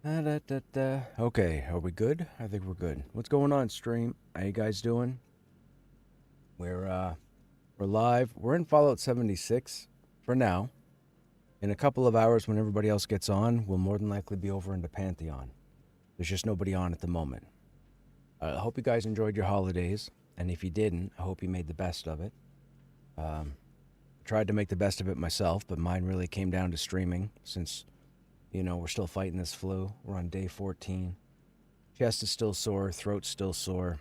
Okay, are we good? I think we're good. What's going on, stream? How you guys doing? We're live. We're in Fallout 76 for now. In a couple of hours, when everybody else gets on, we'll more than likely be over into Pantheon. There's just nobody on at the moment. I hope you guys enjoyed your holidays, and if you didn't, I hope you made the best of it. I tried to make the best of it myself, but mine really came down to streaming since, we're still fighting this flu. We're on day 14. Chest is still sore, throat's still sore.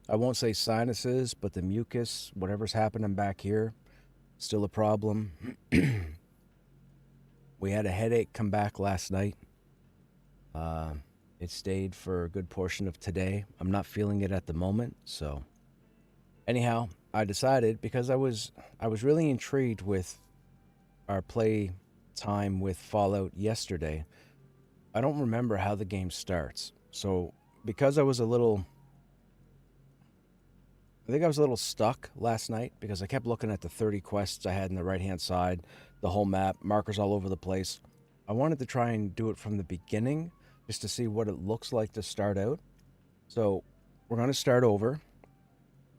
I won't say sinuses, but the mucus, whatever's happening back here, still a problem. We had a headache come back last night. It stayed for a good portion of today. I'm not feeling it at the moment, so anyhow, I decided because I was really intrigued with our play time with Fallout yesterday. I don't remember how the game starts. So, because I think I was a little stuck last night because I kept looking at the 30 quests I had in the right-hand side, the whole map, markers all over the place. I wanted to try and do it from the beginning just to see what it looks like to start out. So, we're going to start over.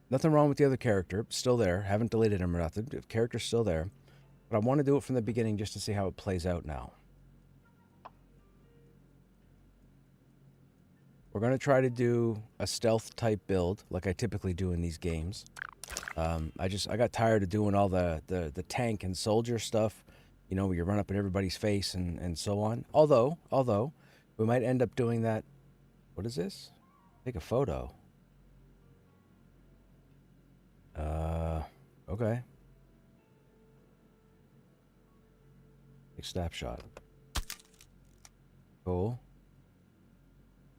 Nothing wrong with the other character, still there. Haven't deleted him or nothing. The character's still there. But I want to do it from the beginning just to see how it plays out now. We're going to try to do a stealth type build like I typically do in these games. I got tired of doing all the tank and soldier stuff, where you run up in everybody's face and so on. Although, we might end up doing that. What is this? Take a photo. Okay. Take snapshot. Cool.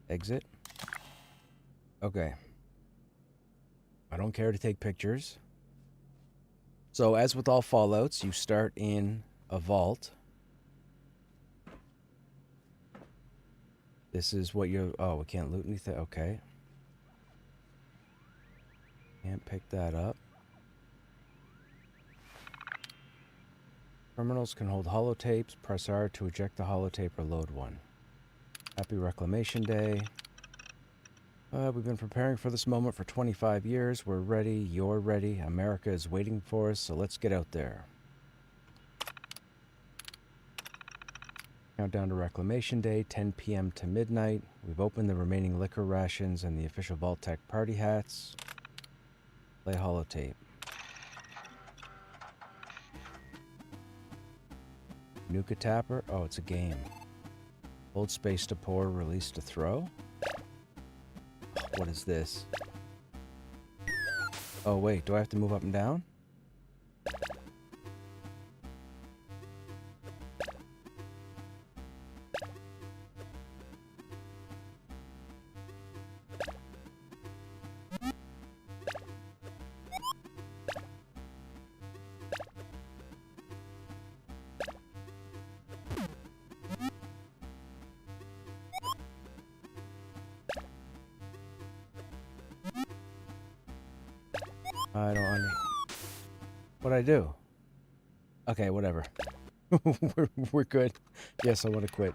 Exit. Okay. I don't care to take pictures. So, as with all Fallouts, you start in a vault. This is what you... Oh, we can't loot anything? Okay. Can't pick that up. Terminals can hold holotapes. Press R to eject the holotape or load one. Happy Reclamation Day. We've been preparing for this moment for 25 years. We're ready. You're ready. America is waiting for us, so let's get out there. Countdown to Reclamation Day, 10 p.m. to midnight. We've opened the remaining liquor rations and the official Vault-Tec party hats. Play holotape. Nuka Tapper? Oh, it's a game. Hold space to pour, release to throw? What is this? Oh, wait, do I have to move up and down? I don't under... What'd I do? Okay, whatever. we're good. Yes, I want to quit.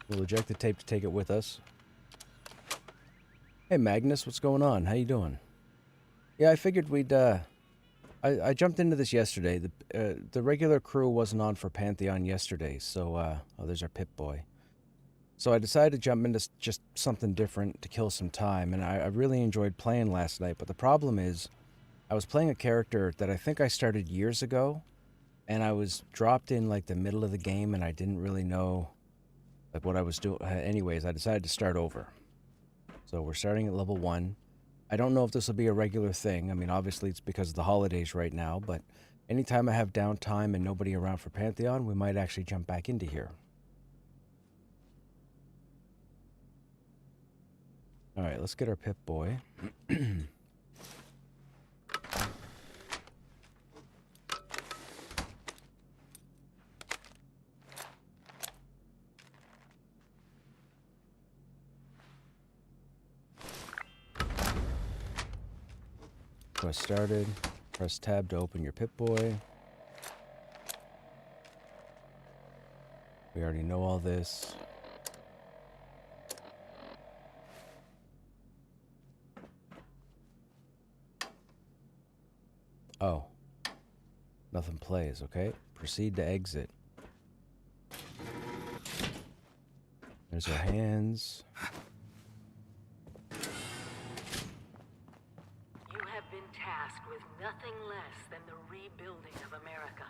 We'll eject the tape to take it with us. Hey, Magnus, what's going on? How you doing? Yeah, I figured we'd, I jumped into this yesterday. The regular crew wasn't on for Pantheon yesterday, so, oh, there's our Pip-Boy. So I decided to jump into just something different to kill some time, and I really enjoyed playing last night, but the problem is, I was playing a character that I think I started years ago, and I was dropped in, like, the middle of the game, and I didn't really know, like, what I was doing. Anyways, I decided to start over. So we're starting at level 1. I don't know if this will be a regular thing. I mean, obviously it's because of the holidays right now, but anytime I have downtime and nobody around for Pantheon, we might actually jump back into here. Alright, let's get our Pip-Boy. Press started. Press tab to open your Pip-Boy. We already know all this. Oh. Nothing plays, okay? Proceed to exit. There's our hands. You have been tasked with nothing less than the rebuilding of America.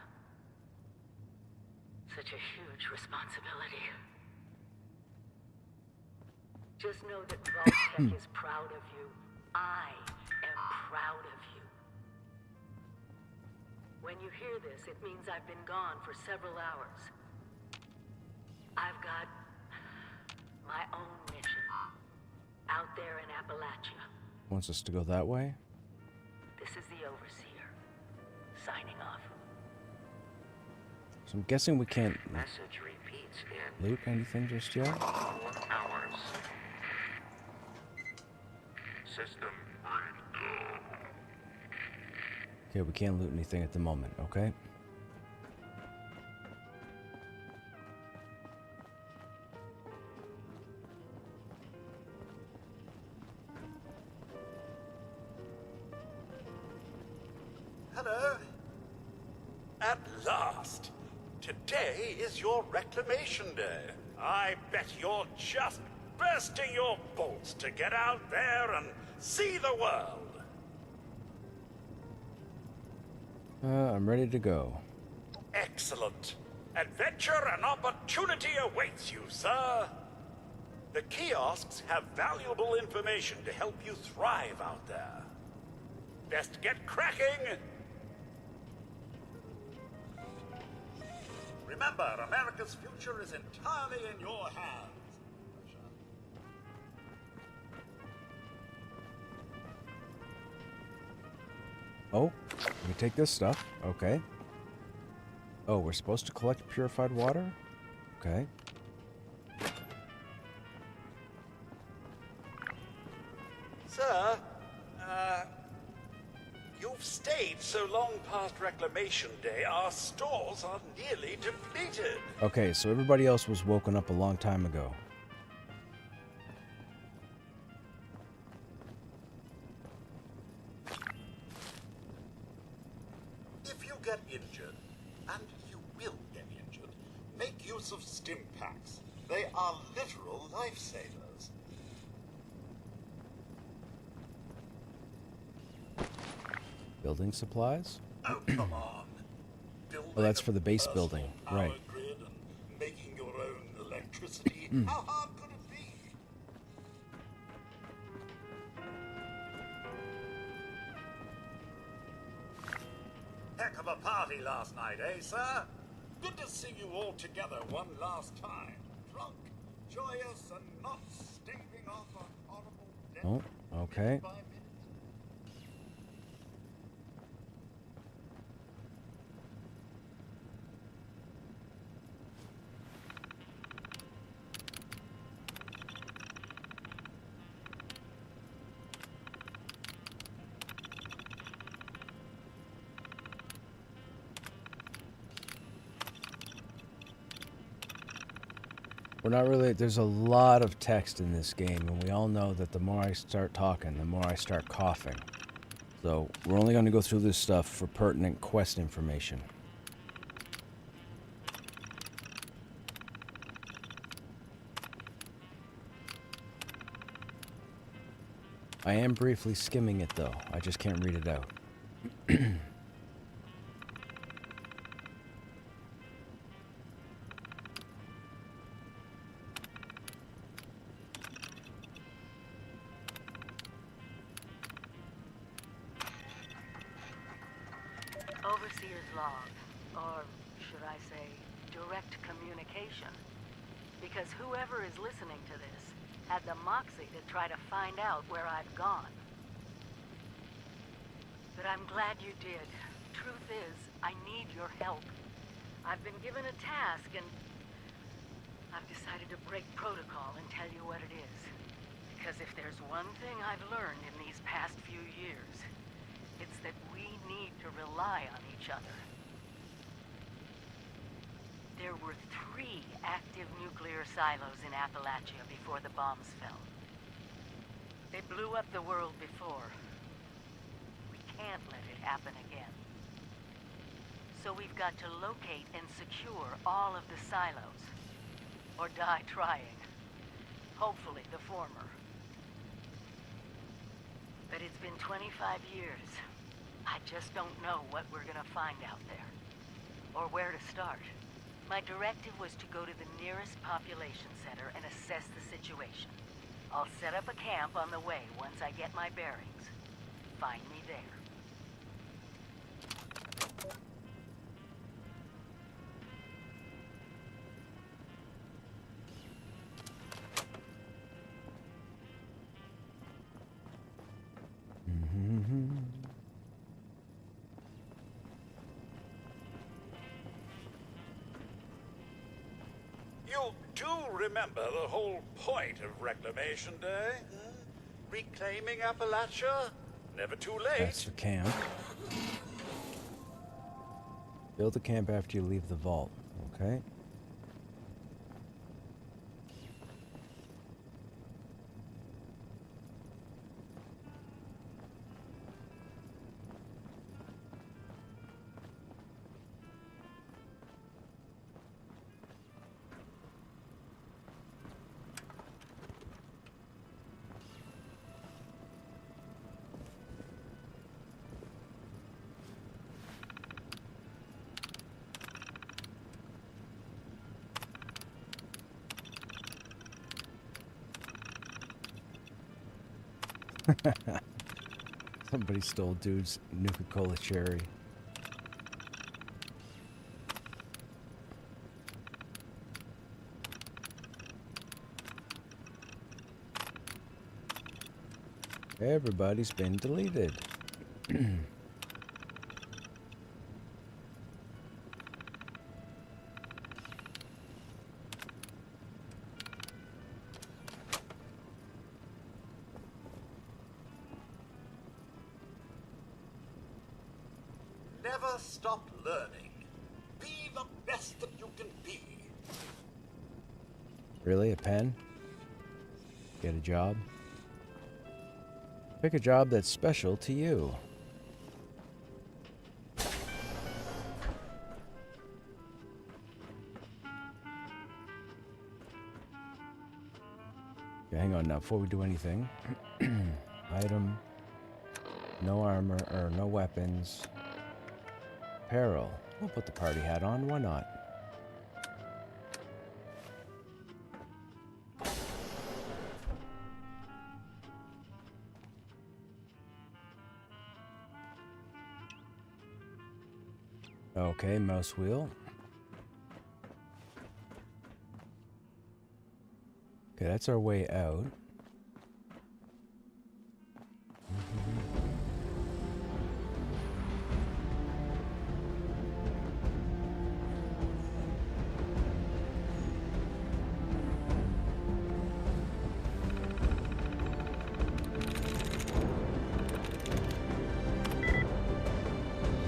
Such a huge responsibility. Just know that RotF is proud of you. I am proud of you. When you hear this, it means I've been gone for several hours. I've got my own mission out there in Appalachia. Wants us to go that way? This is the Overseer, signing off. So I'm guessing we can't Message repeats in loot anything just yet. 4 hours. System breakdown. Okay, we can't loot anything at the moment, okay? Hello. At last. Today is your reclamation day. I bet you're just bursting your bolts to get out there and see the world. I'm ready to go. Excellent. Adventure and opportunity awaits you, sir. The kiosks have valuable information to help you thrive out there. Best get cracking. Remember, America's future is entirely in your hands. Oh, we take this stuff. Okay. Oh, we're supposed to collect purified water? Okay. Sir, you've stayed so long past reclamation day, our stores are nearly depleted. Okay, so everybody else was woken up a long time ago. If you get injured, and you will get injured, make use of stim packs. They are literal lifesavers. Building supplies? Oh, come on. Oh, that's for the base building, right. Grid and making your own electricity. How hard could it be? Heck of a party last night, eh, sir? Good to see you all together one last time. Drunk, joyous, and not staving off a horrible death. Oh, okay. Minute by minute. We're not really... There's a lot of text in this game, and we all know that the more I start talking, the more I start coughing. So, we're only going to go through this stuff for pertinent quest information. I am briefly skimming it, though. I just can't read it out. Overseer's log, or should I say, direct communication. Because whoever is listening to this had the moxie to try to find out where I've gone. But I'm glad you did. Truth is, I need your help. I've been given a task and I've decided to break protocol and tell you what it is. Because if there's one thing I've learned in these past few years, it's that we need to rely on each other. There were 3 active nuclear silos in Appalachia before the bombs fell. They blew up the world before. We can't let it happen again. So we've got to locate and secure all of the silos. Or die trying. Hopefully the former. But it's been 25 years. I just don't know what we're gonna find out there. Or where to start. My directive was to go to the nearest population center and assess the situation. I'll set up a camp on the way once I get my bearings. Find me there. You do remember the whole point of Reclamation Day? Hmm? Reclaiming Appalachia? Never too late. That's the camp. Build the camp after you leave the vault. Okay. Somebody stole dude's Nuka-Cola cherry. Everybody's been deleted. Never stop learning. Be the best that you can be. Really? A pen? Get a job? Pick a job that's special to you. Okay, hang on now, before we do anything. Item. No armor, or no weapons. Apparel. We'll put the party hat on, why not? Okay, mouse wheel. Okay, that's our way out.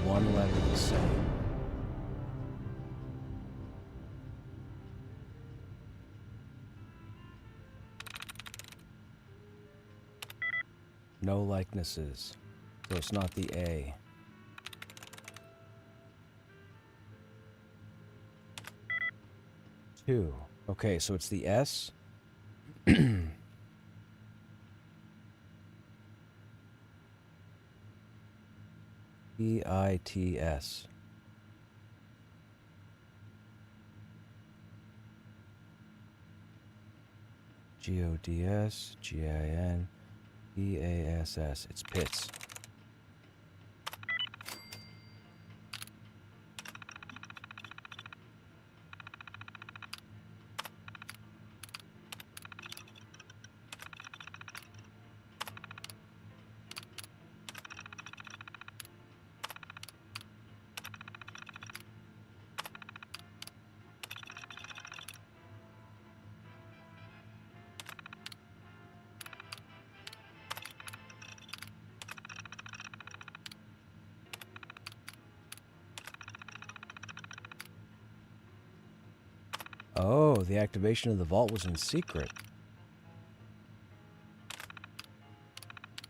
One letter the same. No likenesses. So it's not the A. Two. Okay, so it's the S. EITS. GODS, GIN, EASS. It's pits. Oh, the activation of the vault was in secret.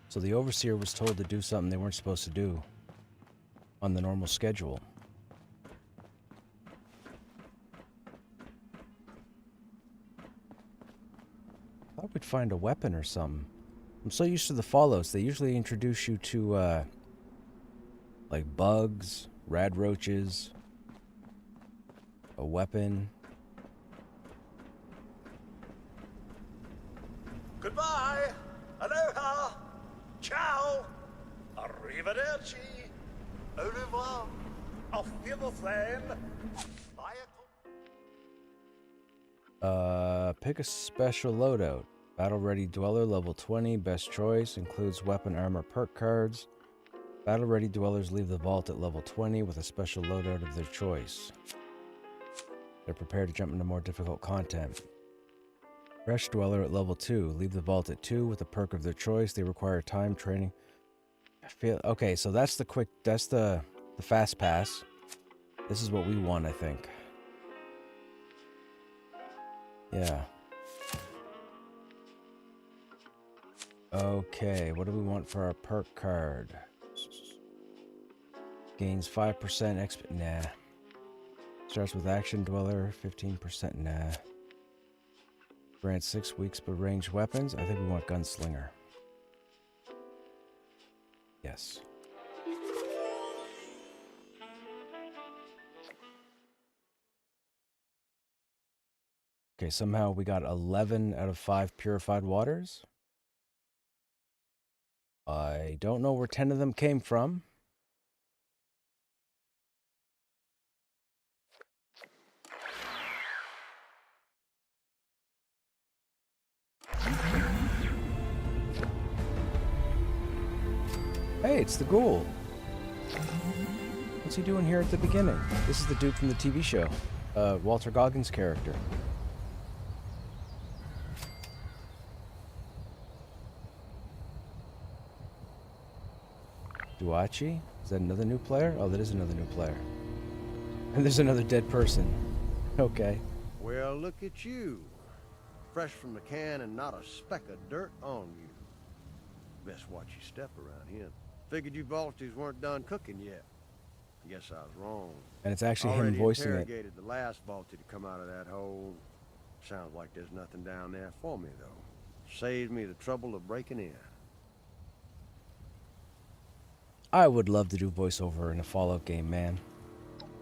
So the Overseer was told to do something they weren't supposed to do on the normal schedule. Thought we'd find a weapon or something. I'm so used to the Fallouts. They usually introduce you to, like bugs, rad roaches, a weapon. Goodbye. Aloha. Ciao. Arrivederci. Au revoir. Auf Wiedersehen. Pick a special loadout. Battle Ready Dweller, level 20, best choice, includes weapon, armor, perk cards. Battle Ready Dwellers leave the vault at level 20 with a special loadout of their choice. They're prepared to jump into more difficult content. Fresh Dweller at level 2, leave the vault at 2 with a perk of their choice. They require time training. Okay, so that's the fast pass. This is what we want, I think. Yeah. Okay, what do we want for our perk card? Gains 5% XP. Nah. Starts with Action Dweller, 15%. Nah. Grants 6 weeks per ranged weapons. I think we want Gunslinger. Yes. Okay, somehow we got 11 out of 5 purified waters. I don't know where 10 of them came from. Hey, it's the ghoul. What's he doing here at the beginning? This is the dude from the TV show. Walter Goggins' character. Duachi? Is that another new player? Oh, that is another new player. And there's another dead person. Okay. Well, look at you. Fresh from the can and not a speck of dirt on you. Best watch your step around here. Figured you Balties weren't done cooking yet. Guess I was wrong. And it's actually him Already voicing it. interrogated the last Balti to come out of that hole. Sounds like there's nothing down there for me, though. Saves me the trouble of breaking in. I would love to do voiceover in a Fallout game, man.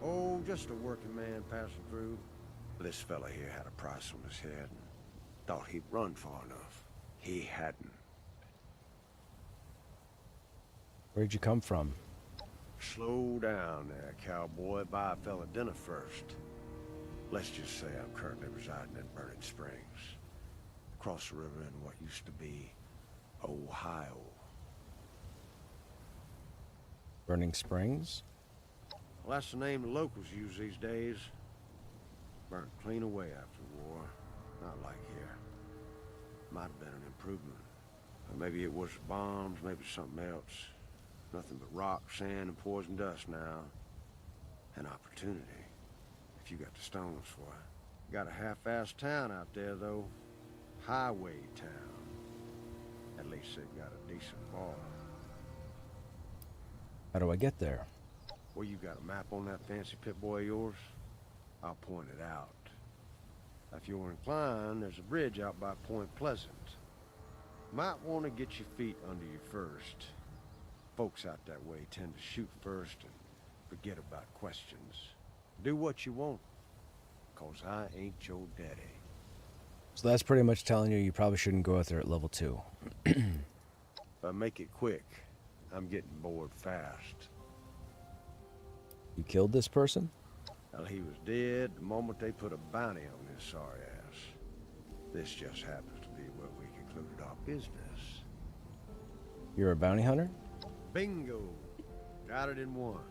Oh, just a working man passing through. This fella here had a price on his head and thought he'd run far enough. He hadn't. Where'd you come from? Slow down there, cowboy. Buy a fella dinner first. Let's just say I'm currently residing in Burning Springs, across the river in what used to be Ohio. Burning Springs? Well, that's the name the locals use these days. Burnt clean away after the war. Not like here. Might have been an improvement. Or maybe it was bombs, maybe something else. Nothing but rock, sand, and poison dust now. An opportunity. If you got the stones for it. Got a half-assed town out there, though. Highway town. At least they've got a decent bar. How do I get there? Well, you got a map on that fancy Pip-Boy of yours? I'll point it out. If you're inclined, there's a bridge out by Point Pleasant. Might want to get your feet under you first. Folks out that way tend to shoot first and forget about questions. Do what you want, 'cause I ain't your daddy. So that's pretty much telling you probably shouldn't go out there at level 2. Make it quick. I'm getting bored fast. You killed this person? Well, he was dead the moment they put a bounty on his sorry ass. This just happens to be where we concluded our business. You're a bounty hunter? Bingo. Got it in one.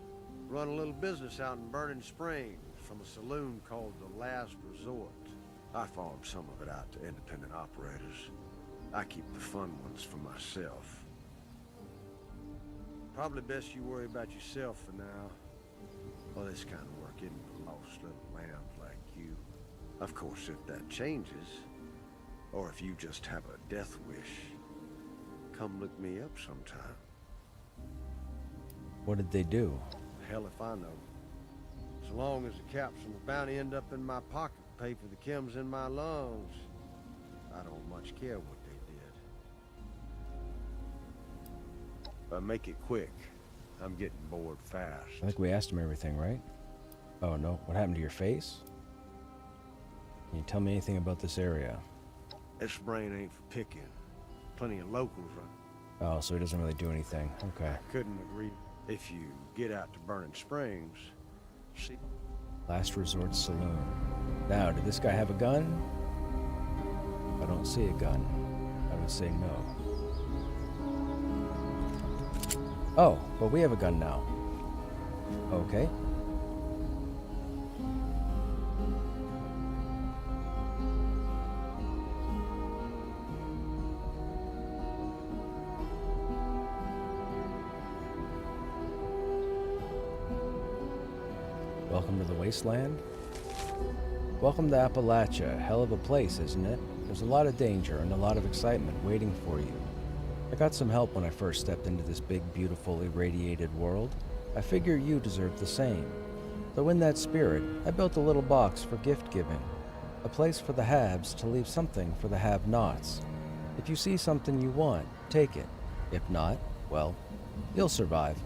Run a little business out in Burning Springs from a saloon called The Last Resort. I farm some of it out to independent operators. I keep the fun ones for myself. Probably best you worry about yourself for now. Well, this kind of work isn't for lost little lambs like you. Of course, if that changes, or if you just have a death wish, come look me up sometime. What did they do? Hell if I know. As long as the caps and the bounty end up in my pocket to pay for the chems in my lungs, I don't much care what they did. But make it quick. I'm getting bored fast. I think we asked him everything, right? Oh no, what happened to your face? Can you tell me anything about this area? This brain ain't for picking. Plenty of locals run. Oh, so he doesn't really do anything. Okay. I couldn't agree. If you get out to Burning Springs, see. Last Resort Saloon. Now, did this guy have a gun? I don't see a gun. I would say no. Oh, but we have a gun now. Okay. Welcome to the wasteland. Welcome to Appalachia. Hell of a place, isn't it? There's a lot of danger and a lot of excitement waiting for you. I got some help when I first stepped into this big, beautiful, irradiated world. I figure you deserve the same. So in that spirit, I built a little box for gift giving. A place for the haves to leave something for the have-nots. If you see something you want, take it. If not, well, you'll survive.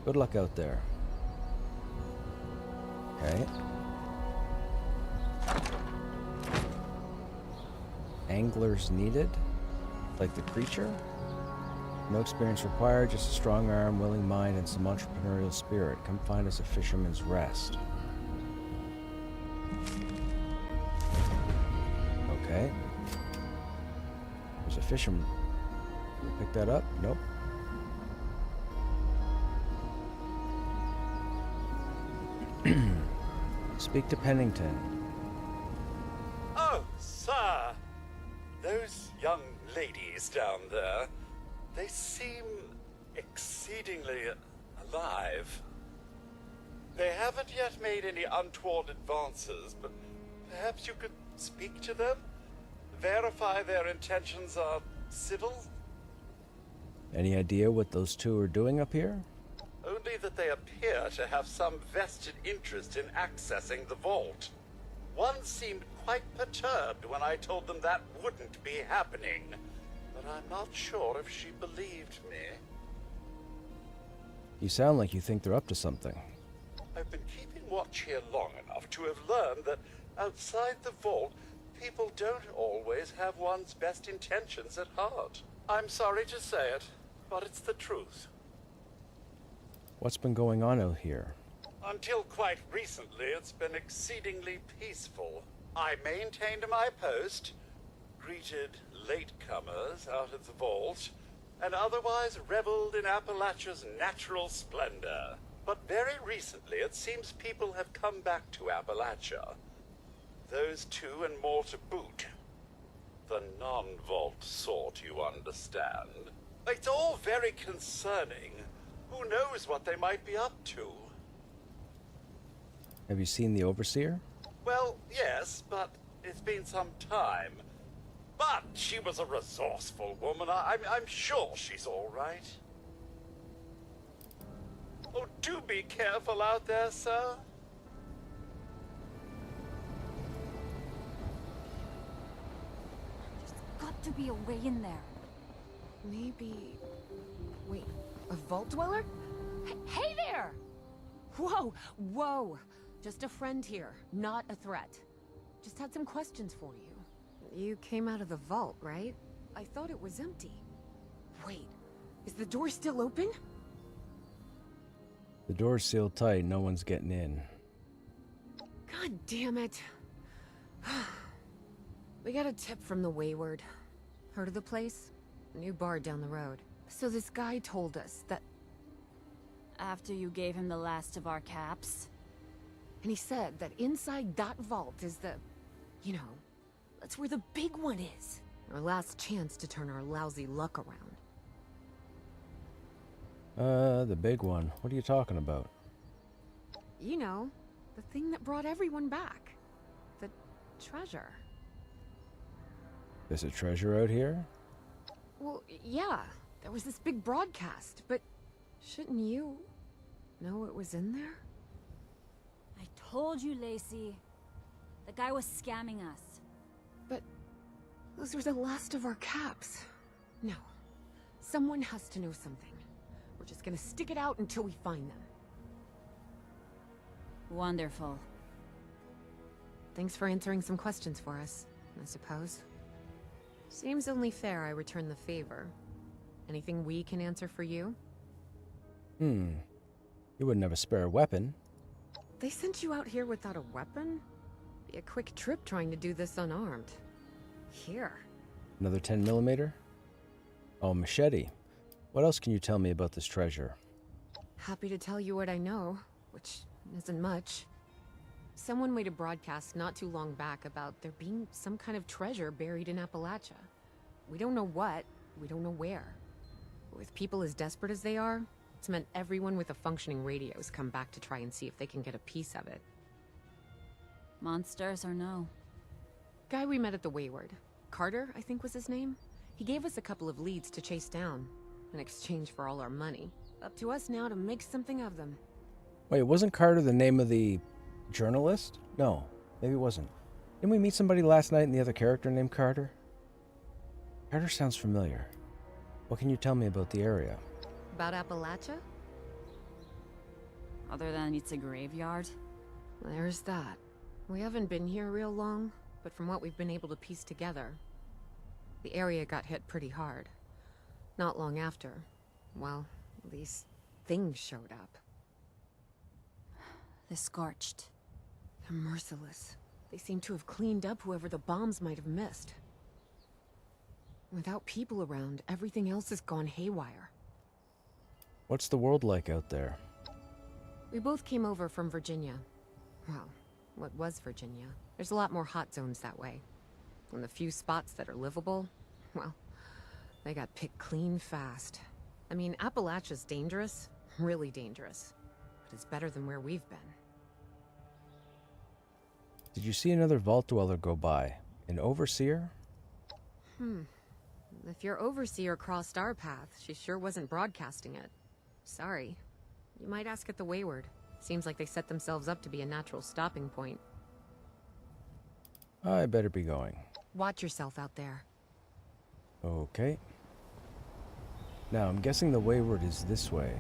Good luck out there. Okay. Anglers needed? Like the creature? No experience required, just a strong arm, willing mind, and some entrepreneurial spirit. Come find us at Fisherman's Rest. Okay. There's a fisherman. Can we pick that up? Nope. Speak to Pennington. Oh, sir. Those young ladies down there, they seem exceedingly alive. They haven't yet made any untoward advances, but perhaps you could speak to them? Verify their intentions are civil? Any idea what those two are doing up here? Only that they appear to have some vested interest in accessing the vault. One seemed quite perturbed when I told them that wouldn't be happening, but I'm not sure if she believed me. You sound like you think they're up to something. I've been keeping watch here long enough to have learned that outside the vault, people don't always have one's best intentions at heart. I'm sorry to say it, but it's the truth. What's been going on out here? Until quite recently, it's been exceedingly peaceful. I maintained my post, greeted latecomers out of the vault, and otherwise reveled in Appalachia's natural splendor. But very recently, it seems people have come back to Appalachia. Those two and more to boot. The non-vault sort, you understand. It's all very concerning. Who knows what they might be up to? Have you seen the Overseer? Well, yes, but it's been some time. But she was a resourceful woman. I'm sure she's all right. Oh, do be careful out there, sir. There's got to be a way in there. Maybe... Wait, a vault dweller? Hey there! Whoa, whoa! Just a friend here, not a threat. Just had some questions for you. You came out of the vault, right? I thought it was empty. Wait, is the door still open? The door's sealed tight, no one's getting in. God damn it. We got a tip from the Wayward. Heard of the place? New bar down the road. So this guy told us that... After you gave him the last of our caps? And he said that inside that vault is the... You know, that's where the big one is. Our last chance to turn our lousy luck around. The big one. What are you talking about? You know, the thing that brought everyone back. The treasure. There's a treasure out here? Well, yeah. There was this big broadcast, but shouldn't you know what was in there? I told you, Lacey. The guy was scamming us. But those were the last of our caps. No. Someone has to know something. We're just gonna stick it out until we find them. Wonderful. Thanks for answering some questions for us, I suppose. Seems only fair I return the favor. Anything we can answer for you? You wouldn't have a spare weapon. They sent you out here without a weapon? Be a quick trip trying to do this unarmed. Here. Another 10mm? Oh, machete. What else can you tell me about this treasure? Happy to tell you what I know, which isn't much. Someone made a broadcast not too long back about there being some kind of treasure buried in Appalachia. We don't know what, we don't know where. With people as desperate as they are, it's meant everyone with a functioning radio has come back to try and see if they can get a piece of it. Monsters or no? Guy we met at the Wayward. Carter, I think was his name. He gave us a couple of leads to chase down, in exchange for all our money. Up to us now to make something of them. Wait, wasn't Carter the name of the journalist? No, maybe it wasn't. Didn't we meet somebody last night and the other character named Carter? Carter sounds familiar. What can you tell me about the area? About Appalachia? Other than it's a graveyard? There's that. We haven't been here real long, but from what we've been able to piece together, the area got hit pretty hard. Not long after, well, these things showed up. The Scorched. They're merciless. They seem to have cleaned up whoever the bombs might have missed. Without people around, everything else has gone haywire. What's the world like out there? We both came over from Virginia. Well, what was Virginia? There's a lot more hot zones that way. And the few spots that are livable, well, they got picked clean fast. I mean, Appalachia's dangerous, really dangerous. But it's better than where we've been. Did you see another vault dweller go by? An overseer? If your overseer crossed our path, she sure wasn't broadcasting it. Sorry. You might ask at the Wayward. Seems like they set themselves up to be a natural stopping point. I better be going. Watch yourself out there. Okay. Now, I'm guessing the Wayward is this way.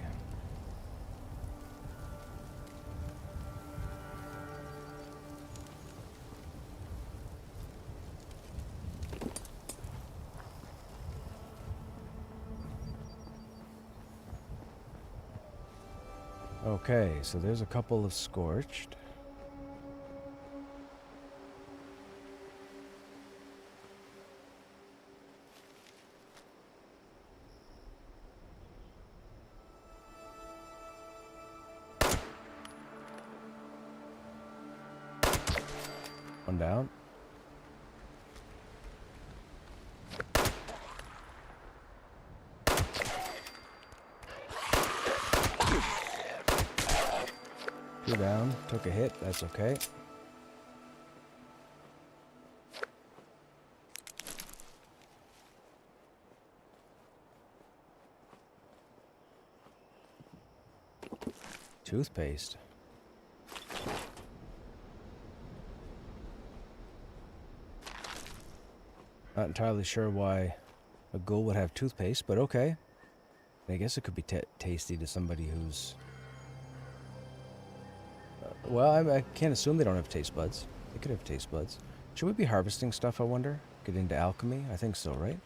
Okay, so there's a couple of Scorched. One down. Two down. Took a hit. That's okay. Toothpaste. Not entirely sure why a ghoul would have toothpaste, but okay. I guess it could be tasty to somebody who's... well, I can't assume they don't have taste buds. They could have taste buds. Should we be harvesting stuff, I wonder? Get into alchemy? I think so, right?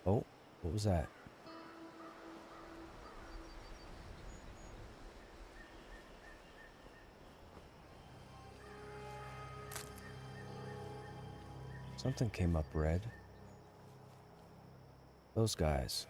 Oh, what was that? Something came up red. Those guys.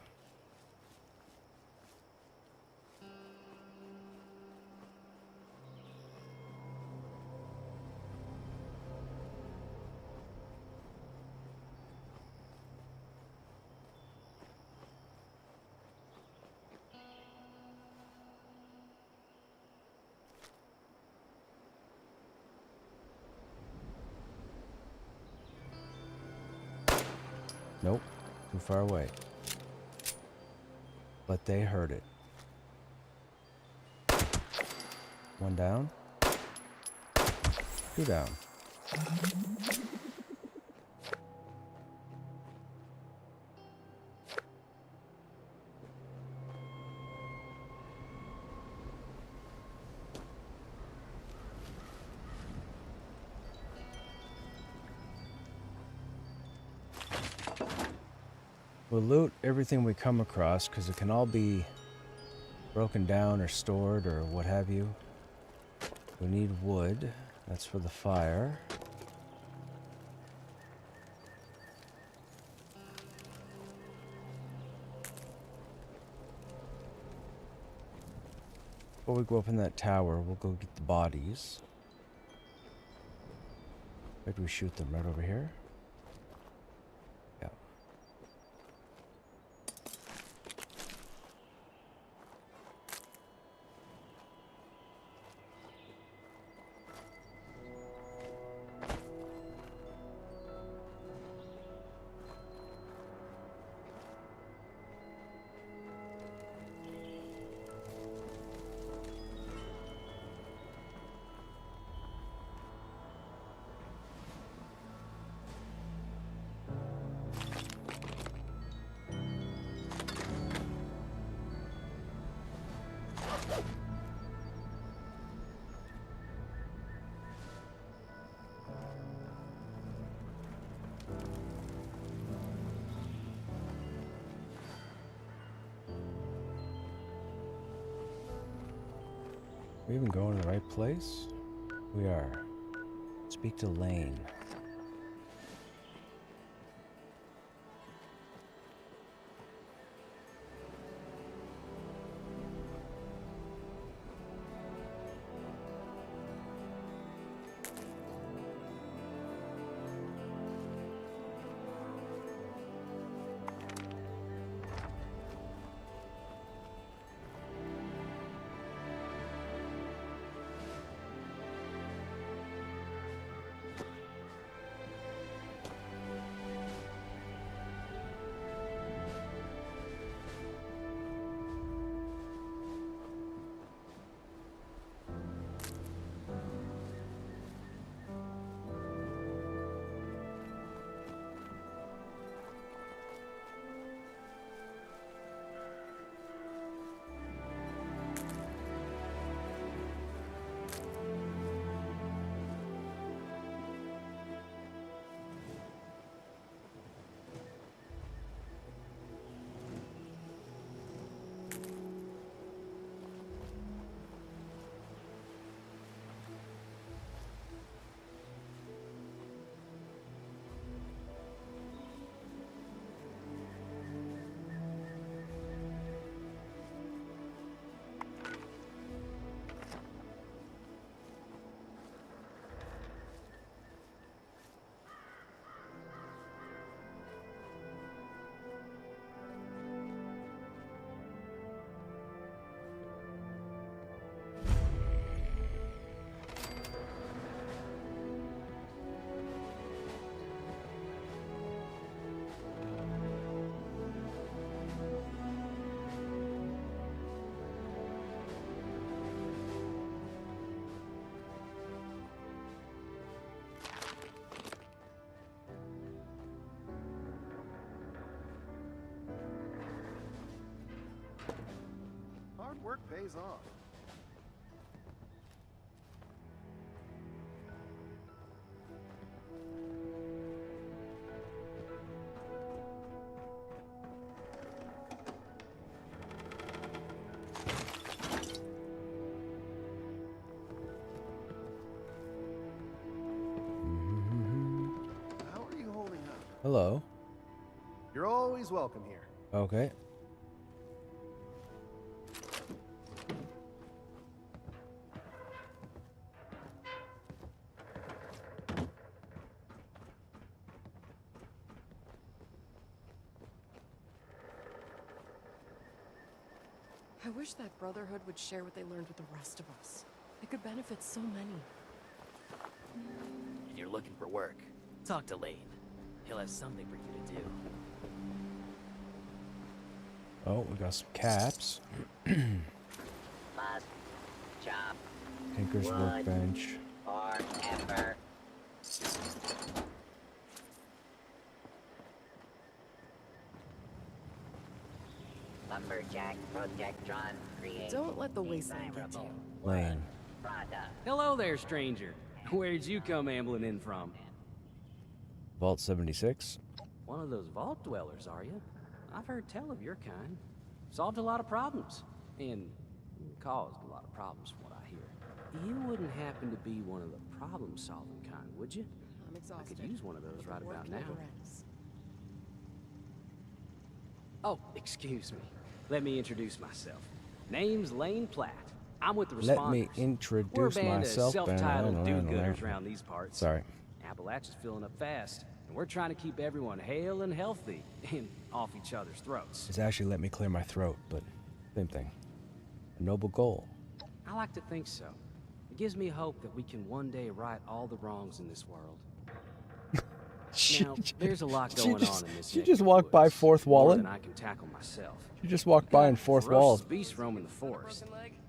Nope, too far away. But they heard it. One down. Two down. We'll loot everything we come across, because it can all be broken down or stored or what have you. We need wood. That's for the fire. Before we go up in that tower, we'll go get the bodies. Where do we shoot them? Right over here? Yeah. We even going to the right place? We are. Speak to Lane. Hard work pays off. How are you holding up? Hello. You're always welcome here. Okay. I wish that Brotherhood would share what they learned with the rest of us. It could benefit so many. And you're looking for work, talk to Lane. He'll have something for you to do. Oh, we got some caps. Must chop Tinker's wood workbench. forever. Lumberjack Protectron creates Don't let the wasteland get to you. Lane. product. Hello there, stranger. Where'd you come ambling in from? Vault 76. One of those vault dwellers, are you? I've heard tell of your kind. Solved a lot of problems. And caused a lot of problems from what I hear. You wouldn't happen to be one of the problem-solving kind, would you? I'm I exhausted. could use one of those but the right work about now. never ends. Oh, excuse me. Let me introduce myself. Name's Lane Platt. I'm with the Responders. Let me introduce We're a band myself. of self-titled do-gooders around these parts. Sorry. Appalachia's filling up fast, and we're trying to keep everyone hale and healthy and off each other's throats. It's actually let me clear my throat, but same thing. A noble goal. I like to think so. It gives me hope that we can one day right all the wrongs in this world. Now, there's a lot going on in this She neck just of walked by woods, Fourth more Wallen. than I can tackle myself. You just walked by in Fourth Ferocious Walls. beasts roaming the forest.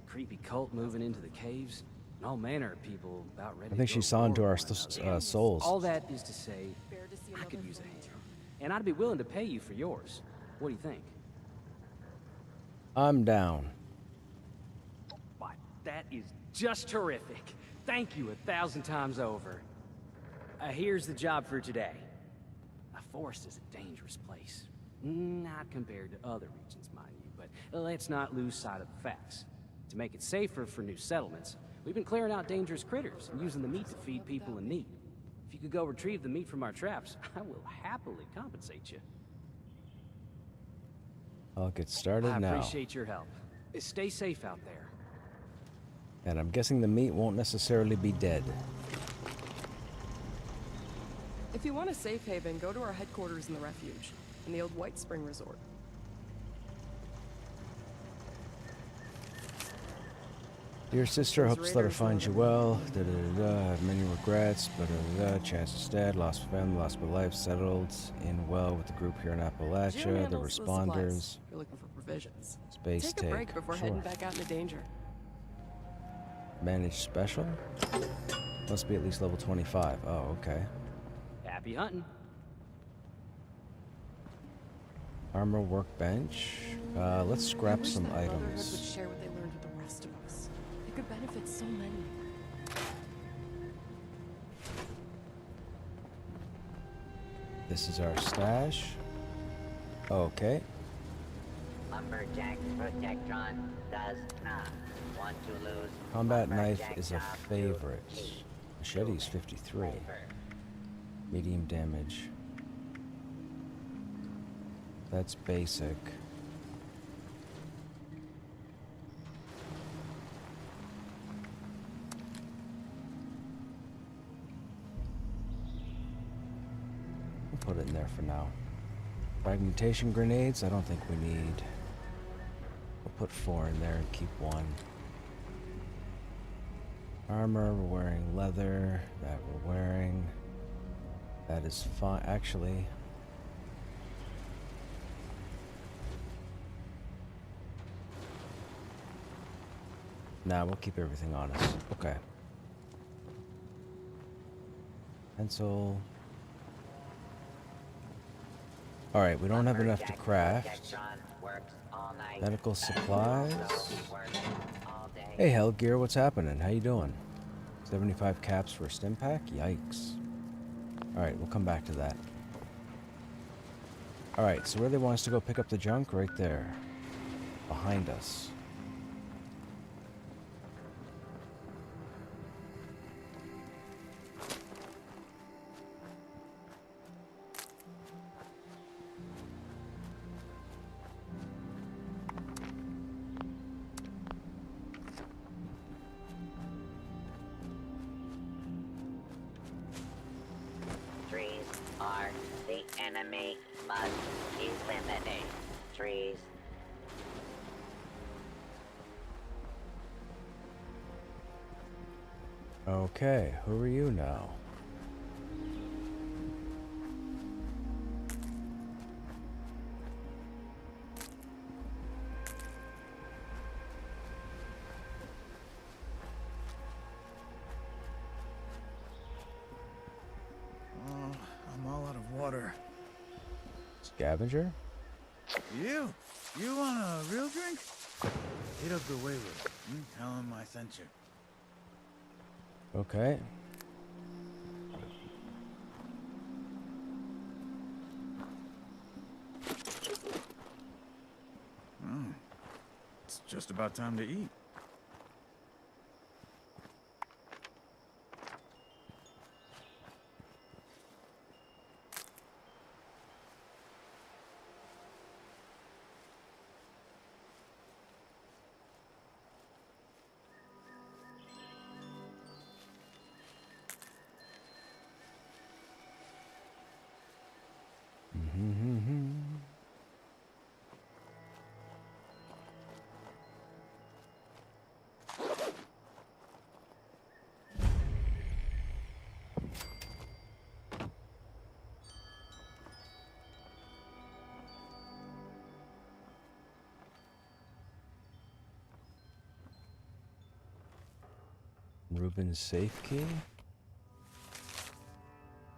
Creepy cult moving into the caves. And all manner of people about ready I think to go she saw into war our with one another. souls. All that is to say, Bear to see I could another use a full hand. moon. And I'd be willing to pay you for yours. What do you think? I'm down. Why, that is just terrific. Thank you 1,000 times over. Here's the job for today. A forest is a dangerous place. Not compared to other regions, mind you, but let's not lose sight of the facts. To make it safer for new settlements, we've been clearing out dangerous critters and using the meat to feed people in need. If you could go retrieve the meat from our traps, I will happily compensate you. I'll get started I now. appreciate your help. Stay safe out there. And I'm guessing the meat won't necessarily be dead. If you want a safe haven, go to our headquarters in the refuge, in the old White Spring Resort. Dear sister, Those hope this letter raiders finds you loaded. well. I have many regrets, but chances dead, lost family, lost my life, settled in well with the group here in Jim Appalachia, the handles supplies. responders, If you're looking for provisions. space Take a break before sure. heading back out into danger. Managed special? Must be at least level 25. Oh, okay. Happy hunting. Armor workbench. Let's I scrap wish some that Brotherhood would items. share what they learned with the rest of us. It could benefit so many. This is our stash. Okay. Lumberjack Protectron does not want to lose. Combat knife Lumberjack is a job to favorite. keep. Machete's 53. Flavor. Medium damage. That's basic. We'll put it in there for now. Fragmentation grenades, I don't think we need. We'll put 4 in there and keep 1. Armor, we're wearing leather. That we're wearing. That is fine. Actually, nah, we'll keep everything on us. Okay. Pencil. Alright, we don't have enough to Lumberjack craft. Protectron works all night. Medical supplies. Works all day. Hey, Hellgear, what's happening? How you doing? 75 caps for a stim pack? Yikes. Alright, we'll come back to that. Alright, so where they want us to go pick up the junk? Right there. Behind us. Trees are the enemy. Must eliminate trees. Okay, who are you now? all out of water. Scavenger? You want a real drink? Hit up the waiter. Tell him I sent you. Okay. It's just about time to eat. Ruben's safe key.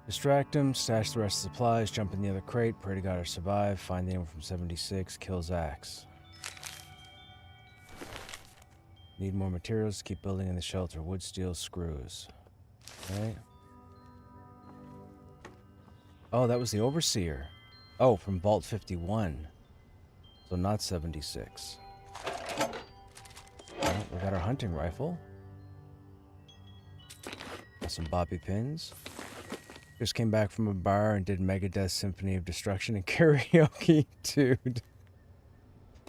Distract him, stash the rest of the supplies, jump in the other crate, pray to God I survive, find the ammo from 76, kills Axe. Need more materials, keep building in the shelter. Wood, steel, screws. Okay. Oh, that was the Overseer. Oh, from Vault 51. So not 76. Well, we got our hunting rifle. Got some bobby pins. Just came back from a bar and did Megadeth's Symphony of Destruction and karaoke, dude.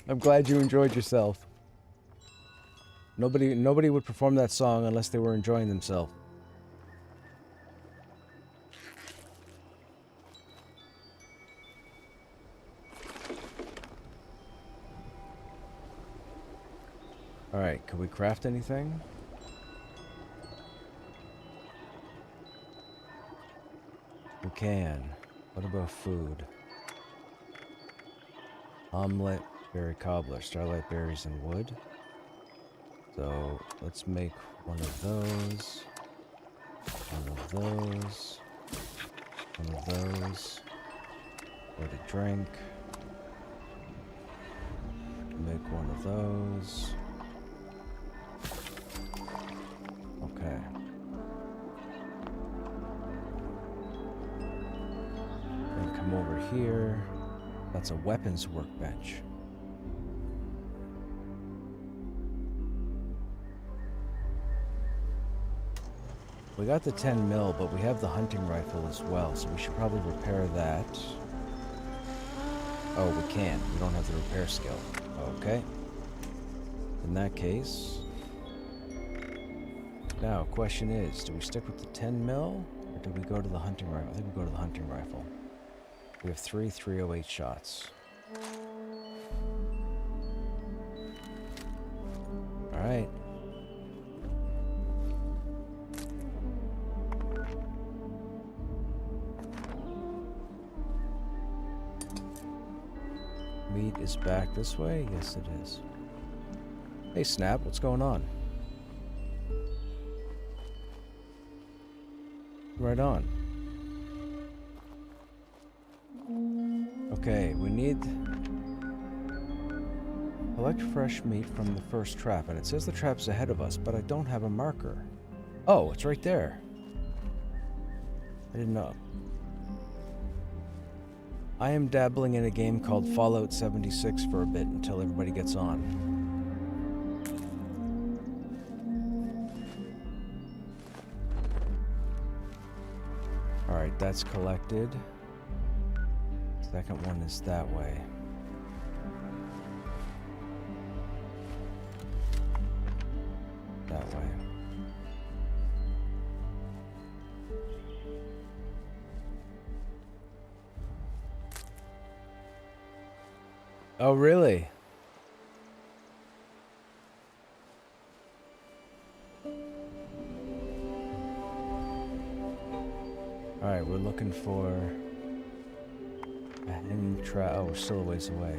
I'm glad you enjoyed yourself. Nobody would perform that song unless they were enjoying themselves. Alright, can we craft anything? We can. What about food? Omelet, berry cobbler, starlight berries and wood. So let's make one of those. One of those. One of those. Or to drink. Make one of those. Okay. Then come over here. That's a weapons workbench. We got the 10 mil, but we have the hunting rifle as well, so we should probably repair that. Oh, we can. We don't have the repair skill. Okay. In that case... Now, question is, do we stick with the 10 mil, or do we go to the hunting rifle? I think we go to the hunting rifle. We have 3 308 shots. Alright. Meat is back this way? Yes, it is. Hey, Snap, what's going on? Right on. Okay, we need... Collect fresh meat from the first trap, and it says the trap's ahead of us, but I don't have a marker. Oh, it's right there. I didn't know. I am dabbling in a game called Fallout 76 for a bit until everybody gets on. Alright, that's collected. Second one is that way. That way. Oh, really? Alright, we're looking for a hidden trap. Oh, we're still a ways away.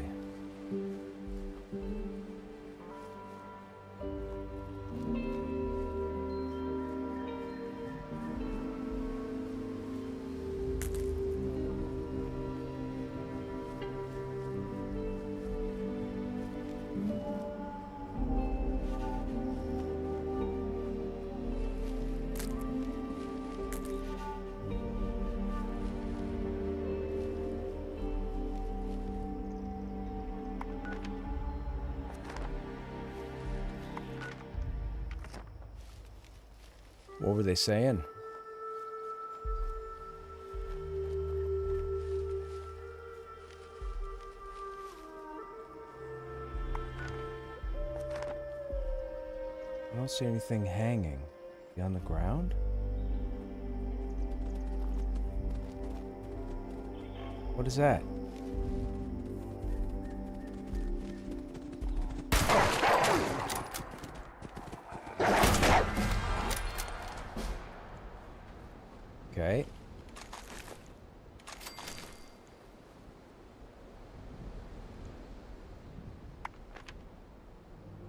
What were they saying? I don't see anything hanging. On the ground? What is that? Okay.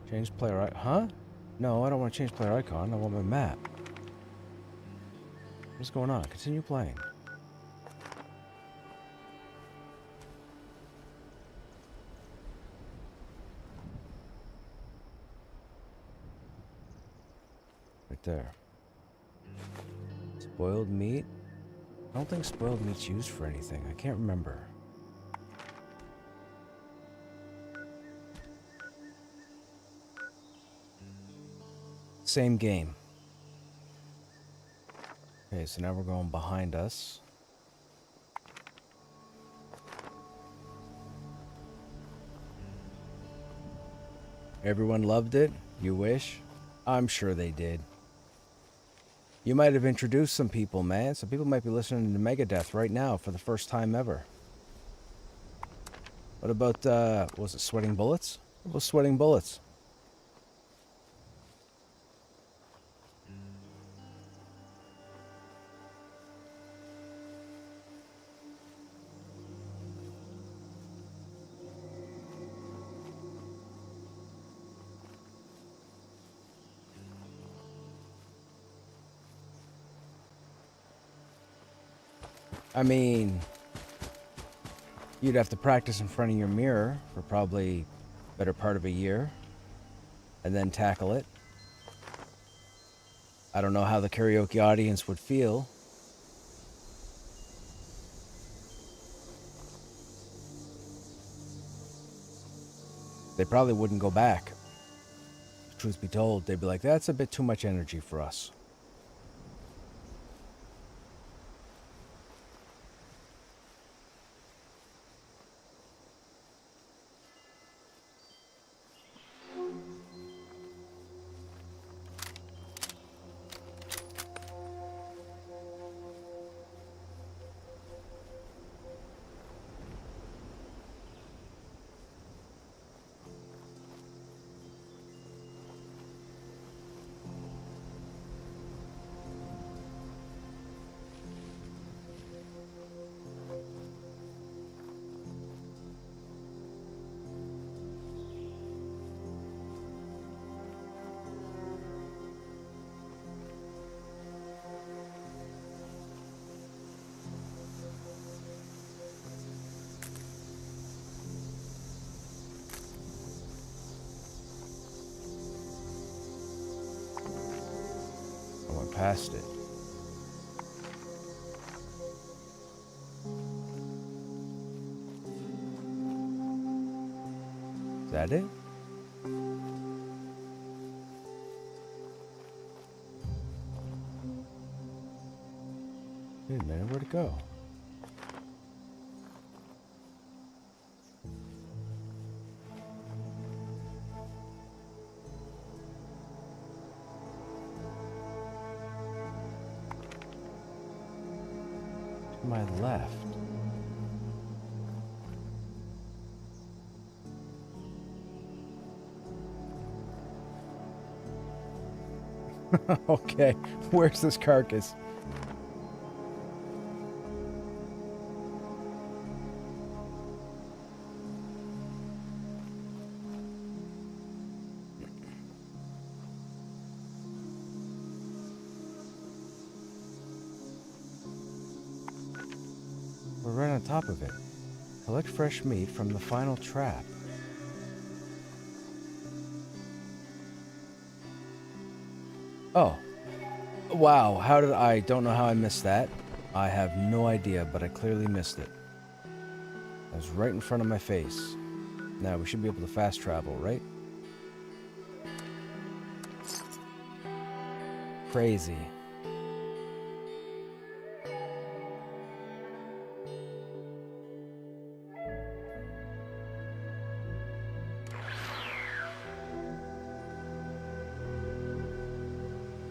Change player icon. Huh? No, I don't want to change player icon. I want my map. What's going on? Continue playing. Right there. Spoiled meat? I don't think spoiled meat's used for anything. I can't remember. Same game. Okay, so now we're going behind us. Everyone loved it? You wish? I'm sure they did. You might have introduced some people, man. Some people might be listening to Megadeth right now for the first time ever. What about, was it Sweating Bullets? What was Sweating Bullets? I mean, you'd have to practice in front of your mirror for probably better part of a year and then tackle it. I don't know how the karaoke audience would feel. They probably wouldn't go back. Truth be told, they'd be like, that's a bit too much energy for us. Past it. Is that it? Wait a minute, where'd it go? To my left. Okay, where's this carcass? We're right on top of it. Collect fresh meat from the final trap. Oh. Wow, how did I don't know how I missed that. I have no idea, but I clearly missed it. It was right in front of my face. Now, we should be able to fast travel, right? Crazy.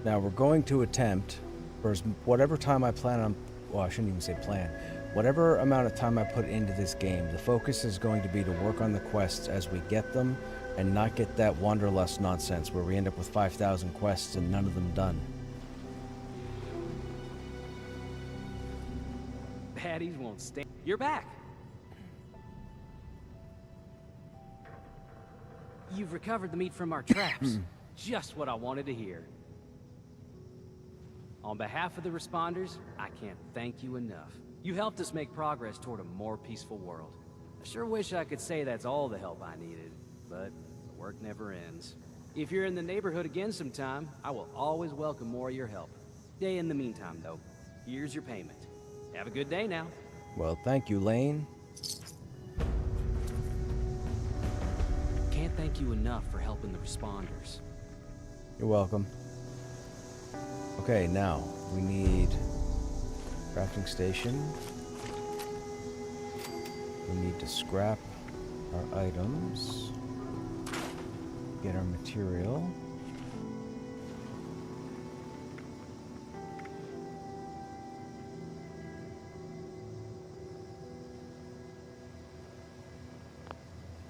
Now we're going to attempt, for whatever time I plan on, well, I shouldn't even say plan, whatever amount of time I put into this game, the focus is going to be to work on the quests as we get them and not get that wanderlust nonsense where we end up with 5,000 quests and none of them done. Baddies won't stand. You're back. You've recovered the meat from our traps. Just what I wanted to hear. On behalf of the responders, I can't thank you enough. You helped us make progress toward a more peaceful world. I sure wish I could say that's all the help I needed, but the work never ends. If you're in the neighborhood again sometime, I will always welcome more of your help. In the meantime, though, here's your payment. Have a good day now. Well, thank you, Lane. Can't thank you enough for helping the responders. You're welcome. Okay, now we need crafting station. We need to scrap our items. Get our material.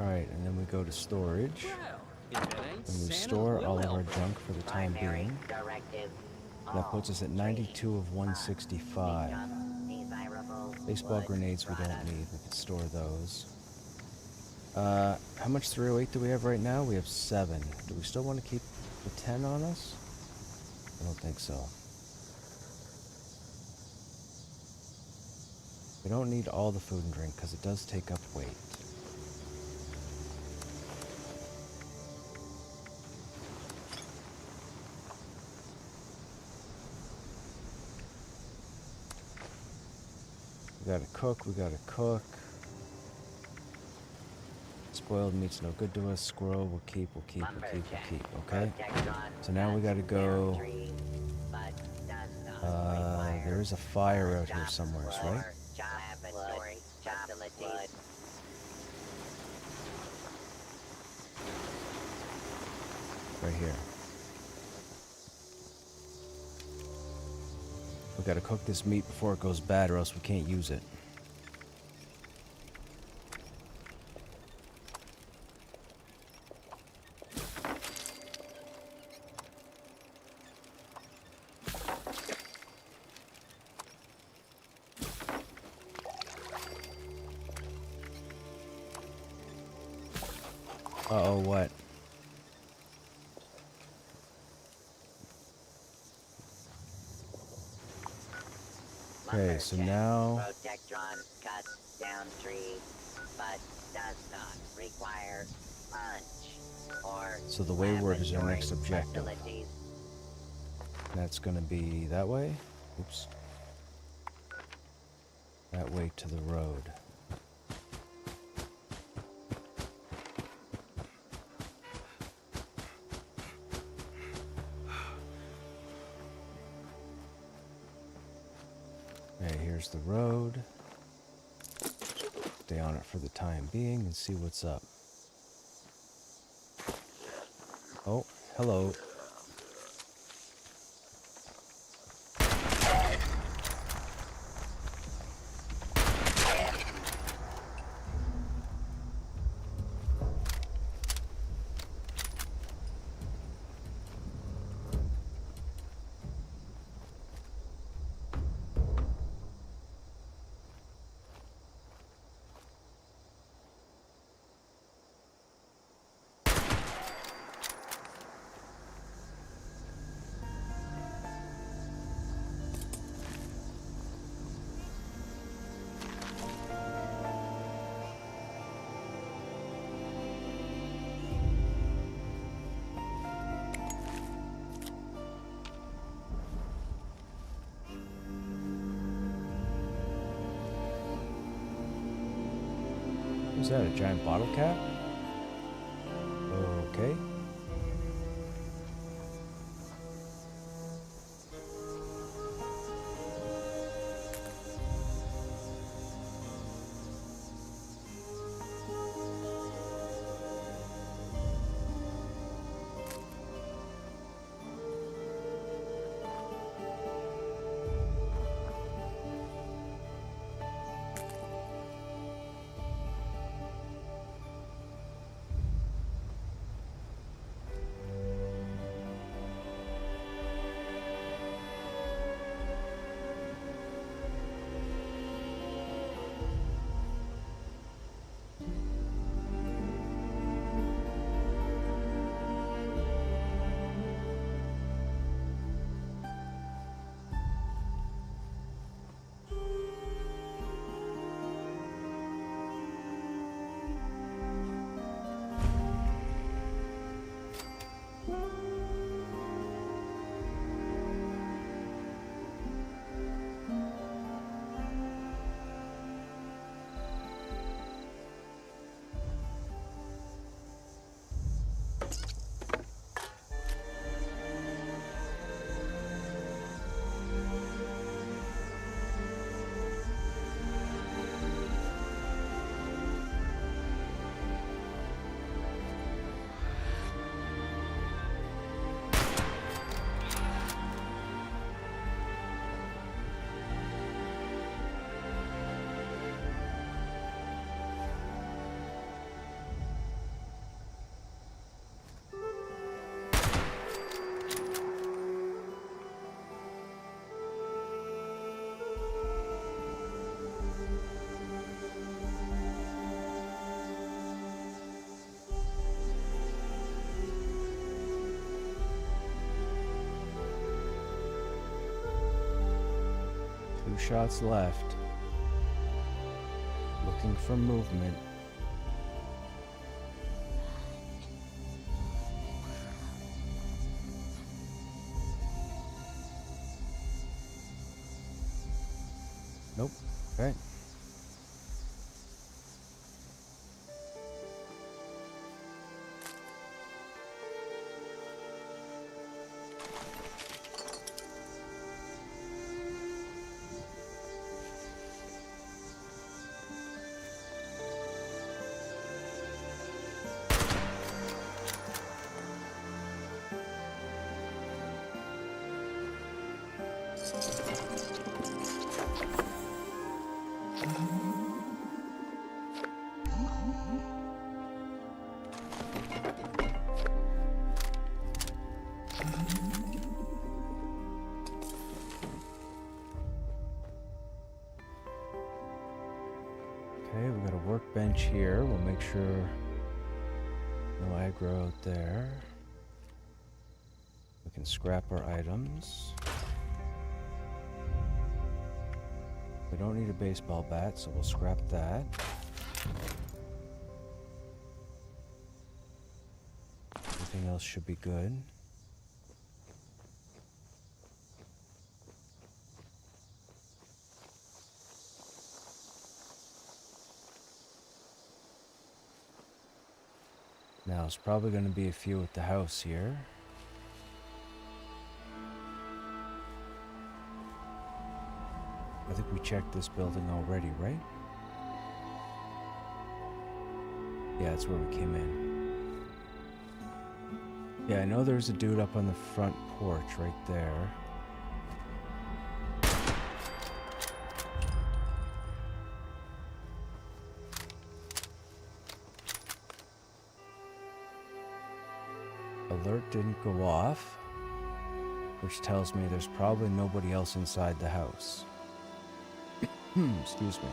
Alright, and then we go to storage. And we store all of our junk for the time being. That puts us at 92 of 165. Baseball grenades we don't need, we could store those. How much 308 do we have right now? We have 7. Do we still want to keep the 10 on us? I don't think so. We don't need all the food and drink because it does take up weight. We gotta cook, we gotta cook. Spoiled meat's no good to us. Squirrel, we'll keep, okay? So now we gotta go... there is a fire out here somewhere, right? Right here. We gotta cook this meat before it goes bad or else we can't use it. Uh-oh, what? Okay, so now... Protectron cuts down trees, but does not require punch or So the Wayward is our next objective. facilities. That's gonna be that way? Oops. That way to the road. Okay, here's the road. Stay on it for the time being and see what's up. Oh, hello. Is that a giant bottle cap? Okay. 2 shots left. Looking for movement. Nope. Okay. Okay, we got a workbench here. We'll make sure no aggro out there. We can scrap our items. We don't need a baseball bat, so we'll scrap that. Everything else should be good. Now, it's probably going to be a few at the house here. I think we checked this building already, right? Yeah, that's where we came in. Yeah, I know there's a dude up on the front porch right there. Alert didn't go off, which tells me there's probably nobody else inside the house. Excuse me.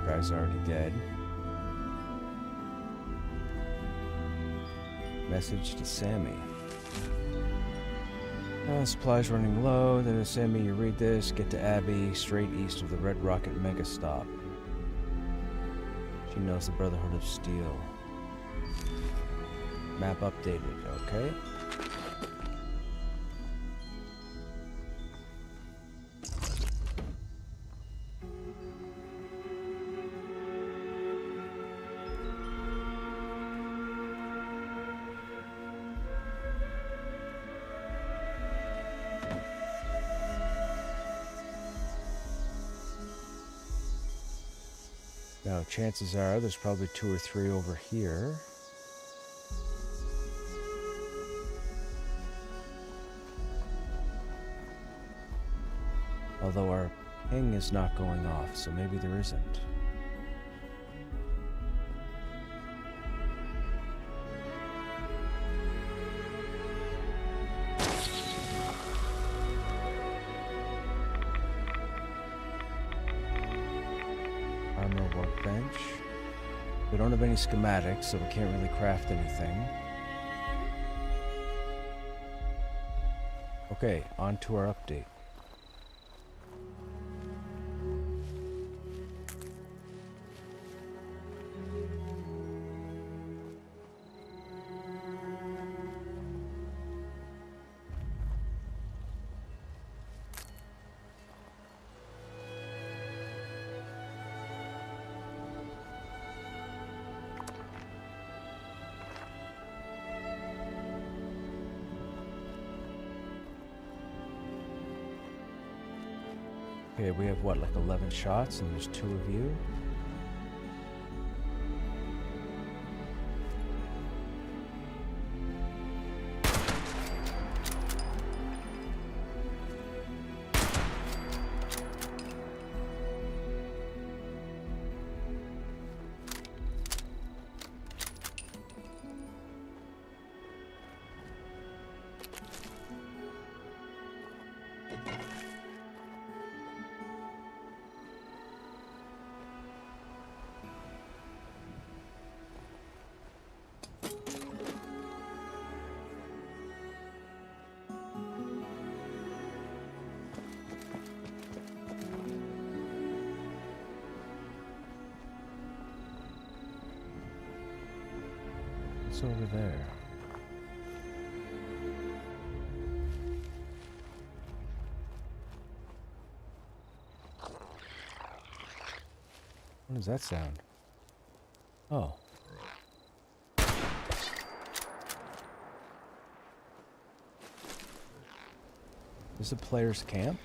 Guy's already dead. Message to Sammy. Supplies running low. Then Sammy, you read this. Get to Abby, straight east of the Red Rocket Mega Stop. She knows the Brotherhood of Steel. Map updated, okay? Now, chances are there's probably 2 or 3 over here. Although our ping is not going off, so maybe there isn't. Armor workbench. We don't have any schematics, so we can't really craft anything. Okay, on to our update. Okay, we have what, like 11 shots, and there's 2 of you? What's over there? What does that sound? Oh. Is this a player's camp?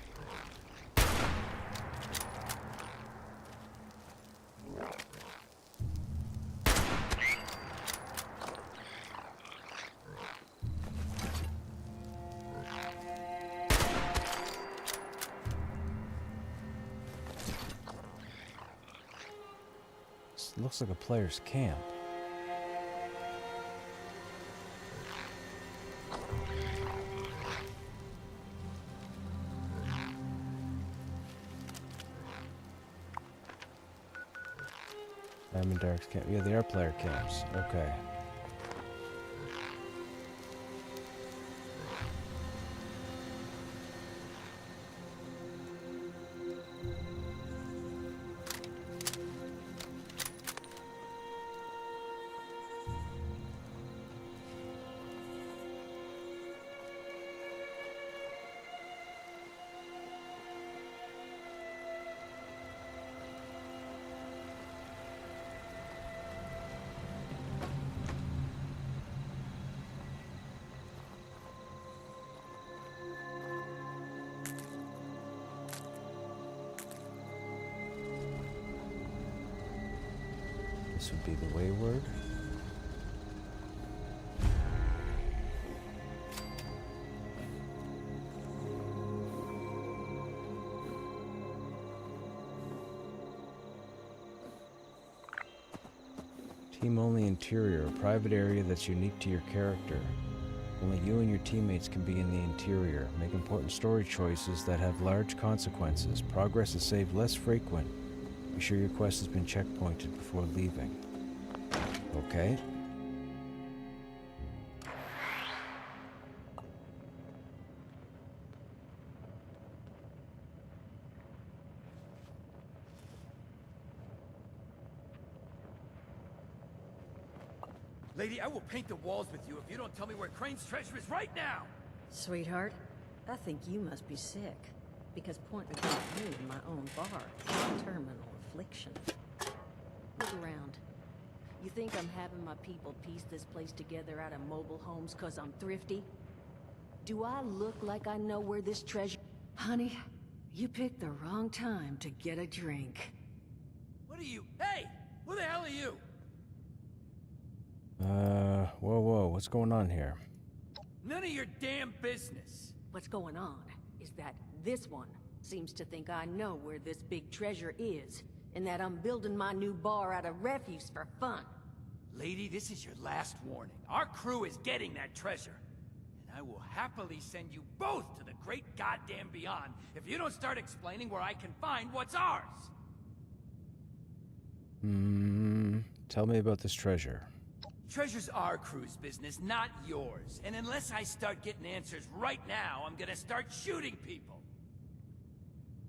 This looks like a player's camp. Diamond Dark's camp. Yeah, they are player camps. Okay. This would be the Wayward. Team only interior, a private area that's unique to your character. Only you and your teammates can be in the interior. Make important story choices that have large consequences. Progress is saved less frequent. Be sure your quest has been checkpointed before leaving. Okay. Lady, I will paint the walls with you if you don't tell me where Crane's treasure is right now! Sweetheart, I think you must be sick. Because pointing a gun at me in my own bar is a terminal affliction. Look around. You think I'm having my people piece this place together out of mobile homes because I'm thrifty? Do I look like I know where this treasure... Honey, you picked the wrong time to get a drink. What are you? Hey! Who the hell are you? Whoa, what's going on here? None of your damn business! What's going on is that this one seems to think I know where this big treasure is, and that I'm building my new bar out of refuse for fun. Lady, this is your last warning. Our crew is getting that treasure. And I will happily send you both to the great goddamn beyond if you don't start explaining where I can find what's ours! Tell me about this treasure. Treasure's our crew's business, not yours. And unless I start getting answers right now, I'm gonna start shooting people.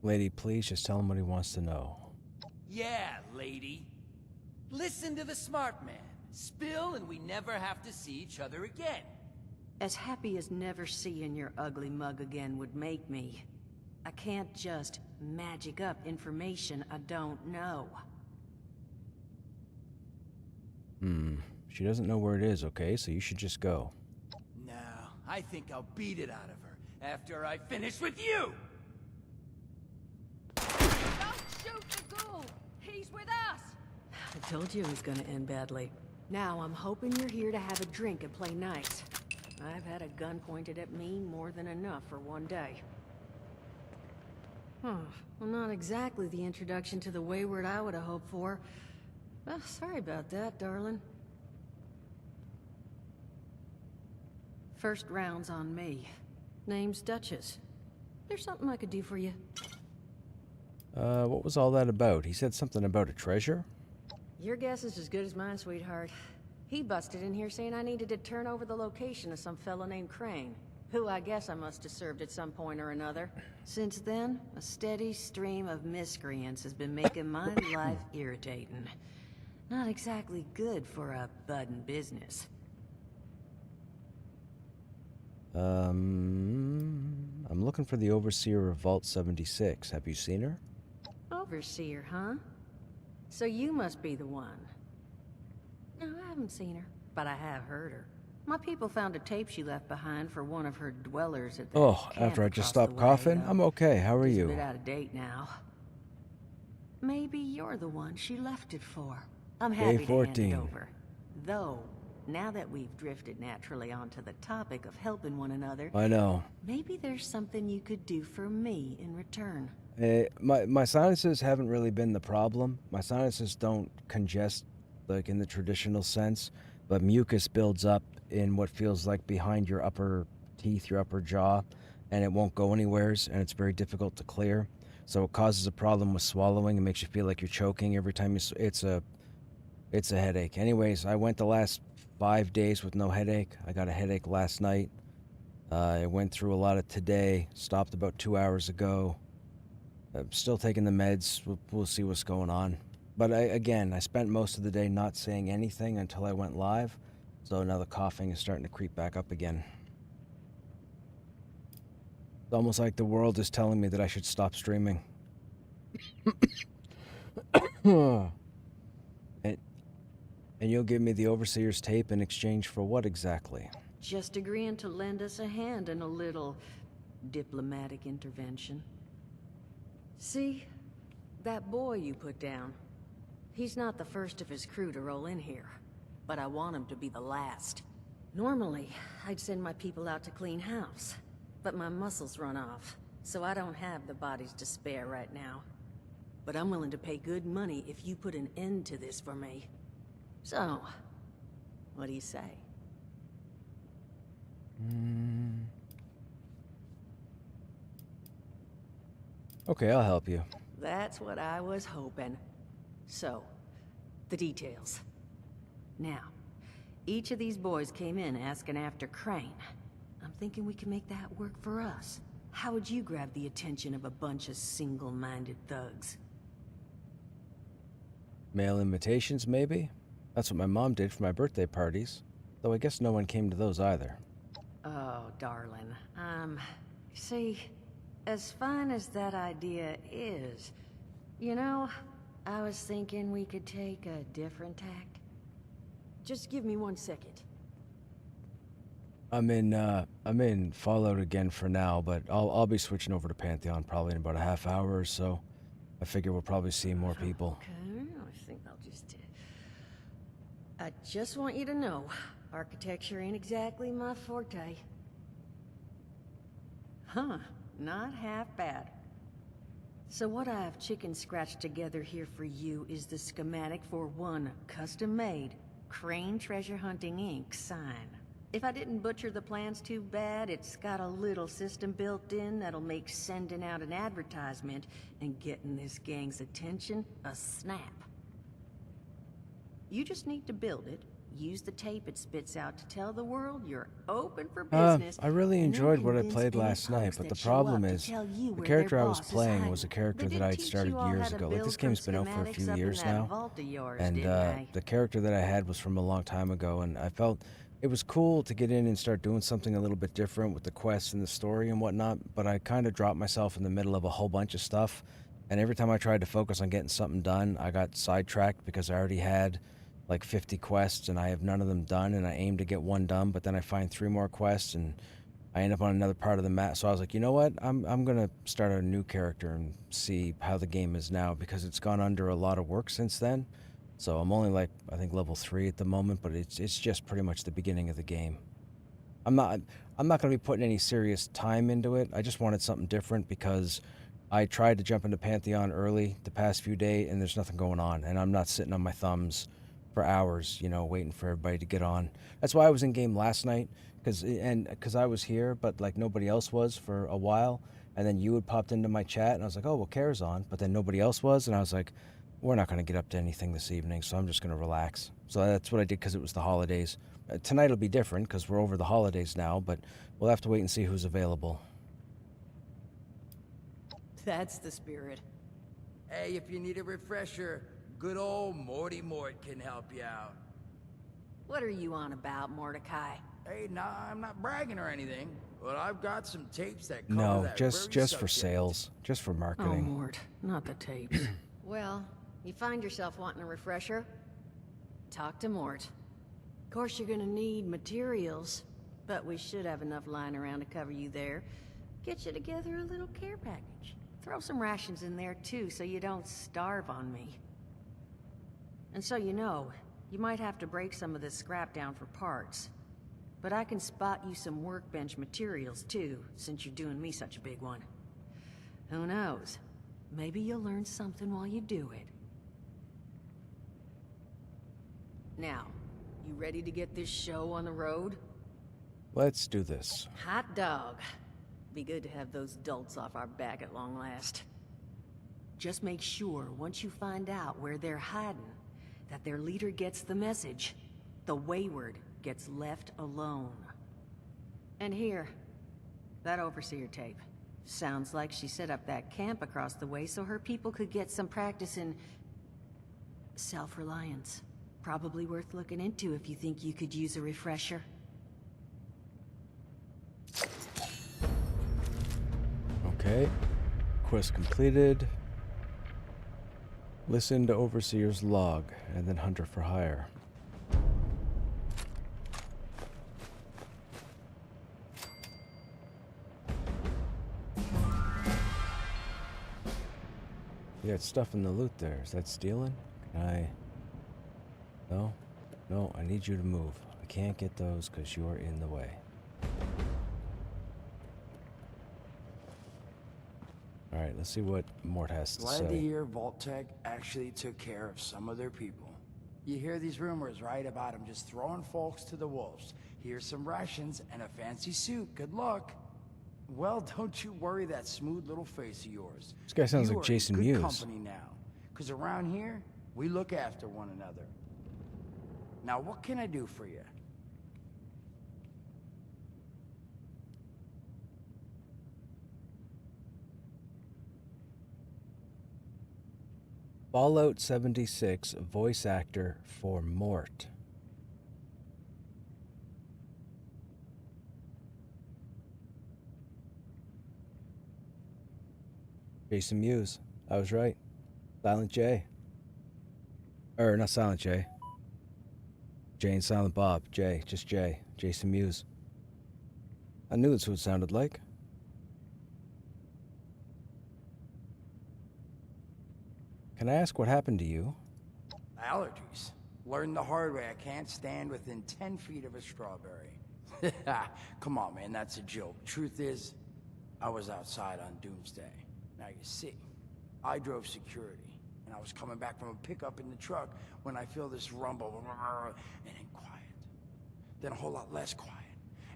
Lady, please just tell him what he wants to know. Yeah, lady. Listen to the smart man. Spill and we never have to see each other again. As happy as never seeing your ugly mug again would make me, I can't just magic up information I don't know. She doesn't know where it is, okay? So you should just go. No, I think I'll beat it out of her after I finish with you! Don't shoot the ghoul! He's with us! I told you it was gonna end badly. Now I'm hoping you're here to have a drink and play nice. I've had a gun pointed at me more than enough for one day. Well, not exactly the introduction to the Wayward I would have hoped for. Well, sorry about that, darling. First round's on me. Name's Duchess. There's something I could do for you. What was all that about? He said something about a treasure? Your guess is as good as mine, sweetheart. He busted in here saying I needed to turn over the location of some fellow named Crane, who I guess I must have served at some point or another. Since then, a steady stream of miscreants has been making my life irritating. Not exactly good for a budding business. I'm looking for the Overseer of Vault 76. Have you seen her? Overseer, huh? So you must be the one. No, I haven't seen her, but I have heard her. My people found a tape she left behind for one of her dwellers at the Oh, camp after I just across the stopped way, coughing? though. I'm okay. How are It's you? a bit out of date now. Maybe you're the one she left it for. I'm happy to hand it A14. over. Though, now that we've drifted naturally onto the topic of helping one another, I know. maybe there's something you could do for me in return. My sinuses haven't really been the problem. My sinuses don't congest like in the traditional sense, but mucus builds up in what feels like behind your upper teeth, your upper jaw, and it won't go anywheres, and it's very difficult to clear. So it causes a problem with swallowing. It makes you feel like you're choking every time you. It's a headache. Anyways, I went the last 5 days with no headache. I got a headache last night. I went through a lot of today. Stopped about 2 hours ago. I'm still taking the meds. We'll see what's going on. But I spent most of the day not saying anything until I went live. So now the coughing is starting to creep back up again. It's almost like the world is telling me that I should stop streaming. And you'll give me the Overseer's tape in exchange for what exactly? Just agreeing to lend us a hand in a little diplomatic intervention. See, that boy you put down, he's not the first of his crew to roll in here, but I want him to be the last. Normally, I'd send my people out to clean house, but my muscles run off, so I don't have the bodies to spare right now. But I'm willing to pay good money if you put an end to this for me. So, what do you say? Okay, I'll help you. That's what I was hoping. So, the details. Now, each of these boys came in asking after Crane. I'm thinking we can make that work for us. How would you grab the attention of a bunch of single-minded thugs? Mail invitations, maybe? That's what my mom did for my birthday parties. Though I guess no one came to those either. Oh, darling. See, as fine as that idea is, you know, I was thinking we could take a different tack. Just give me 1 second. I'm in Fallout again for now, but I'll be switching over to Pantheon probably in about a half hour or so. I figure we'll probably see more people. Okay, I think I'll just... I just want you to know, architecture ain't exactly my forte. Huh, not half bad. So what I've chicken scratched together here for you is the schematic for one custom-made Crane Treasure Hunting Inc. sign. If I didn't butcher the plans too bad, it's got a little system built in that'll make sending out an advertisement and getting this gang's attention a snap. You just need to build it, use the tape it spits out to tell the world you're open for business. I really and then enjoyed what I convince played any last night, punks but the that show problem up to is, tell you the where character their I was boss is playing hiding. was a character They that did I'd teach started you all years how to ago. Like, build this game's been out for a schematics few up in years that now. vault of yours, And didn't they? the character that I had was from a long time ago, and I felt it was cool to get in and start doing something a little bit different with the quests and the story and whatnot, but I kind of dropped myself in the middle of a whole bunch of stuff, and every time I tried to focus on getting something done, I got sidetracked because I already had like 50 quests and I have none of them done, and I aim to get one done, but then I find 3 more quests and I end up on another part of the map. So I was like, you know what, I'm gonna start a new character and see how the game is now, because it's gone under a lot of work since then. So I'm only like, I think level 3 at the moment, but it's just pretty much the beginning of the game. I'm not gonna be putting any serious time into it. I just wanted something different because I tried to jump into Pantheon early the past few days and there's nothing going on, and I'm not sitting on my thumbs for hours, you know, waiting for everybody to get on. That's why I was in game last night, because I was here, but like nobody else was for a while, and then you had popped into my chat and I was like, oh well, Kara's on, but then nobody else was, and I was like, we're not going to get up to anything this evening, so I'm just going to relax. So that's what I did because it was the holidays. Tonight will be different because we're over the holidays now, but we'll have to wait and see who's available. That's the spirit. Hey, if you need a refresher, good old Morty Mort can help you out. What are you on about, Mordecai? Hey, nah, I'm not bragging or anything, but I've got some tapes that cover No, that just very for subject. sales, just for Oh, marketing. Mort, not the tapes. Well, you find yourself wanting a refresher? Talk to Mort. Of course, you're gonna need materials, but we should have enough lying around to cover you there. Get you together a little care package. Throw some rations in there, too, so you don't starve on me. And so you know, you might have to break some of this scrap down for parts. But I can spot you some workbench materials, too, since you're doing me such a big one. Who knows? Maybe you'll learn something while you do it. Now, you ready to get this show on the road? Let's do this. Hot dog. Be good to have those dolts off our back at long last. Just make sure, once you find out where they're hiding, that their leader gets the message. The wayward gets left alone. And here, that overseer tape. Sounds like she set up that camp across the way so her people could get some practice in self-reliance. Probably worth looking into if you think you could use a refresher. Okay. Quest completed. Listen to Overseer's log, and then Hunter for hire. You got stuff in the loot there. Is that stealing? Can I... No? No, I need you to move. I can't get those because you're in the way. Alright, let's see what Mort has to Glad to say. hear Vault Tech actually took care of some of their people. You hear these rumors, right, about them just throwing folks to the wolves. Here's some rations and a fancy suit. Good luck. Well, don't you worry that smooth little face of yours. This guy sounds You like are Jason in good Mewes. company now, because around here, we look after one another. Now, what can I do for you? Fallout 76 voice actor for Mort. Jason Mewes. I was right. Silent J. Or not Silent J. Jay and Silent Bob. J. Just J. Jason Mewes. I knew that's what it sounded like. Can I ask what happened to you? Allergies. Learned the hard way. I can't stand within 10 feet of a strawberry. Come on, man, that's a joke. Truth is, I was outside on Doomsday. Now you see, I drove security, and I was coming back from a pickup in the truck when I feel this rumble, and then quiet. Then a whole lot less quiet.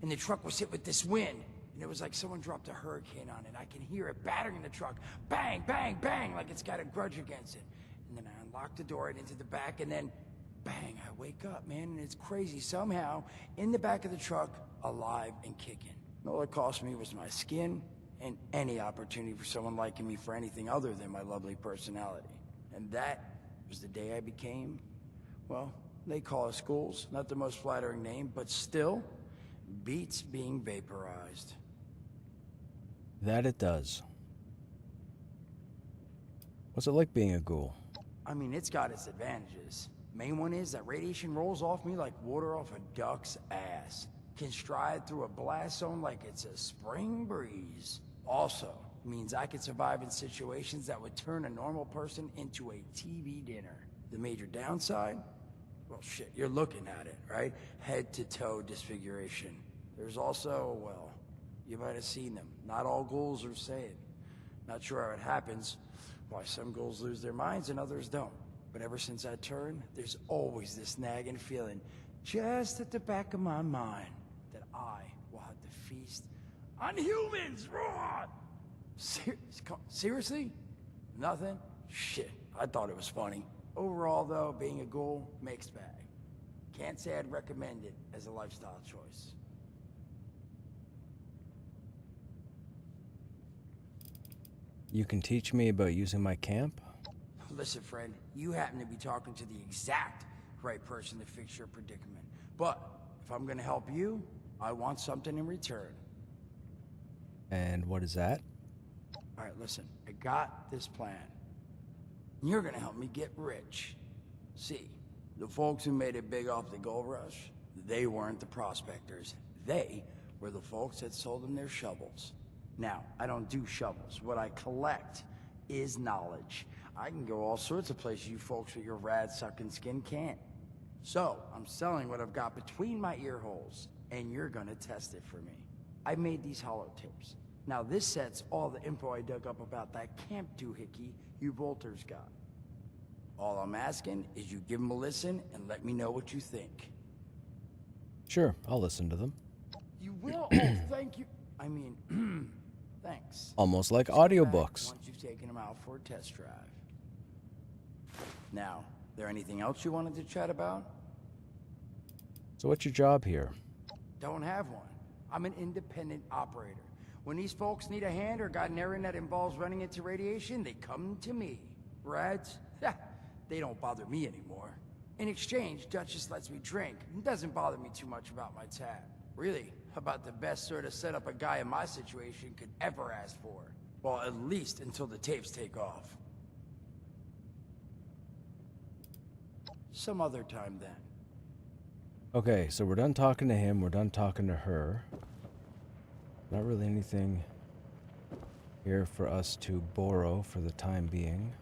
And the truck was hit with this wind, and it was like someone dropped a hurricane on it. I can hear it battering the truck. Bang, bang, bang, like it's got a grudge against it. And then I unlocked the door and into the back, and then bang, I wake up, man, and it's crazy. Somehow, in the back of the truck, alive and kicking. All it cost me was my skin and any opportunity for someone liking me for anything other than my lovely personality. And that was the day I became, well, they call us schools. Not the most flattering name, but still, beats being vaporized. That it does. What's it like being a ghoul? I mean, it's got its advantages. Main one is that radiation rolls off me like water off a duck's ass. Can stride through a blast zone like it's a spring breeze. Also, means I can survive in situations that would turn a normal person into a TV dinner. The major downside? Well, shit, you're looking at it, right? Head to toe disfiguration. There's also, well, you might have seen them. Not all ghouls are the same. Not sure how it happens, why some ghouls lose their minds and others don't. But ever since I turned, there's always this nagging feeling just at the back of my mind that I will have to feast on humans! Roar! Seriously? Nothing? Shit, I thought it was funny. Overall, though, being a ghoul, mixed bag. Can't say I'd recommend it as a lifestyle choice. You can teach me about using my camp? Listen, friend, you happen to be talking to the exact right person to fix your predicament. But if I'm gonna help you, I want something in return. And what is that? All right, listen, I got this plan. You're gonna help me get rich. See, the folks who made it big off the gold rush, they weren't the prospectors. They were the folks that sold them their shovels. Now, I don't do shovels. What I collect is knowledge. I can go all sorts of places you folks with your rad-sucking skin can't. So, I'm selling what I've got between my ear holes, and you're gonna test it for me. I made these holotapes. Now this sets all the info I dug up about that camp doohickey you Volters got. All I'm asking is you give them a listen and let me know what you think. Sure, I'll listen to them. You will? Oh, thank you. I mean, thanks. Almost like Just come back audiobooks. once you've taken them out for a test drive. Now, there anything else you wanted to chat about? So what's your job here? Don't have one. I'm an independent operator. When these folks need a hand or got an errand that involves running into radiation, they come to me. Rads? They don't bother me anymore. In exchange, Duchess lets me drink and doesn't bother me too much about my tab. Really, about the best sort of setup a guy in my situation could ever ask for. Well, at least until the tapes take off. Some other time then. Okay, so we're done talking to him, we're done talking to her. Not really anything here for us to borrow for the time being.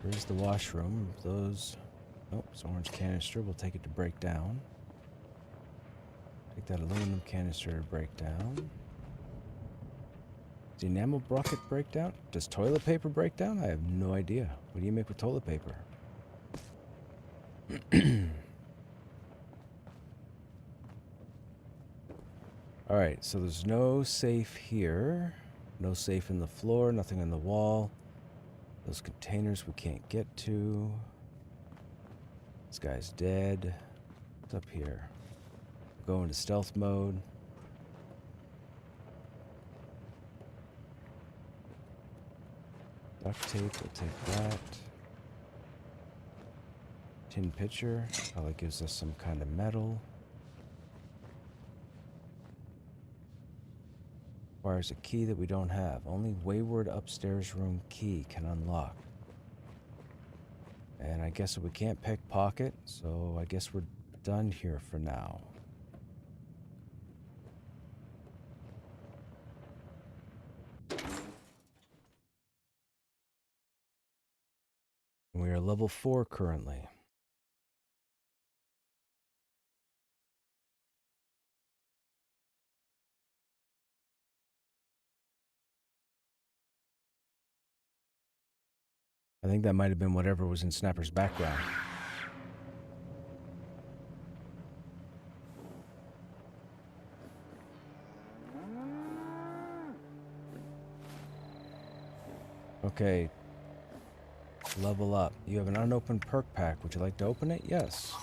Here's the washroom. Those... Oh, it's an orange canister. We'll take it to break down. Take that aluminum canister to break down. Does the enamel bucket break down? Does toilet paper break down? I have no idea. What do you make with toilet paper? Alright, so there's no safe here. No safe in the floor, nothing on the wall. Those containers we can't get to. This guy's dead. What's up here? Go into stealth mode. Duct tape, we'll take that. Tin pitcher, probably gives us some kind of metal. Requires a key that we don't have. Only wayward upstairs room key can unlock. And I guess we can't pickpocket, so I guess we're done here for now. We are level 4 currently. I think that might have been whatever was in Snapper's background. Okay. Level up. You have an unopened perk pack. Would you like to open it? Yes.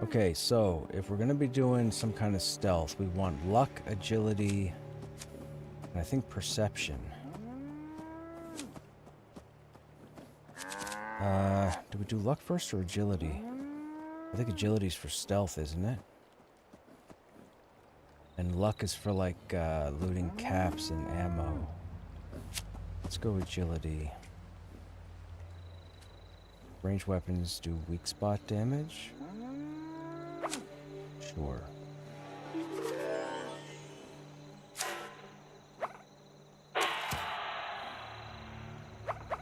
Okay, so if we're going to be doing some kind of stealth, we want luck, agility, and I think perception. Do we do luck first or agility? I think agility's for stealth, isn't it? And luck is for like looting caps and ammo. Let's go agility. Ranged weapons do weak spot damage. Sure.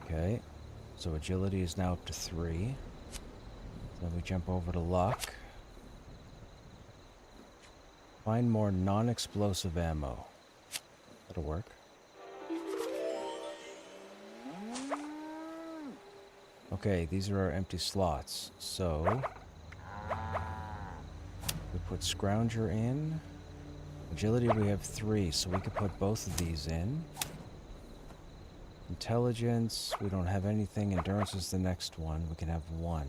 Okay, so agility is now up to 3. Then we jump over to luck. Find more non-explosive ammo. That'll work. Okay, these are our empty slots. So we put Scrounger in. Agility we have 3, so we could put both of these in. Intelligence, we don't have anything. Endurance is the next one. We can have 1.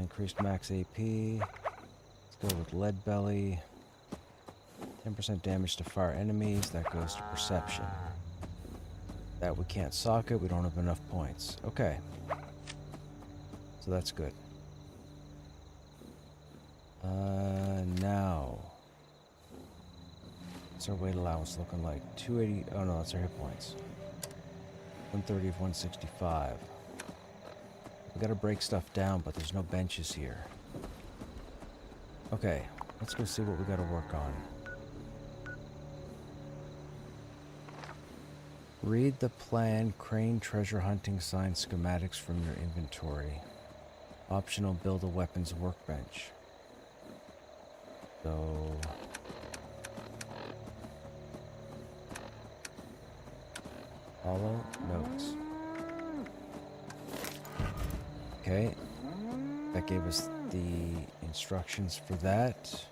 Increased max AP. Let's go with Lead Belly. 10% damage to fire enemies. That goes to perception. That we can't socket. We don't have enough points. Okay. So that's good. Now. What's our weight allowance looking like? 280. Oh no, that's our hit points. 130 of 165. We gotta break stuff down, but there's no benches here. Okay, let's go see what we gotta work on. Read the plan, crane treasure hunting sign schematics from your inventory. Optional, build a weapons workbench. So... follow notes. Okay, that gave us the instructions for that.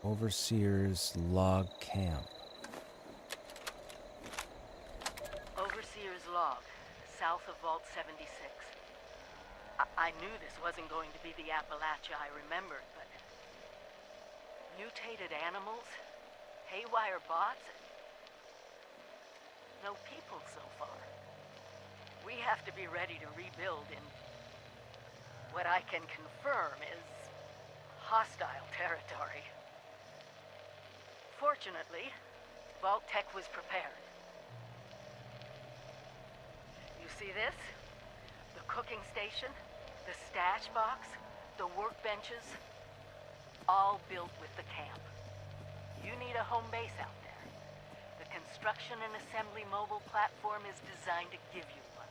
Overseer's log camp. Overseer's log, south of Vault 76. I knew this wasn't going to be the Appalachia I remembered, but... mutated animals? Haywire bots? No people so far. We have to be ready to rebuild in... what I can confirm is... hostile territory. Fortunately, Vault Tech was prepared. You see this? The cooking station, the stash box, the workbenches, all built with the camp. You need a home base out there. The construction and assembly mobile platform is designed to give you one.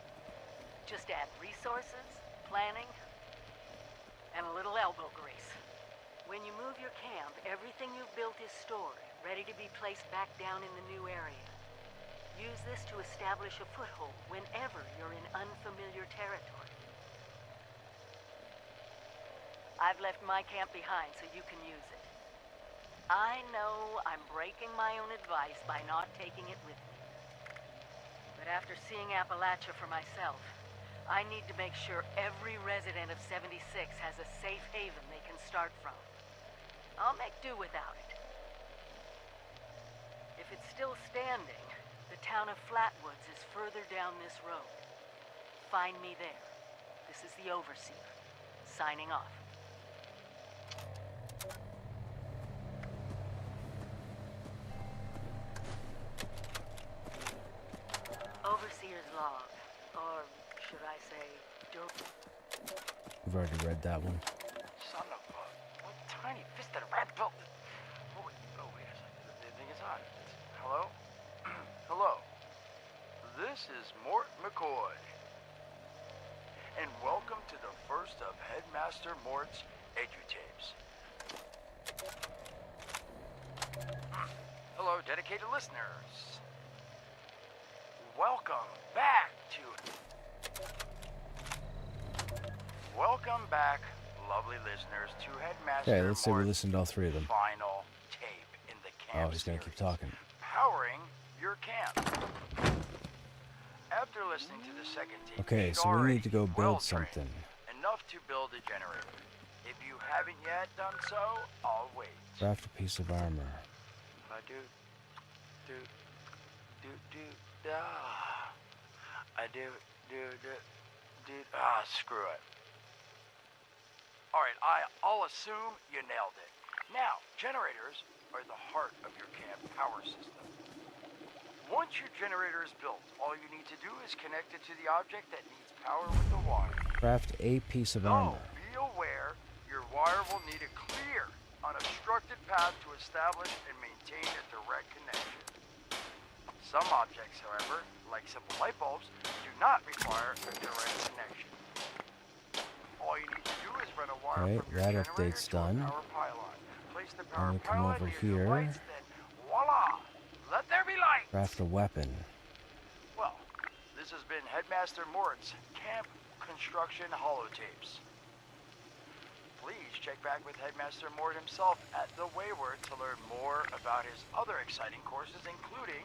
Just add resources, planning, and a little elbow grease. When you move your camp, everything you've built is stored, ready to be placed back down in the new area. Use this to establish a foothold whenever you're in unfamiliar territory. I've left my camp behind so you can use it. I know I'm breaking my own advice by not taking it with me. But after seeing Appalachia for myself, I need to make sure every resident of 76 has a safe haven they can start from. I'll make do without it. If it's still standing, the town of Flatwoods is further down this road. Find me there. This is the Overseer, signing off. Overseer's log, or should I say, dope. We've already read that one. Son of a... what tiny fisted rat built... Oh, wait a second. The thing is on. Hello? Hello. This is Mort McCoy. And welcome to the first of Headmaster Mort's EduTapes. Hello, dedicated listeners. Welcome back to... Welcome back, lovely listeners, to Headmaster Okay, let's say we Mort's listened to all three of them. final tape in the camp Oh, he's gonna keep series, talking. Powering your camp. After listening to the second tape, Okay, you'd so we already need to go be build well-trained, something. enough to build a generator. If you haven't yet done so, I'll wait. Craft a piece of armor. I do, screw it. Alright, I'll assume you nailed it. Now, generators are the heart of your camp power system. Once your generator is built, all you need to do is connect it to the object that needs power with the wire. Craft a piece of Though, armor. be aware, your wire will need a clear, unobstructed path to establish and maintain a direct connection. Some objects, however, like simple light bulbs, do not require a direct connection. All you need to do is run a wire Right, from your that generator update's to a done. power pylon. Place the power we come pylon over near your here. lights, then voila! Let there be light! Craft a weapon. Well, this has been Headmaster Mort's Camp Construction Holotapes. Please check back with Headmaster Mort himself at the Wayward to learn more about his other exciting courses, including...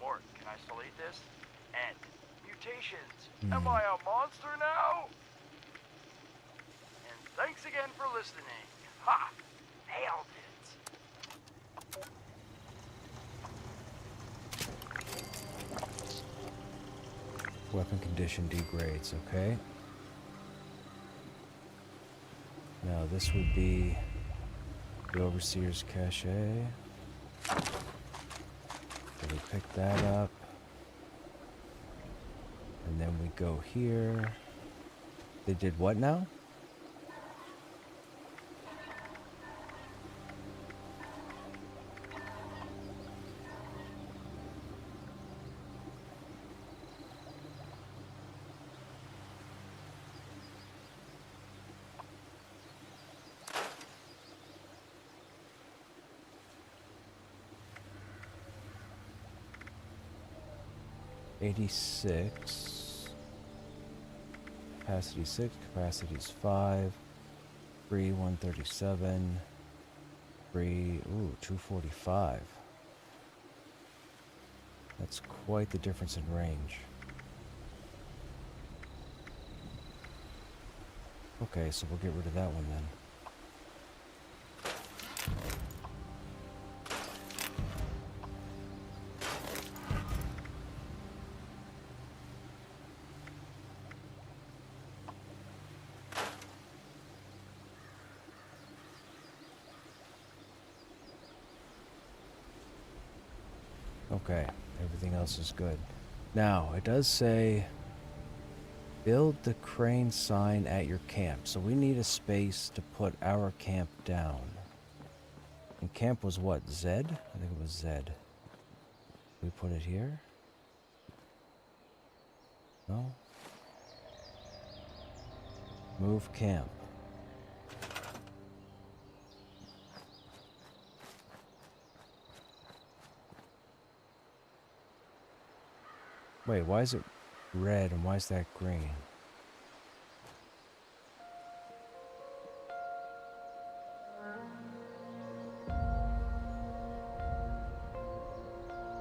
Mort, can I still eat this? And mutations. Am I a monster now? And thanks again for listening. Ha! Nailed it! Weapon condition degrades, okay. Now this would be the Overseer's Cache. So we pick that up. And then we go here. They did what now? $86. Capacity 6, capacity's 5. Free 137. Free, ooh, 245. That's quite the difference in range. Okay, so we'll get rid of that one then. Okay, everything else is good. Now, it does say, build the crane sign at your camp. So we need a space to put our camp down. And camp was what, Z? I think it was Z. We put it here? No? Move camp. Wait, why is it red and why is that green?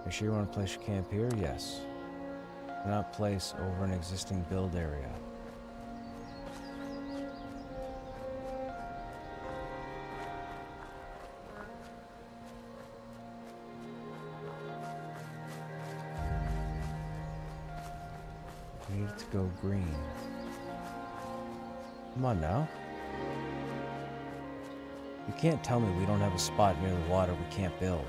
You sure you want to place your camp here? Yes. Do not place over an existing build area. We need it to go green. Come on now. You can't tell me we don't have a spot near the water we can't build.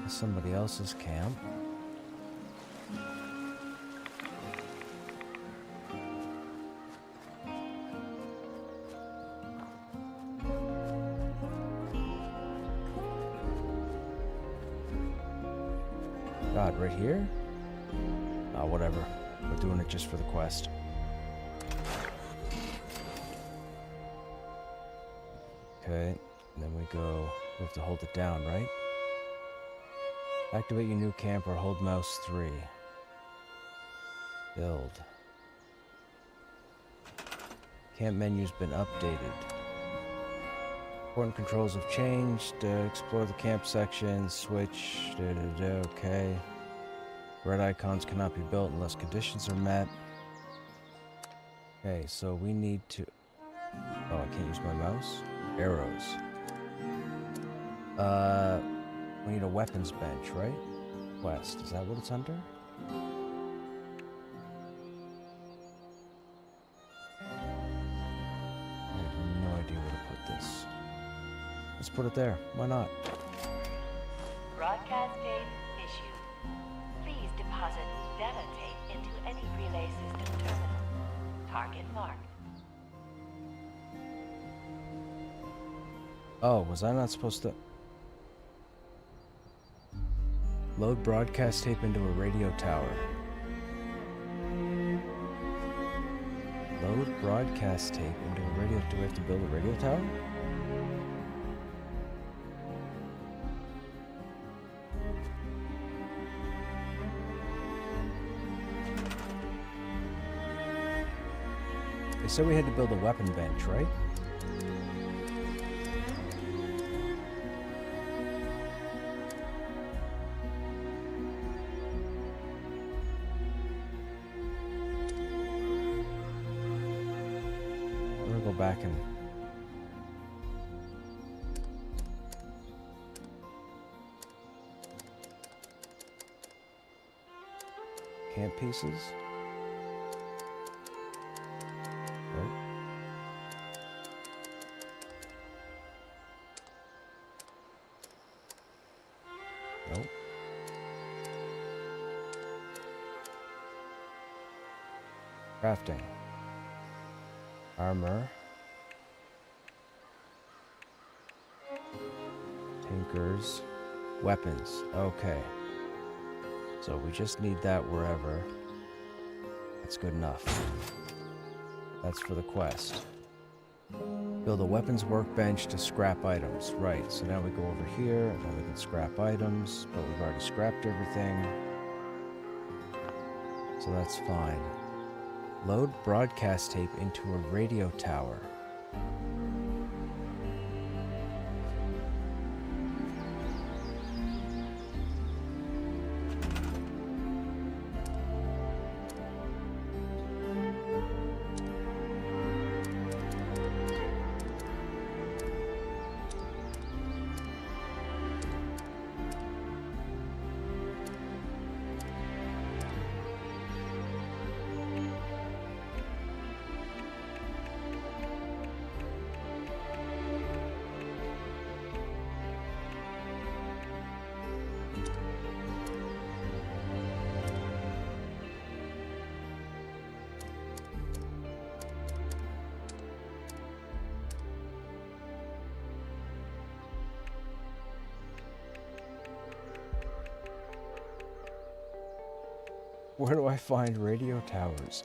That's somebody else's camp. God, right here? Oh, whatever. We're doing it just for the quest. Okay, and then we go, we have to hold it down, right? Activate your new camp or hold mouse 3. Build. Camp menu's been updated. Important controls have changed. Explore the camp section. Switch. Okay. Red icons cannot be built unless conditions are met. Okay, so we need to... Oh, I can't use my mouse? Arrows. We need a weapons bench, right? Quest. Is that what it's under? I have no idea where to put this. Let's put it there. Why not? Broadcast tape issued. Please deposit data tape into any relay system terminal. Target marked. Oh, was I not supposed to... Load broadcast tape into a radio tower. Load broadcast tape into a radio... Do we have to build a radio tower? They said we had to build a weapon bench, right? Go back and camp pieces. Nope. Nope. Crafting. Armor. Tinkers. Weapons. Okay. So we just need that wherever. That's good enough. That's for the quest. Build a weapons workbench to scrap items. Right, so now we go over here, and then we can scrap items, but we've already scrapped everything. So that's fine. Load broadcast tape into a radio tower. Where do I find radio towers?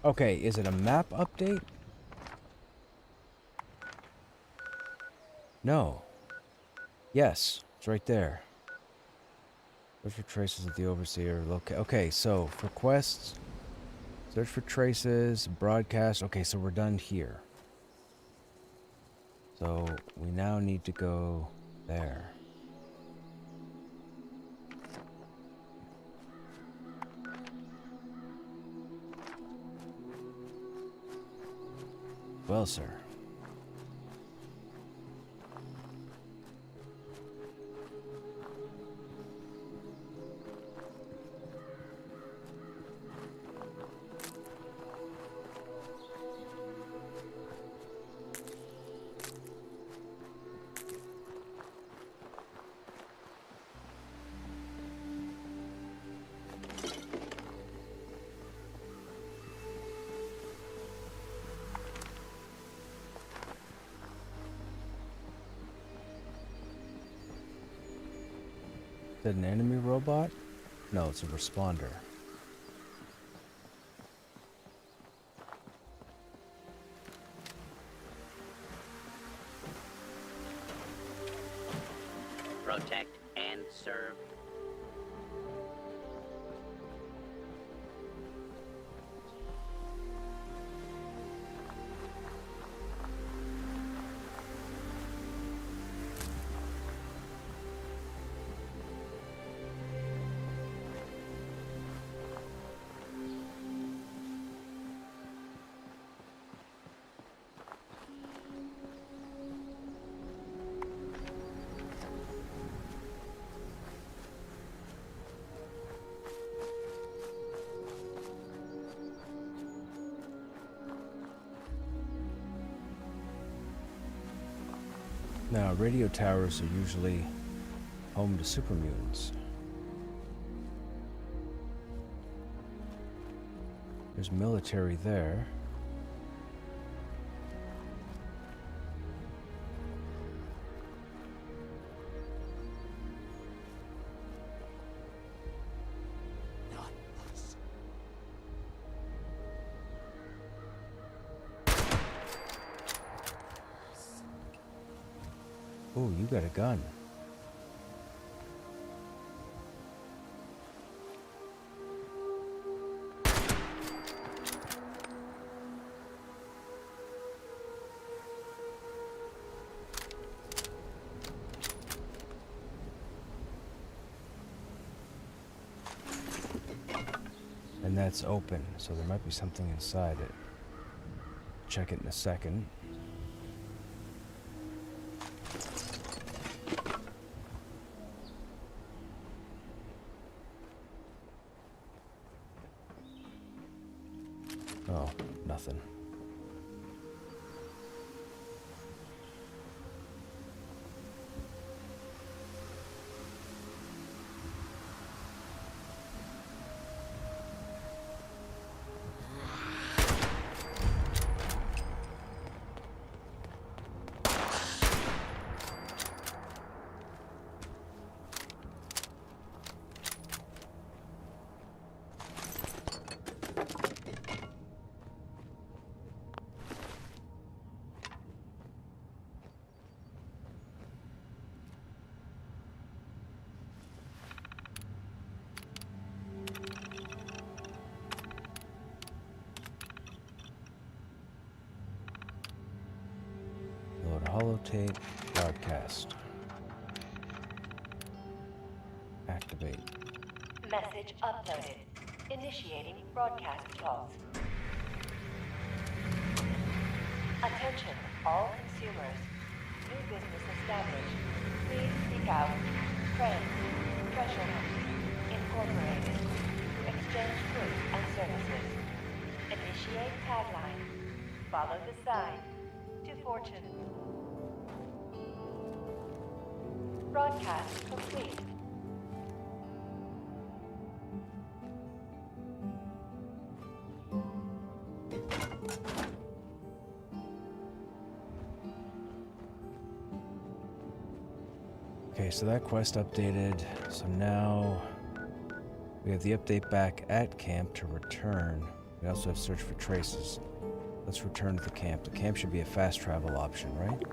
Okay, is it a map update? No. Yes, it's right there. Search for traces of the overseer. Okay, so for quests, search for traces, broadcast. Okay, so we're done here. So we now need to go there. Well, sir. Is that an enemy robot? No, it's a responder. Protect and serve. Now, radio towers are usually home to super mutants. There's military there. Oh, you got a gun. And that's open, so there might be something inside it. Check it in a second. Oh, nothing. Load holotape, broadcast. Activate. Message uploaded. Initiating broadcast pulse. Attention, all consumers. New business established. Please seek out Friends, Treasure Hunt, Incorporated. Exchange goods and services. Initiate tagline. Follow the sign. To fortune. Broadcast complete. Okay, so that quest updated. So now we have the update back at camp to return. We also have search for traces. Let's return to the camp. The camp should be a fast travel option, right?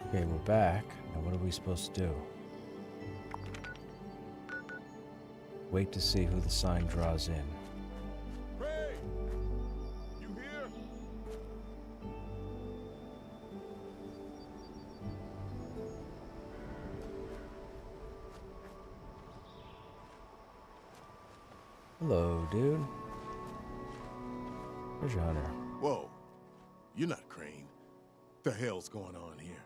Okay, we're back. Now what are we supposed to do? Wait to see who the sign draws in. Ray! You here? Hello, dude. Treasure hunter. Whoa. You're not Crane. The hell's going on here?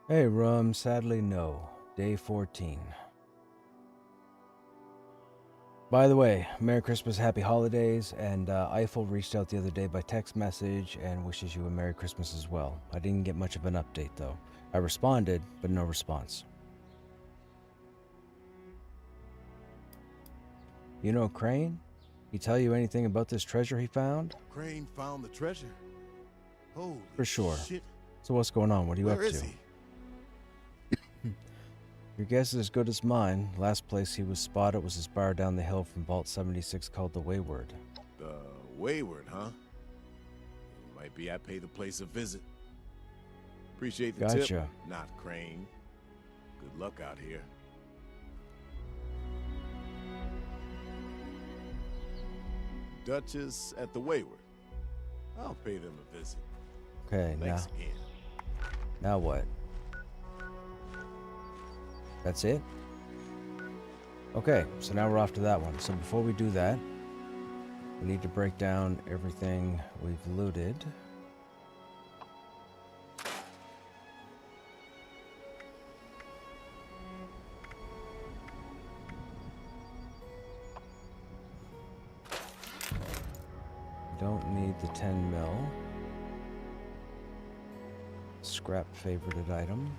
Hey, Rum. Sadly, no. Day 14. By the way, Merry Christmas, Happy Holidays, and Eiffel reached out the other day by text message and wishes you a Merry Christmas as well. I didn't get much of an update, though. I responded, but no response. You know Crane? He tell you anything about this treasure he found? Crane found the treasure? Holy For sure. shit. So what's going on? What are you up Where is to? he? Your guess is as good as mine. Last place he was spotted was his bar down the hill from Vault 76 called the Wayward. The Wayward, huh? Might be I pay the place a visit. Appreciate the Gotcha. tip. Not Crane. Good luck out here. Duchess at the Wayward. I'll pay them a visit. Okay, Thanks again. now what? That's it? Okay, so now we're off to that one. So before we do that, we need to break down everything we've looted. Don't need the 10 mil. Scrap favorited item.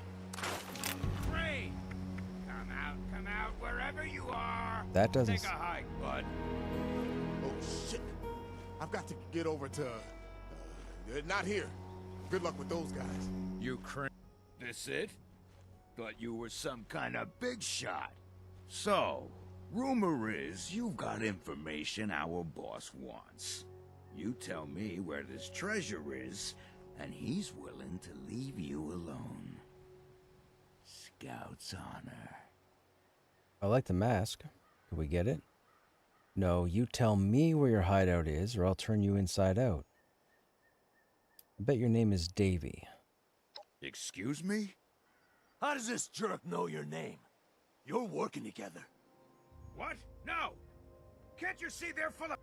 Crane! Come out That doesn't... Take a hike, bud. Oh, shit. I've got to get over to... not here. Good luck with those guys. You This it? Thought you were some kind of big shot. So, rumor is you've got information our boss wants. You tell me where this treasure is, and he's willing to leave you alone. Scout's honor. I like the mask. Can we get it? No, you tell me where your hideout is, or I'll turn you inside out. I bet your name is Davy. Excuse me? How does this jerk know your name? You're working together. What? No! Can't you see they're full of...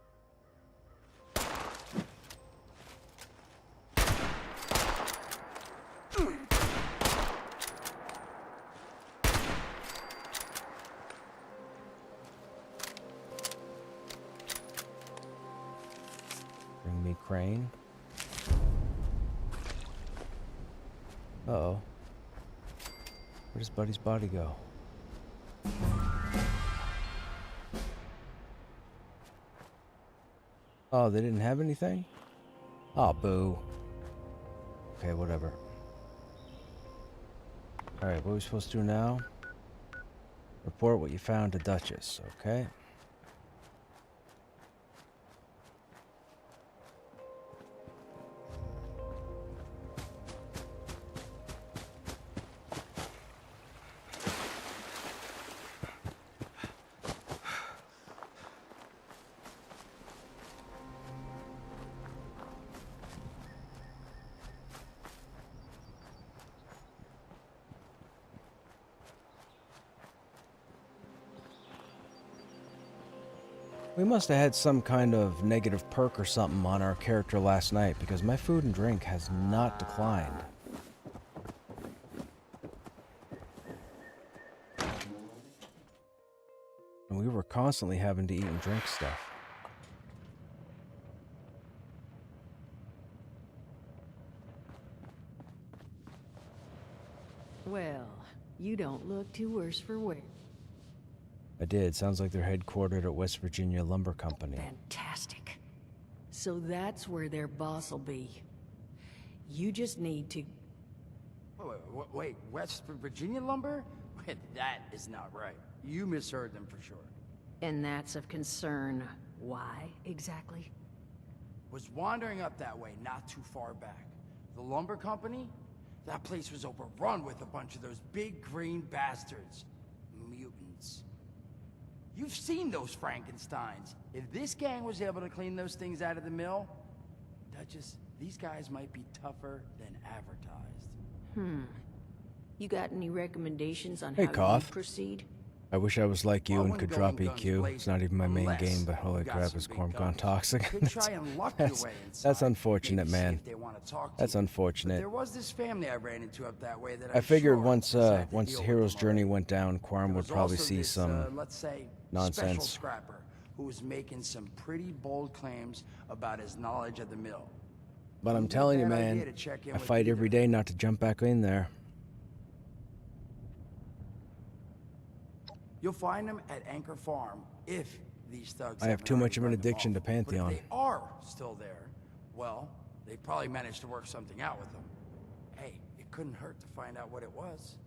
Bring me Crane. Uh-oh. Where does Buddy's body go? Oh, they didn't have anything? Oh, boo. Okay, whatever. Alright, what are we supposed to do now? Report what you found to Duchess, okay? We must have had some kind of negative perk or something on our character last night, because my food and drink has not declined. And we were constantly having to eat and drink stuff. Well, you don't look too worse for wear. I did. Sounds like they're headquartered at West Virginia Lumber Company. Fantastic. So that's where their boss will be. You just need to... Wait, West Virginia lumber? That is not right. You misheard them for sure. And that's of concern. Why, exactly? Was wandering up that way not too far back. The lumber company? That place was overrun with a bunch of those big green bastards. Mutants. You've seen those Frankensteins. If this gang was able to clean those things out of the mill, Duchess, these guys might be tougher than advertised. You got any recommendations on Hey, how Koth. you proceed? I wish I was like you Well, I and could wouldn't drop go in guns EQ. blazing It's not even my main unless game, but holy you got crap, some is big Corm gone guns. toxic? Could try and luck your way inside. That's unfortunate, Maybe see man. if they want to talk to That's you. But unfortunate. there was this family I ran into up that way that I I'm figured sure once had to once deal with Hero's them Journey already. went down, Quorum There would was probably also see this, some let's say, nonsense. special scrapper who was making some pretty bold claims about his knowledge of the mill. But I'm Wouldn't be a telling you, bad idea man, to check in I with fight either. every day not to jump back in there. You'll find them at Anchor Farm if these thugs I have haven't too already much of an burned them addiction to off. Pantheon. But if they are still there, well, they probably managed to work something out with them. Hey, it couldn't hurt to find out what it was.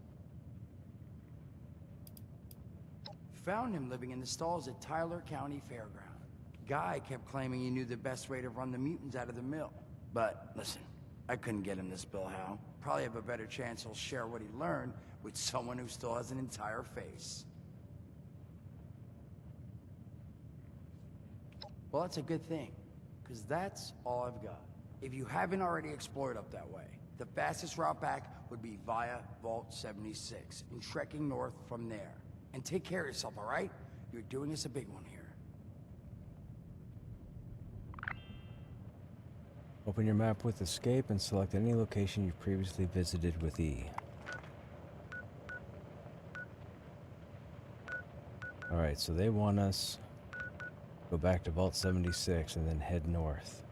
Found him living in the stalls at Tyler County Fairground. Guy kept claiming he knew the best way to run the mutants out of the mill. But listen, I couldn't get him this bill, Hal. Probably have a better chance he'll share what he learned with someone who still has an entire face. Well, that's a good thing, because that's all I've got. If you haven't already explored up that way, the fastest route back would be via Vault 76 and trekking north from there. And take care of yourself, all right? You're doing us a big one here. Open your map with Escape and select any location you've previously visited with E. Alright, so they want us go back to Vault 76 and then head north.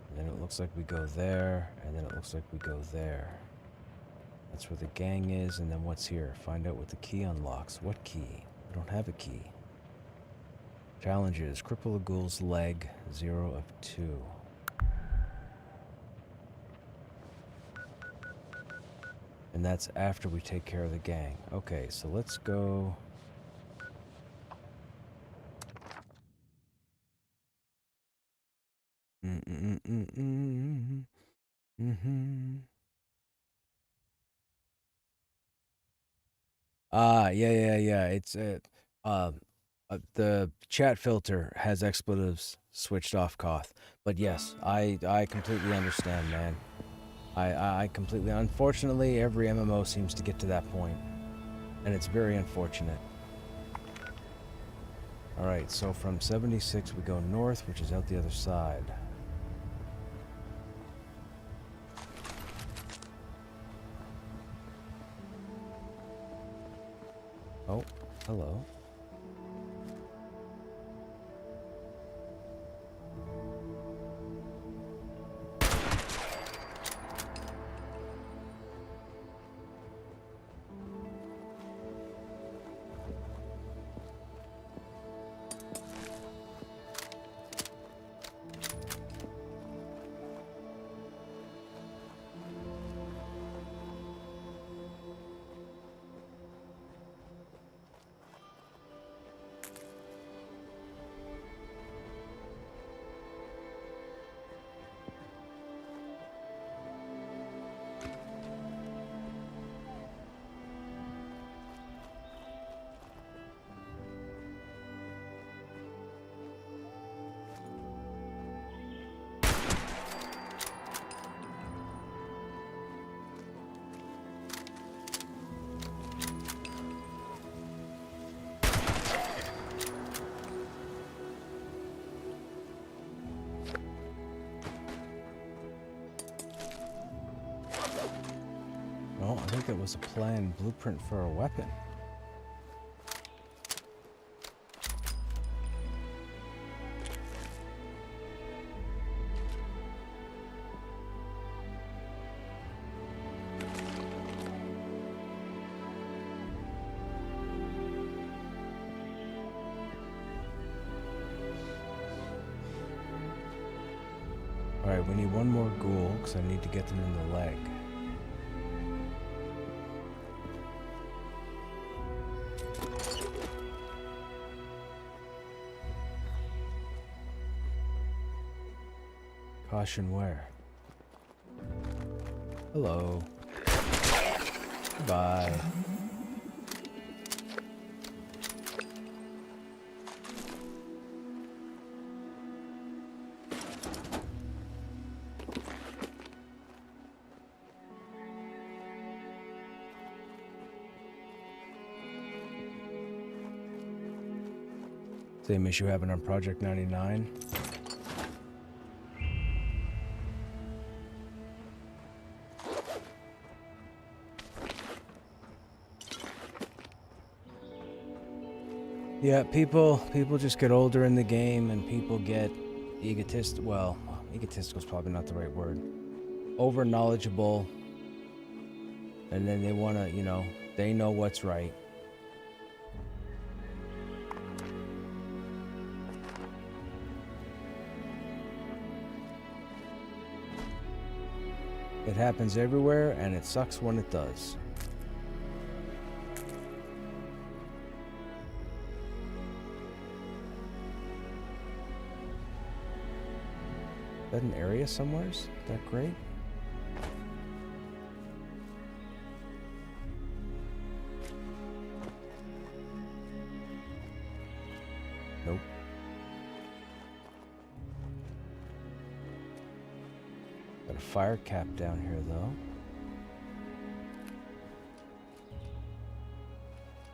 And then it looks like we go there, and then it looks like we go there. That's where the gang is, and then what's here? Find out what the key unlocks. What key? I don't have a key. Challenges. Cripple a ghoul's leg. 0 of 2. And that's after we take care of the gang. Okay, so let's go... Ah, yeah. It's the chat filter has expletives switched off, Koth. But yes, I completely understand, man. I completely... Unfortunately, every MMO seems to get to that point, and it's very unfortunate. Alright, so from 76 we go north, which is out the other side. Oh, hello. Oh, I think it was a planned blueprint for a weapon. Alright, we need one more ghoul, because I need to get them in the leg. Caution where? Hello. Goodbye. Same issue happened on Project 99. Yeah, people just get older in the game, and people get egotistical. Well, egotistical is probably not the right word. Over knowledgeable, and then they want to, you know, they know what's right. It happens everywhere, and it sucks when it does. Is that an area somewhere? Is that great? Nope. Got a fire cap down here, though.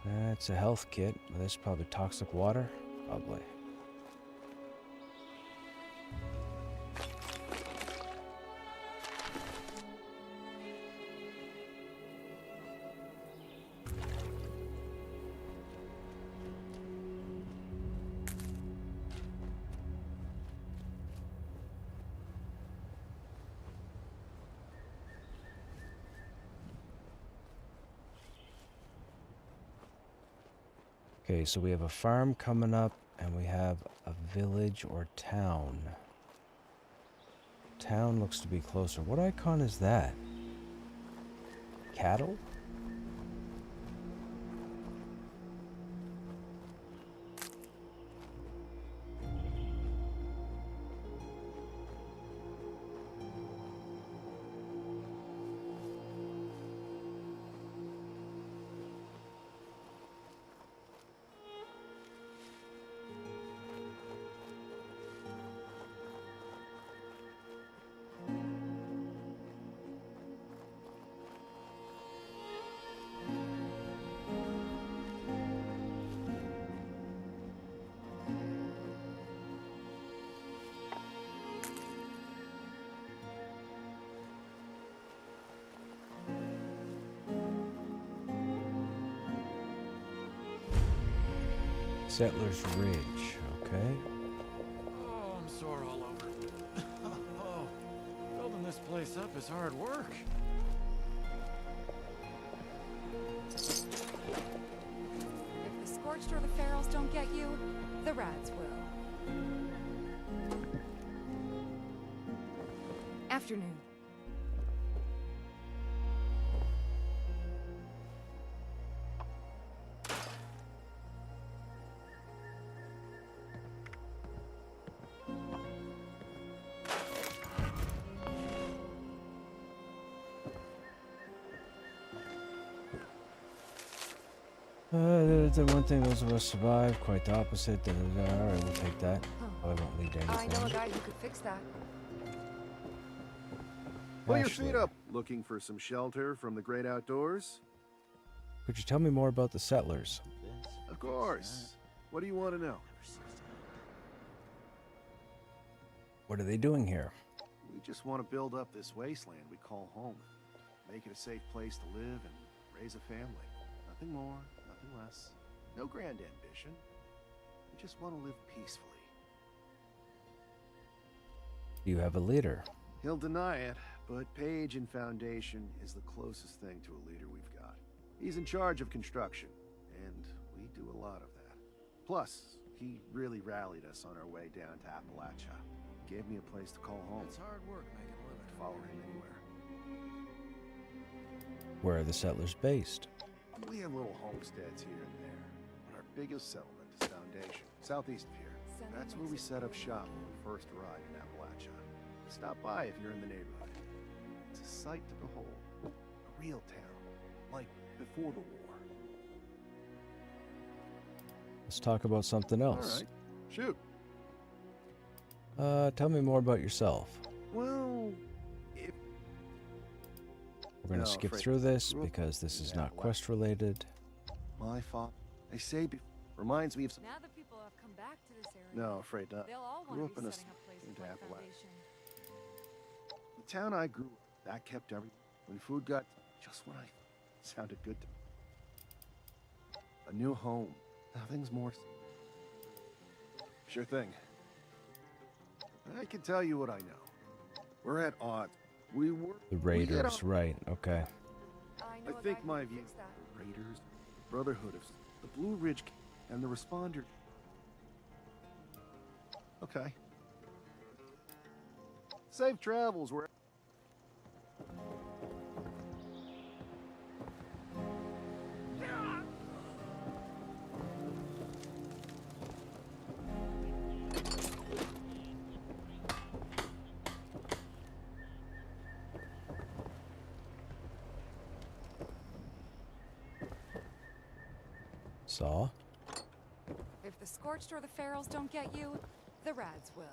That's a health kit. That's probably toxic water. Probably. Okay, so we have a farm coming up, and we have a village or town. Town looks to be closer. What icon is that? Cattle? Settlers Ridge, okay. Oh, I'm sore all over. Oh, building this place up is hard work. If the Scorched or the Ferals don't get you, the Rads will. Afternoon. The one thing those of us survive, quite the opposite. Alright, we'll take that. Oh, I won't need anything. I know a guy who could fix that. Pull your feet up. Looking for some shelter from the great outdoors? Could you tell me more about the settlers? Of course. What do you want to know? What are they doing here? We just want to build up this wasteland we call home. Make it a safe place to live and raise a family. Nothing more, nothing less. No grand ambition. We just want to live peacefully. Do you have a leader? He'll deny it, but Page and Foundation is the closest thing to a leader we've got. He's in charge of construction, and we do a lot of that. Plus, he really rallied us on our way down to Appalachia. Gave me a place to call home. It's hard work making a living. I'd follow him anywhere. Where are the settlers based? We have little homesteads here and there, but our biggest settlement is Foundation, southeast of here. That's where we set up shop when we first arrived in Appalachia. Stop by if you're in the neighborhood. It's a sight to behold. A real town, like before the war. Let's talk about something else. All right, shoot. Tell me more about yourself. Well, if... We're going to skip through this because this is not quest related. My fault. I say, reminds me of some... Now that people have come back to this area, No, afraid not. they'll all Grew want up to in be a setting up places into like Appalachia. Foundation. The town I grew up, that kept everything. When food got just when I sounded good to me. A new home. Nothing's more. Sure thing. I can tell you what I know. We're at odds. We were The Raiders, right, okay. I think my view. Raiders, Brotherhood of the Blue Ridge, and the Responder. Okay. Safe travels where. Saw? If the Scorched or the Ferals don't get you, the Rads will.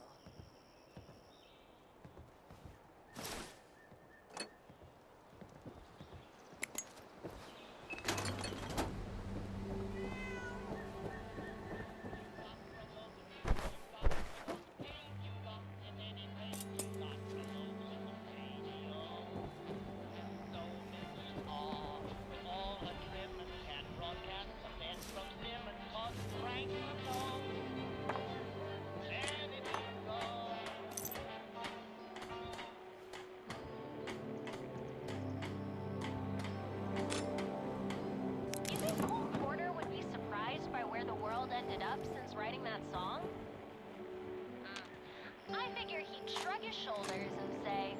figure he'd shrug his shoulders and say,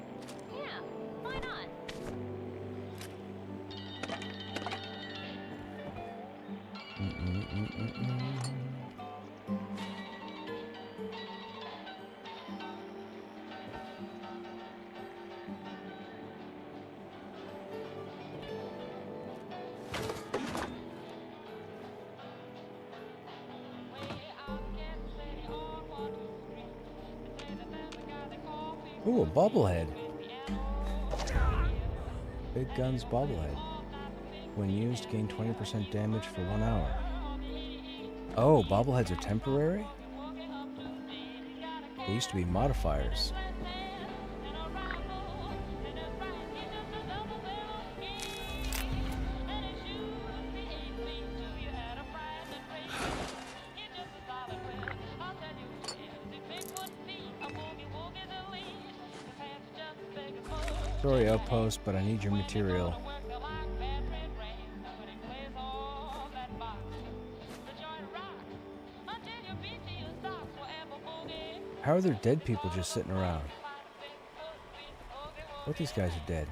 yeah, why not? Ooh, a bobblehead. Big Guns bobblehead. When used, gain 20% damage for 1 hour. Oh, bobbleheads are temporary? They used to be modifiers. Sorry, Outpost, but I need your material. How are there dead people just sitting around? What, these guys are dead?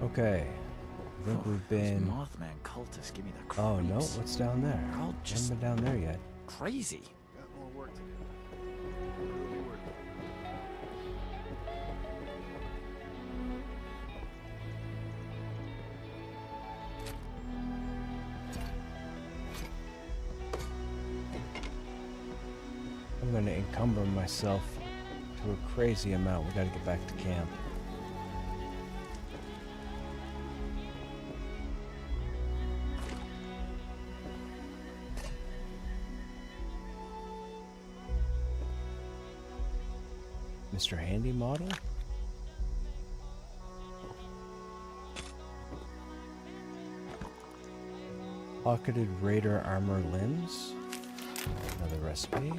Okay, I think we've been... Mothman cultists give me the creeps. Oh no, what's down there? They're all just haven't been down there yet. crazy. Got more work to do. We'll be working. I'm gonna encumber myself to a crazy amount. We gotta get back to camp. Mr. Handy model? Pocketed Raider armor limbs. Another recipe.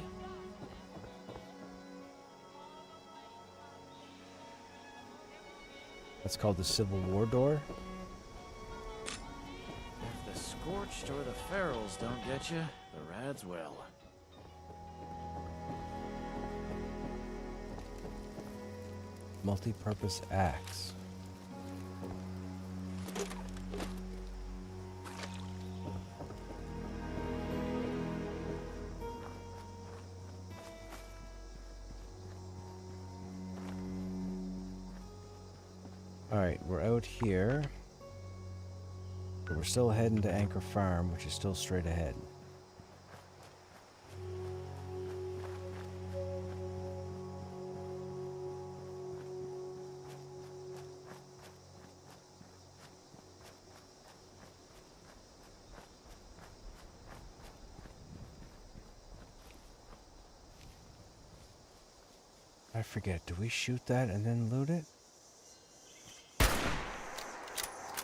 That's called the Civil War door. If the Scorched or the Ferals don't get you, the Rads will. Multi-purpose axe. Alright, we're out here. But we're still heading to Anchor Farm, which is still straight ahead. I forget, do we shoot that and then loot it?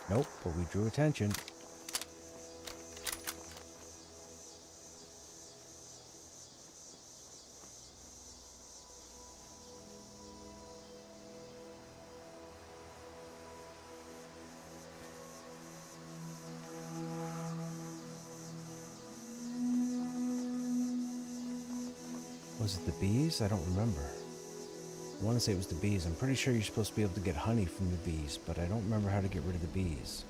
Nope, but we drew attention. Was it the bees? I don't remember. I want to say it was the bees. I'm pretty sure you're supposed to be able to get honey from the bees, but I don't remember how to get rid of the bees.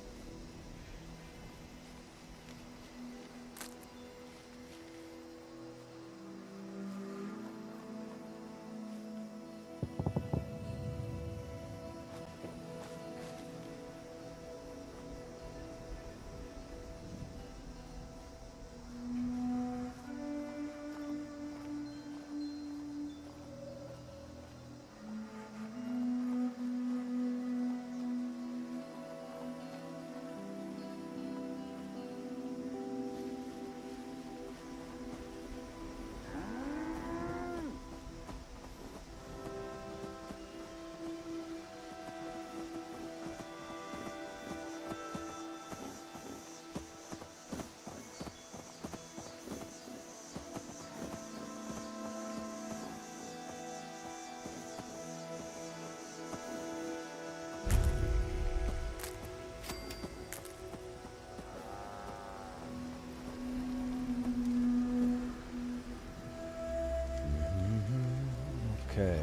Okay.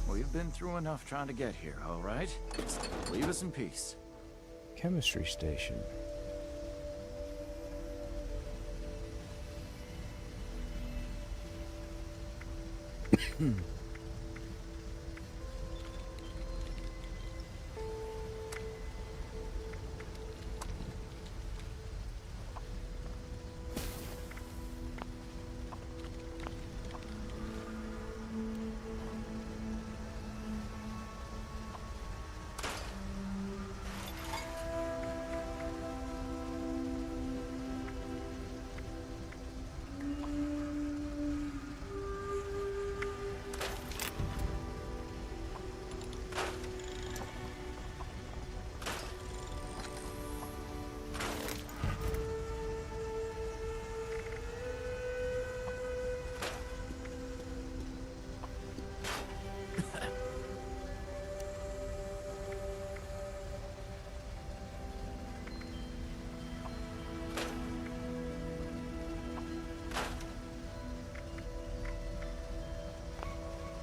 We've been through enough trying to get here, all right? Leave us in peace. Chemistry station.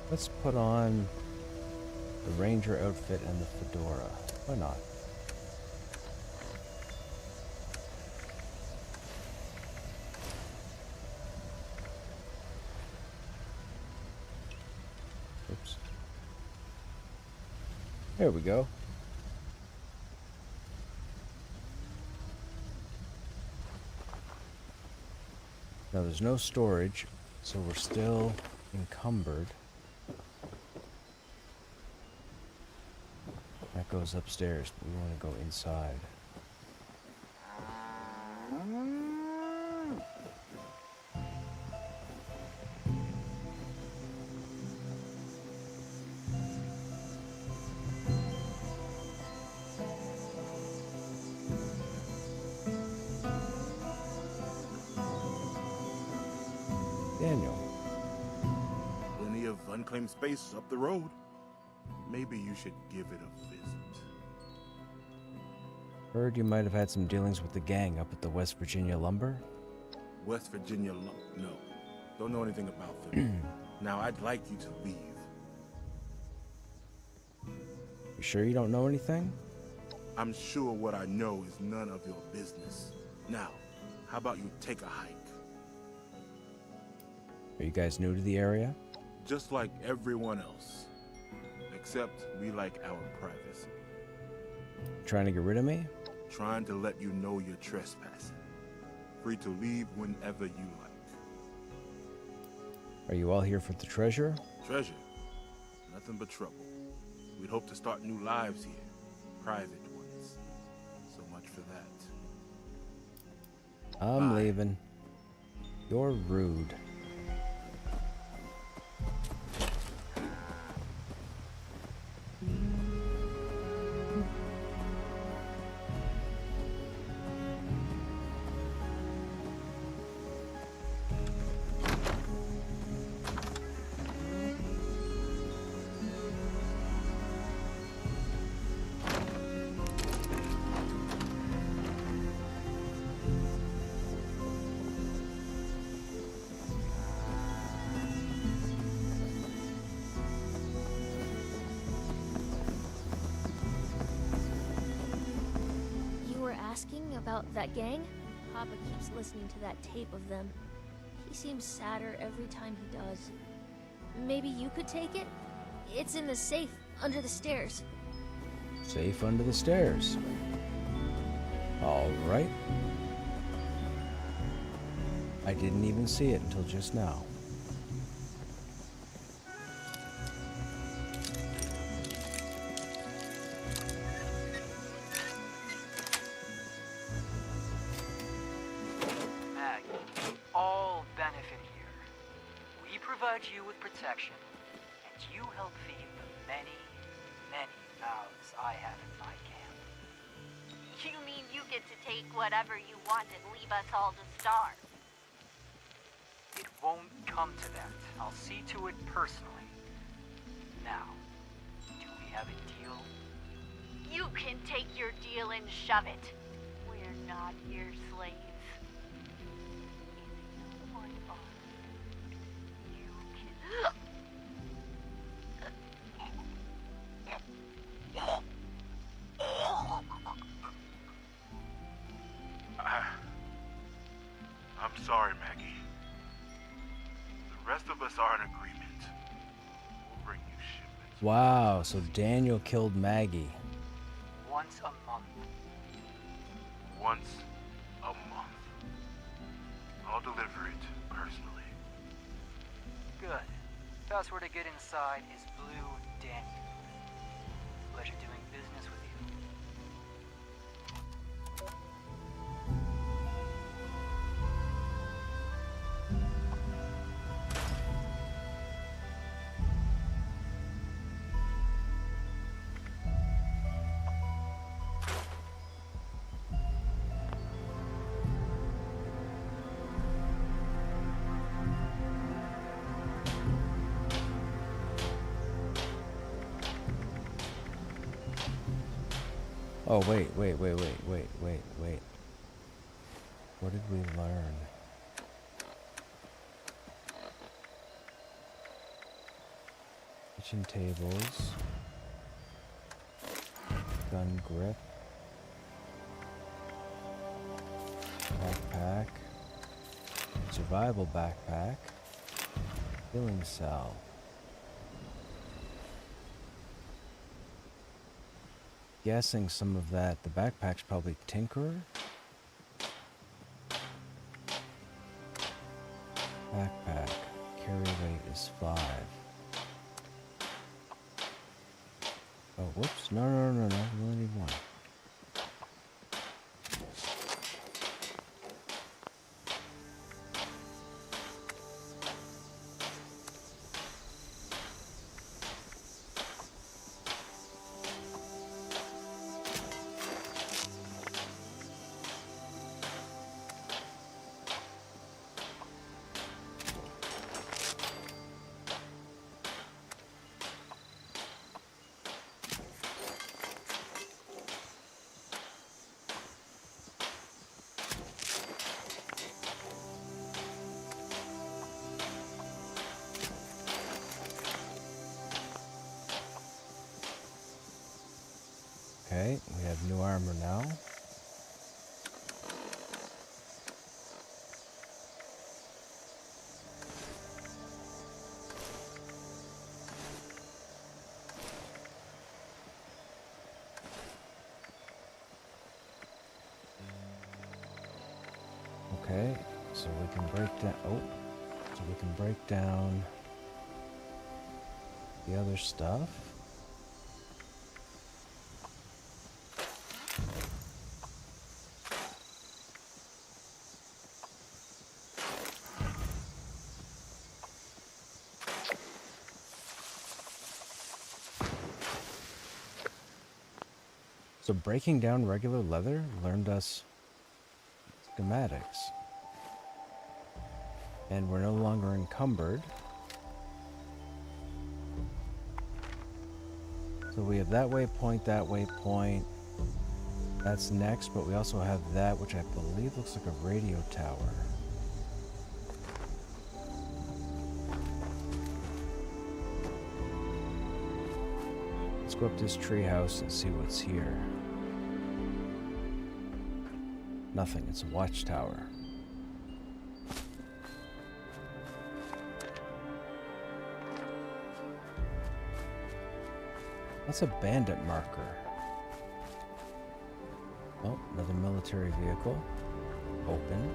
Let's put on the ranger outfit and the fedora. Why not? Oops. There we go. Now there's no storage, so we're still encumbered. That goes upstairs, but we want to go inside. Daniel. Plenty of unclaimed space up the road. Maybe you should give it a visit. Heard you might have had some dealings with the gang up at the West Virginia Lumber? West Virginia no. Don't know anything about them. Now, I'd like you to leave. You sure you don't know anything? I'm sure what I know is none of your business. Now, how about you take a hike? Are you guys new to the area? Just like everyone else. Except we like our privacy. Trying to get rid of me? Trying to let you know you're trespassing. Free to leave whenever you like. Are you all here for the treasure? Treasure? Nothing but trouble. We'd hope to start new lives here. Private ones. So much for that. I'm leaving. You're rude. About that gang? Papa keeps listening to that tape of them. He seems sadder every time he does. Maybe you could take it? It's in the safe under the stairs. Safe under the stairs. All right. I didn't even see it until just now. provide you with protection, and you help feed the many, many mouths I have in my camp. You mean you get to take whatever you want and leave us all to starve? It won't come to that. I'll see to it personally. Now, do we have a deal? You can take your deal and shove it. We're not your slaves. If you want ours, you can... I'm sorry, Maggie. The rest of us are in agreement. We'll bring you shipments. Wow, so Daniel killed Maggie. Once a month. Once a month. I'll deliver it personally. Good. Password to get inside is Blue Daniel. Pleasure doing business with you. Oh, wait. What did we learn? Kitchen tables. Gun grip. Backpack. Survival backpack. Healing cell. Guessing some of that. The backpack's probably Tinkerer. Backpack. Carry weight is 5. Oh, whoops. No. We only need 1. Okay, we have new armor now. Okay, so we can break down. Oh, so we can break down the other stuff. So breaking down regular leather learned us schematics. And we're no longer encumbered. So we have that waypoint, that waypoint. That's next, but we also have that, which I believe looks like a radio tower. Let's go up this treehouse and see what's here. Nothing, it's a watchtower. That's a bandit marker. Oh, another military vehicle. Open.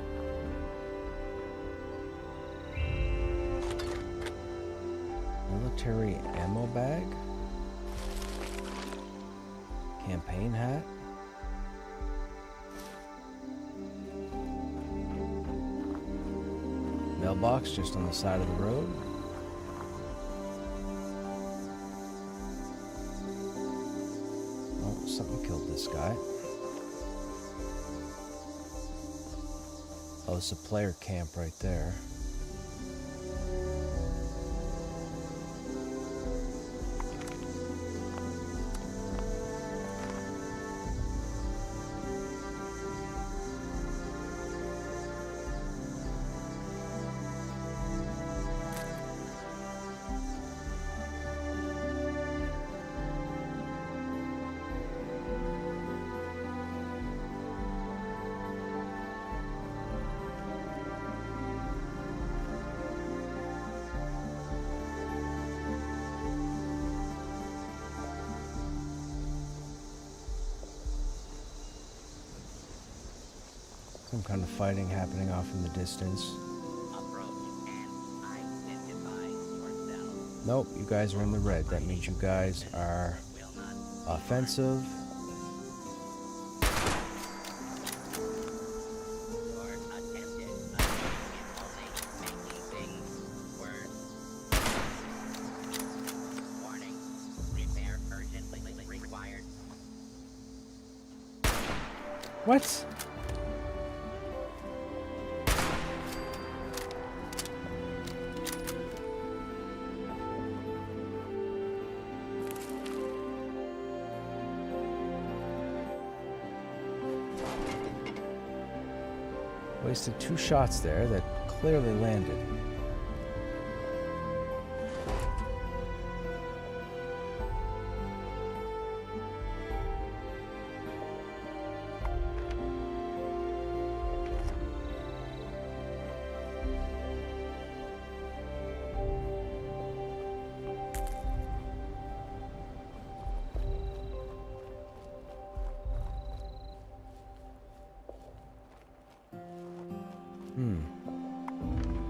Military ammo bag. Campaign hat. Mailbox just on the side of the road. something killed this guy. Oh, it's a player camp right there. Some kind of fighting happening off in the distance. Nope, you guys are in the red. That means you guys are offensive. What? Wasted 2 shots there that clearly landed.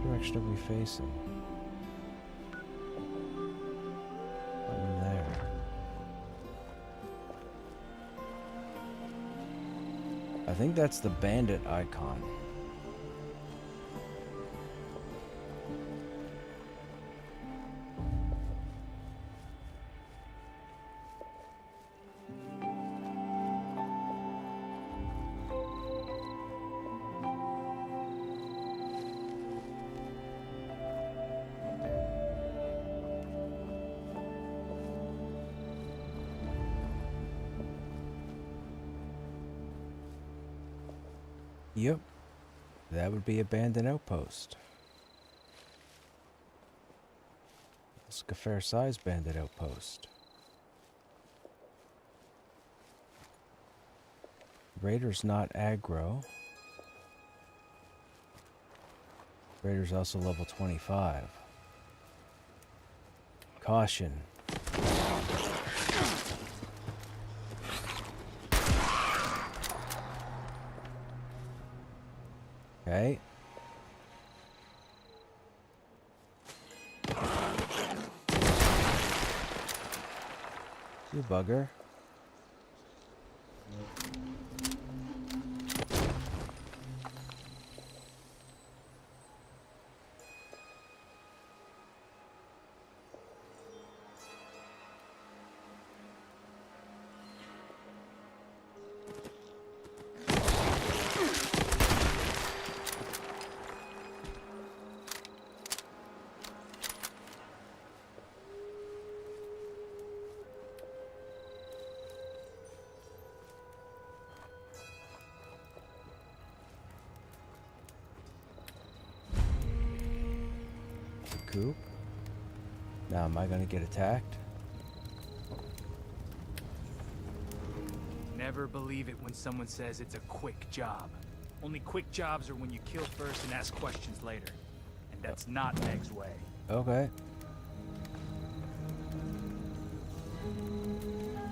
Direction are we facing? In there. I think that's the bandit icon. Yep, that would be abandoned outpost. It's a fair size bandit outpost. Raider's not aggro. Raider's also level 25. Caution. Okay. You bugger. Coop. Now, am I gonna get attacked? Never believe it when someone says it's a quick job. Only quick jobs are when you kill first and ask questions later. And that's not Meg's way. Okay.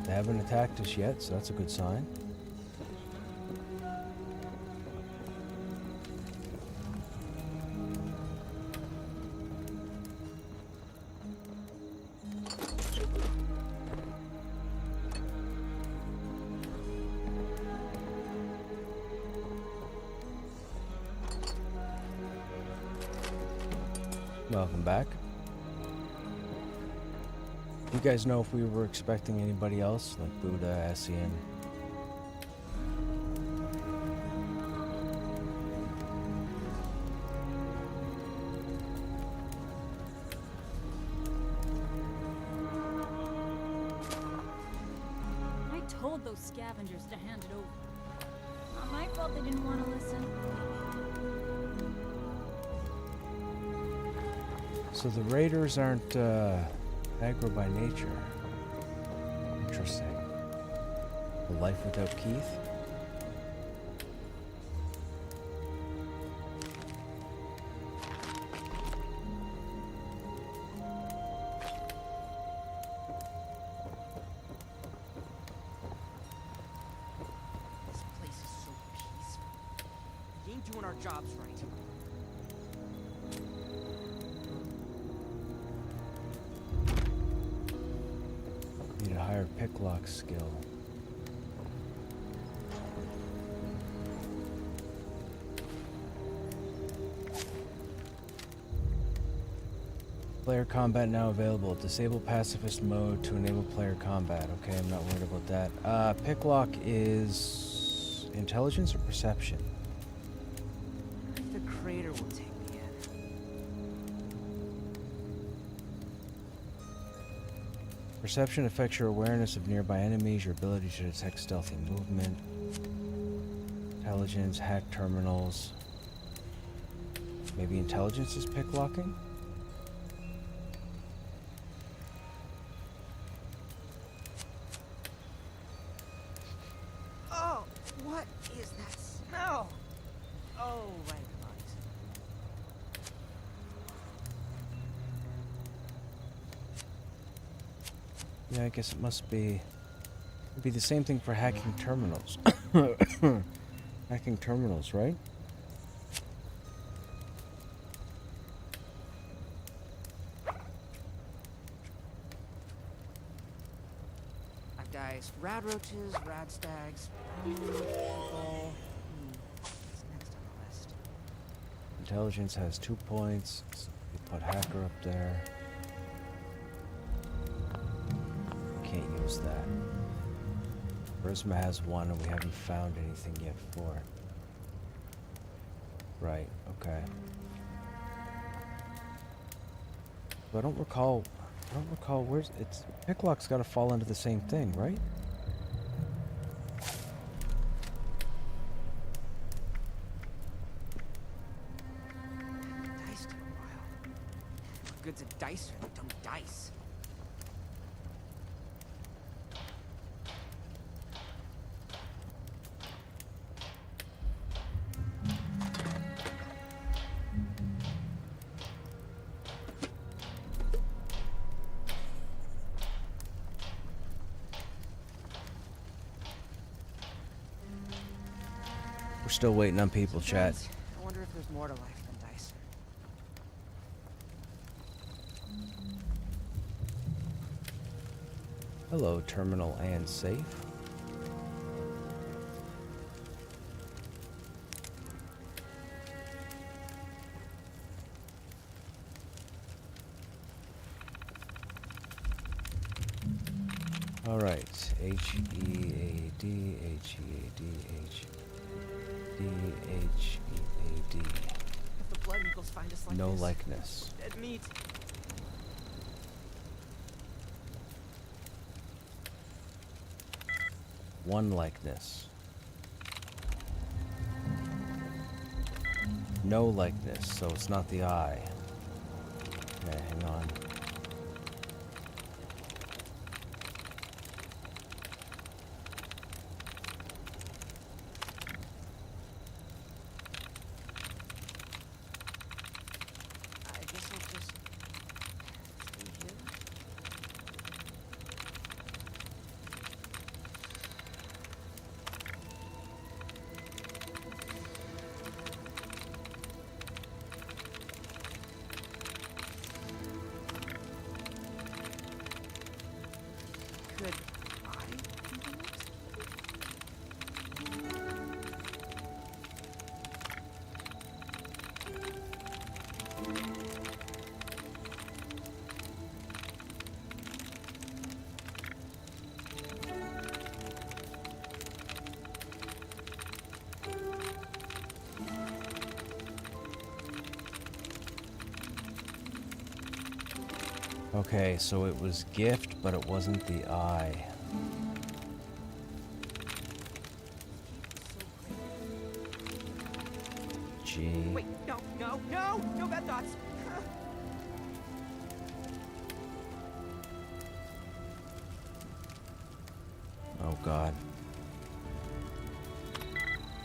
They haven't attacked us yet, so that's a good sign. Welcome back. You guys know if we were expecting anybody else, like Buddha, SEN? I told those scavengers to hand it over. Not my fault they didn't want to listen. So the raiders aren't aggro by nature. Interesting. A life without Keith? This place is so peaceful. We ain't doing our jobs right. Need a higher picklock skill. Player combat now available. Disable pacifist mode to enable player combat. Okay, I'm not worried about that. Picklock is intelligence or perception? If the crater will take me in. Perception affects your awareness of nearby enemies, your ability to detect stealthy movement. Intelligence, hack terminals. Maybe intelligence is picklocking? Oh, what is that smell? Oh, right, right. Yeah, I guess it must be... It'd be the same thing for hacking terminals. Hacking terminals, right? I've diced rad roaches, rad stags, people. What's next on the list? Intelligence has 2 points. So you put hacker up there. Can't use that. Charisma has 1 and we haven't found anything yet for it. Right, okay. But I don't recall where's it's picklock's gotta fall into the same thing, right? Diced in a while. What good's a dicer that don't dice? We're still waiting on people, chat. I wonder if there's more to life than dice. Hello, terminal and safe. All right, H-E-A-D, H-E-A-D, H-E-H-E-A-D. If the blood eagles find us like No this, likeness. dead meat. One likeness. No likeness, so it's not the eye. Okay, hang on. I guess I'll just stay here. Okay, so it was gift, but it wasn't the eye. Gee. Wait, no, no, no! No bad thoughts! Oh god.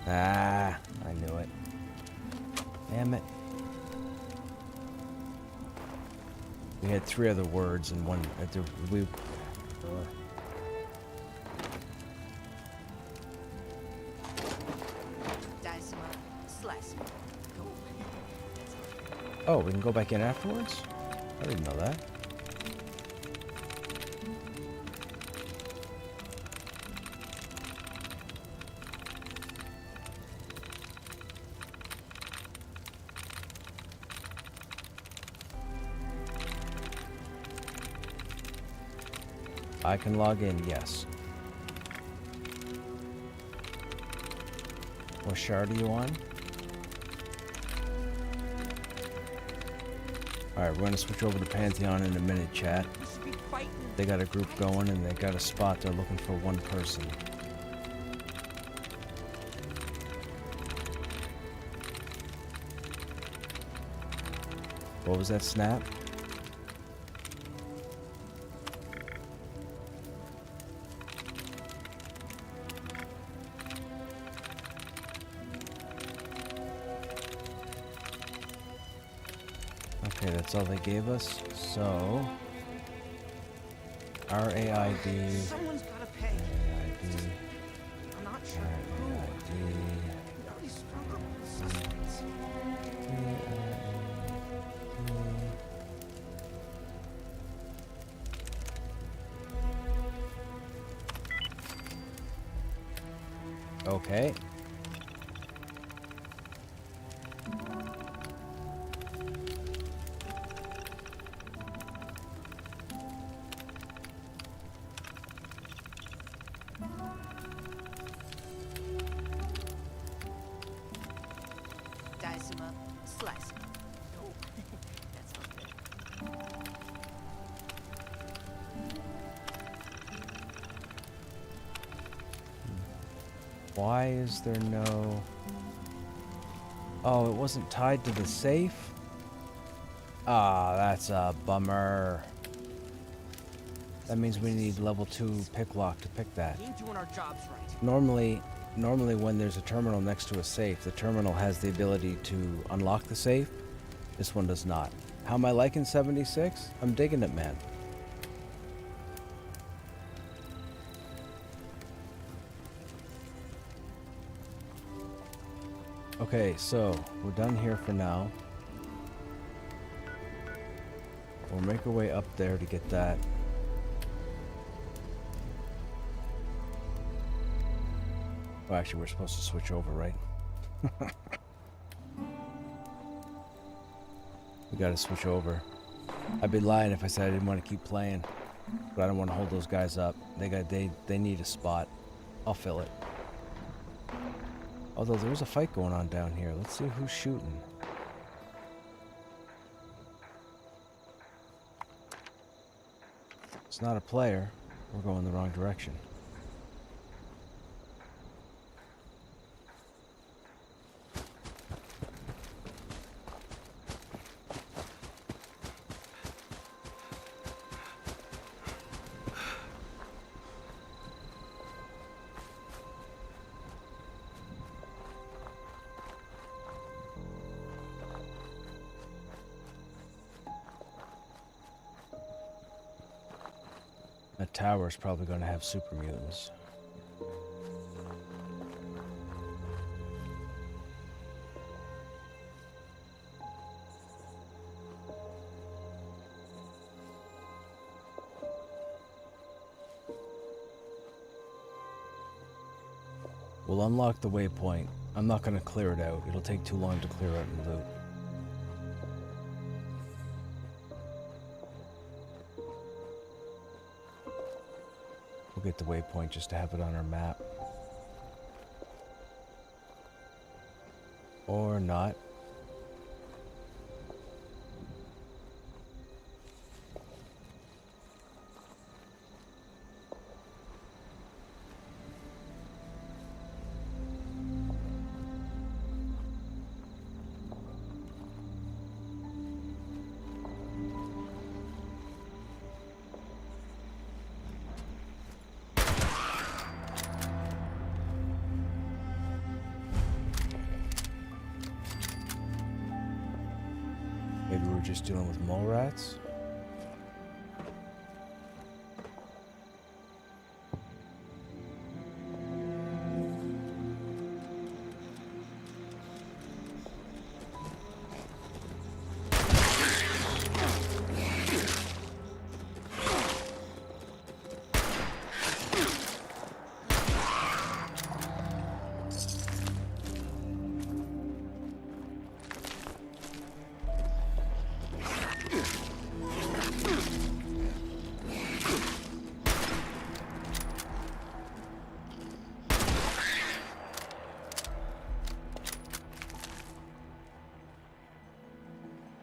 Ah, I knew it. Damn it. We had 3 other words and one. We. Oh, we can go back in afterwards? I didn't know that. I can log in, yes. What shard are you on? Alright, we're gonna switch over to Pantheon in a minute, chat. They got a group going and they got a spot. They're looking for one person. What was that, Snap? Okay, that's all they gave us. So, RAID. Someone's gotta pay. RAID. I'm not sure who. We already sprung up the suspects. Okay. Dice him up, slice him. Oh, that sounds good. Why is there no... Oh, it wasn't tied to the safe? Ah, that's a bummer. That means we need level 2 pick lock to pick that. We ain't doing our jobs right. Normally when there's a terminal next to a safe, the terminal has the ability to unlock the safe. This one does not. How am I liking 76? I'm digging it, man. Okay, so we're done here for now. We'll make our way up there to get that. Oh, actually, we're supposed to switch over, right? We gotta switch over. I'd be lying if I said I didn't want to keep playing, but I don't want to hold those guys up. They need a spot. I'll fill it. Although there's a fight going on down here. Let's see who's shooting. It's not a player. We're going the wrong direction. That tower is probably going to have super mutants. We'll unlock the waypoint. I'm not going to clear it out. It'll take too long to clear out and loot. We'll get the waypoint just to have it on our map. Or not. just dealing with mole rats?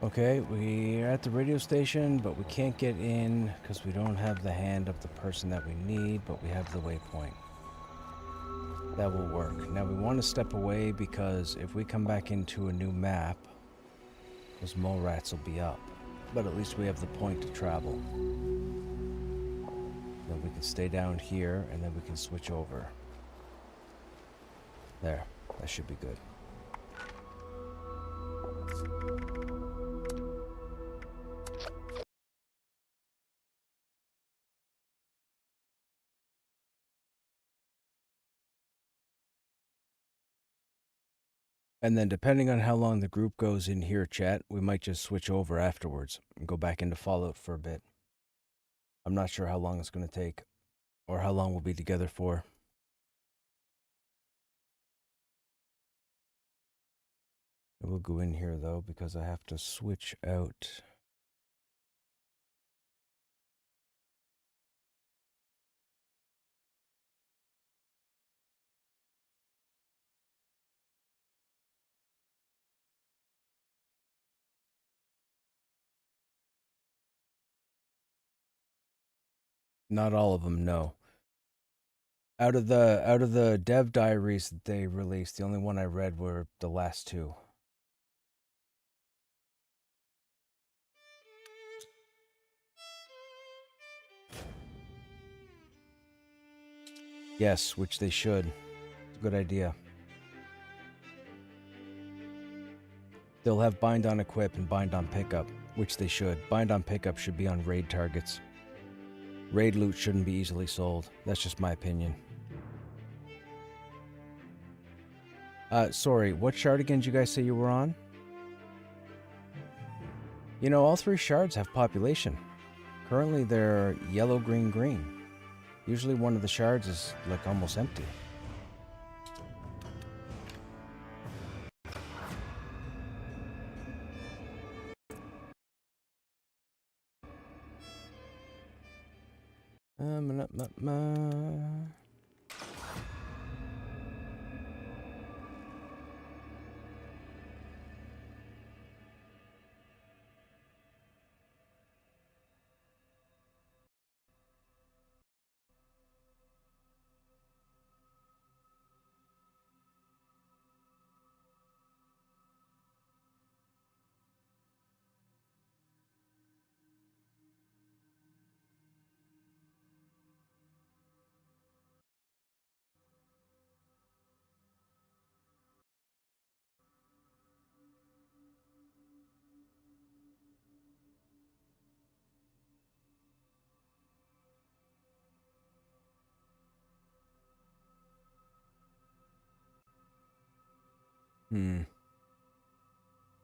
Okay, we're at the radio station, but we can't get in because we don't have the hand of the person that we need, but we have the waypoint. That will work. Now we want to step away because if we come back into a new map, those mole rats will be up. But at least we have the point to travel. Then we can stay down here and then we can switch over. There, that should be good. And then depending on how long the group goes in here, chat, we might just switch over afterwards and go back into Fallout for a bit. I'm not sure how long it's going to take or how long we'll be together for. I will go in here though because I have to switch out. Not all of them, no. Out of the dev diaries that they released, the only one I read were the last two. Yes, which they should. It's a good idea. They'll have bind on equip and bind on pickup, which they should. Bind on pickup should be on raid targets. Raid loot shouldn't be easily sold. That's just my opinion. Sorry, what shard again did you guys say you were on? You know, all three shards have population. Currently they're yellow, green, green. Usually one of the shards is like almost empty.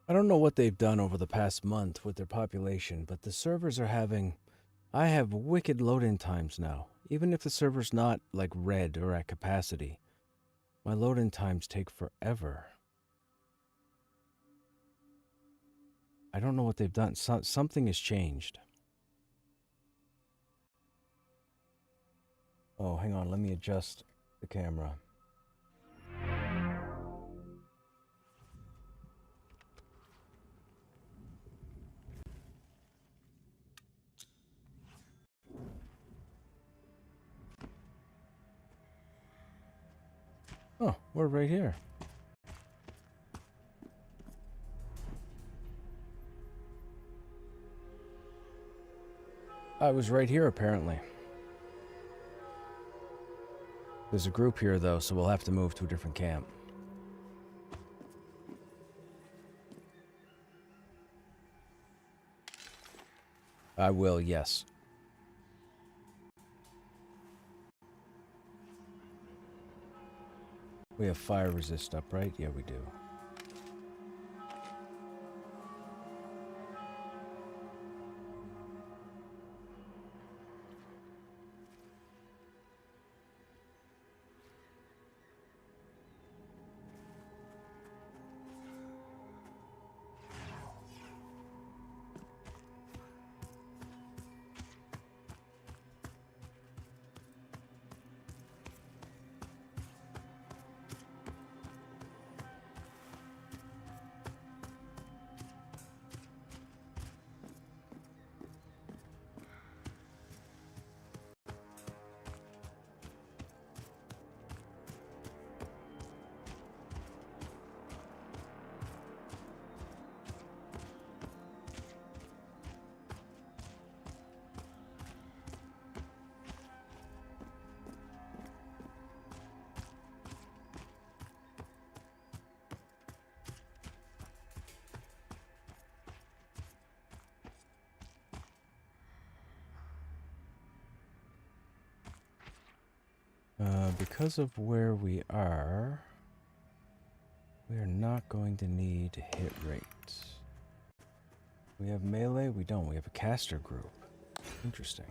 I don't know what they've done over the past month with their population, but the servers are having... I have wicked load-in times now. Even if the server's not, like, red or at capacity. My load-in times take forever. I don't know what they've done. Something has changed. Oh, hang on. Let me adjust the camera. Oh, we're right here. I was right here, apparently. There's a group here, though, so we'll have to move to a different camp. I will, yes. We have fire resist up, right? Yeah, we do. Because of where we are not going to need hit rates. We have melee? We don't. We have a caster group. Interesting.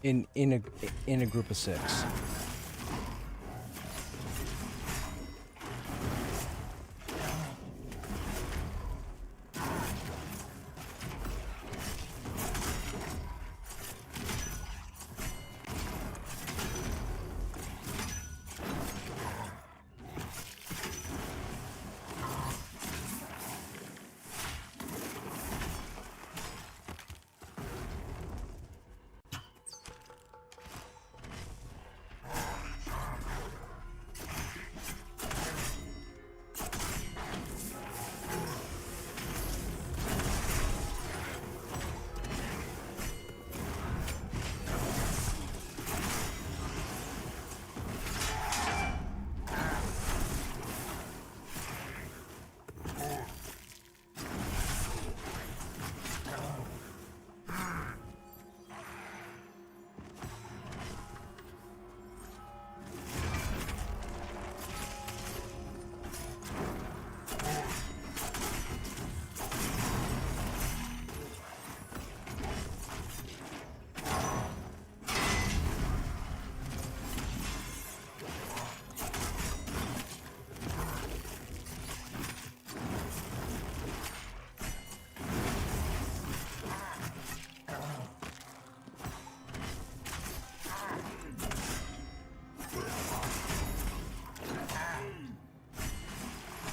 In a group of 6.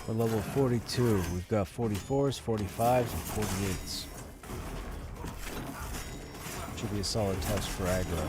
We're level 42. We've got 44s, 45s, and 48s. Should be a solid test for aggro.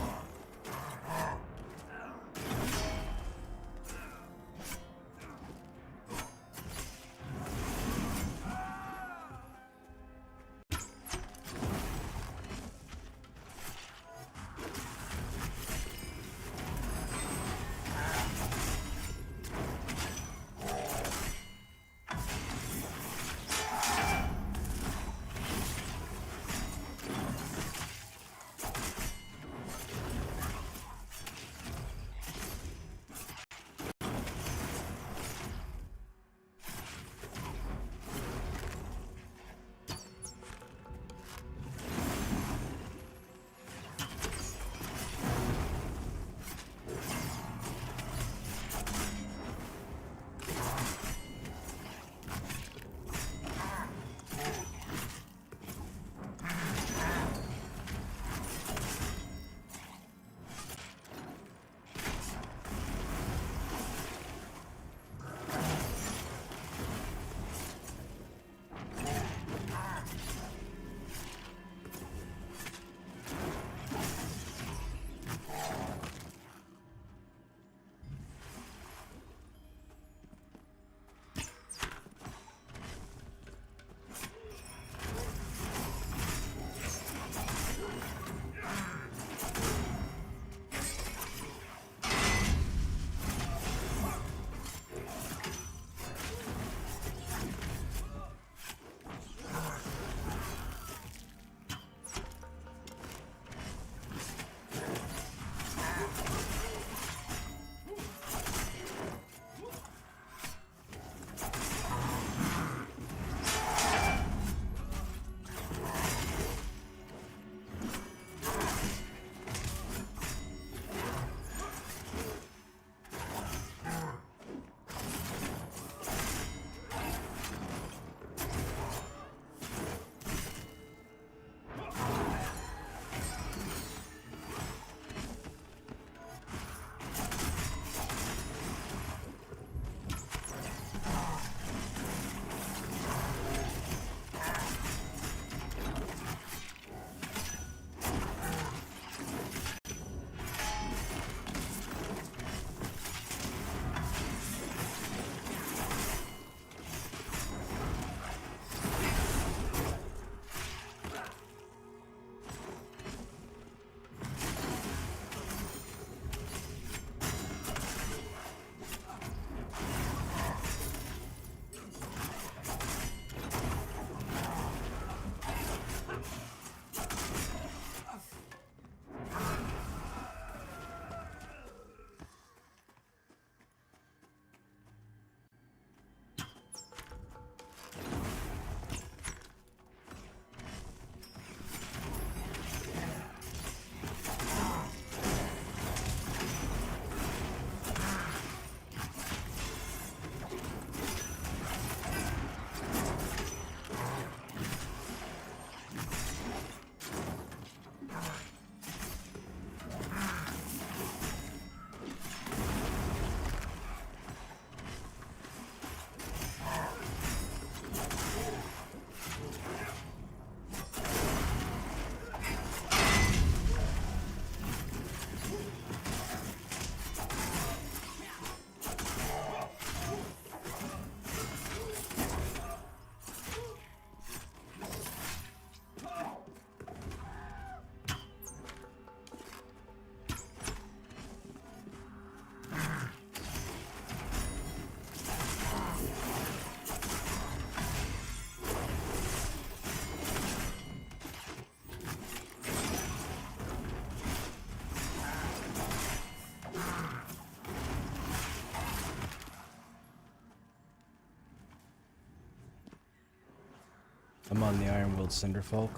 I'm on the Ironwood Cinderfolk.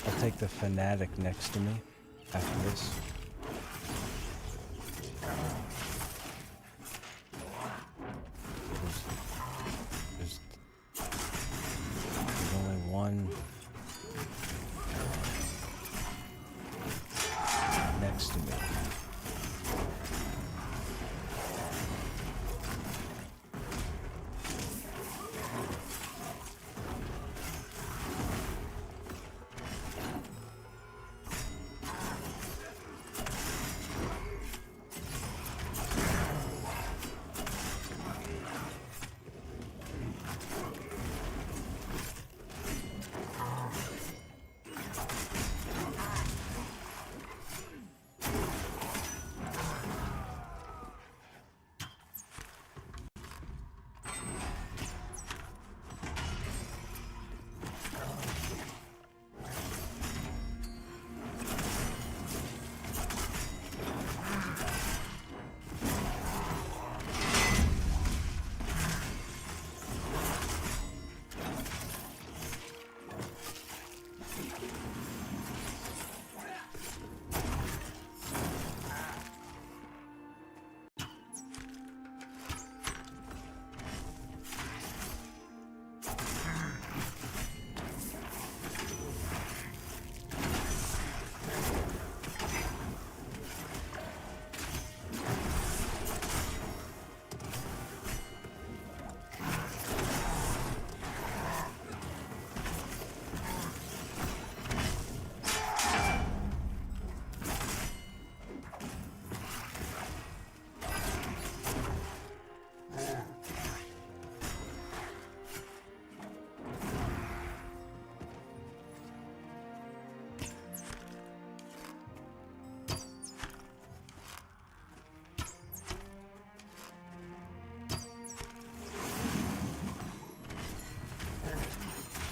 I'll take the Fanatic next to me after this. There's only one next to me.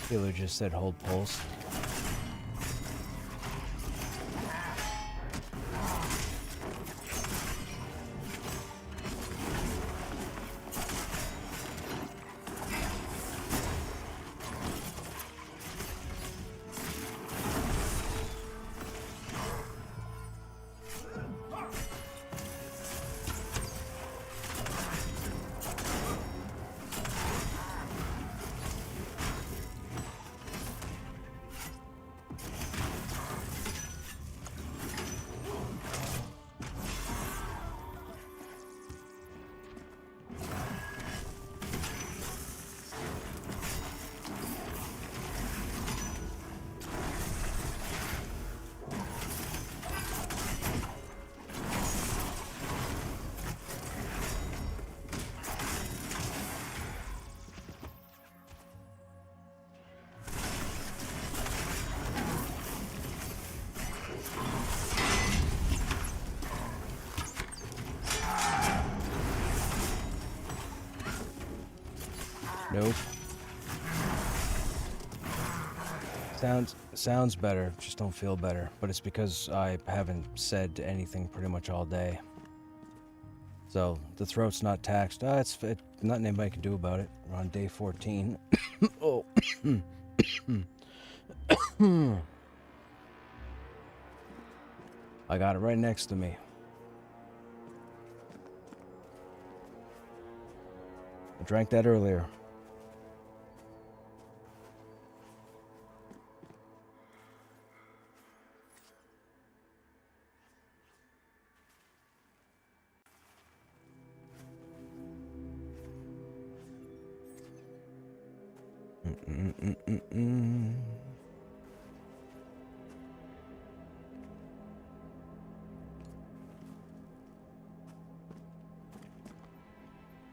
Healer just said hold pulse. Nope. Sounds better, just don't feel better. But it's because I haven't said anything pretty much all day. So the throat's not taxed. It's nothing anybody can do about it. We're on day 14. Oh. I got it right next to me. I drank that earlier.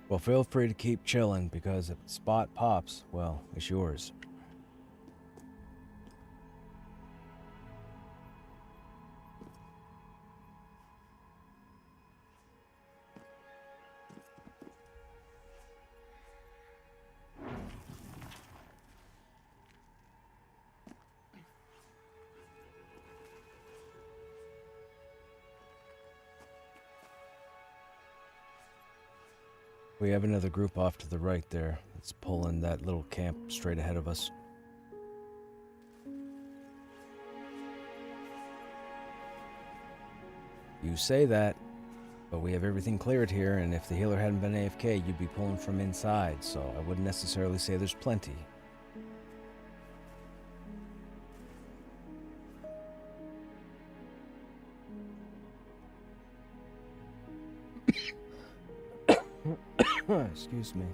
Well, feel free to keep chilling, because if the spot pops, well, it's yours. We have another group off to the right there. It's pulling that little camp straight ahead of us. You say that, but we have everything cleared here, and if the healer hadn't been AFK, you'd be pulling from inside, so I wouldn't necessarily say there's plenty. Excuse me.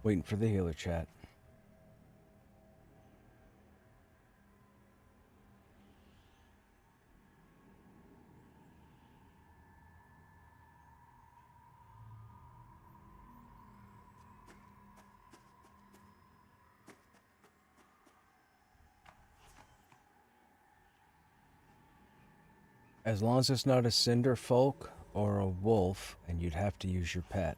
Waiting for the healer chat. As long as it's not a cinder folk or a wolf, and you'd have to use your pet.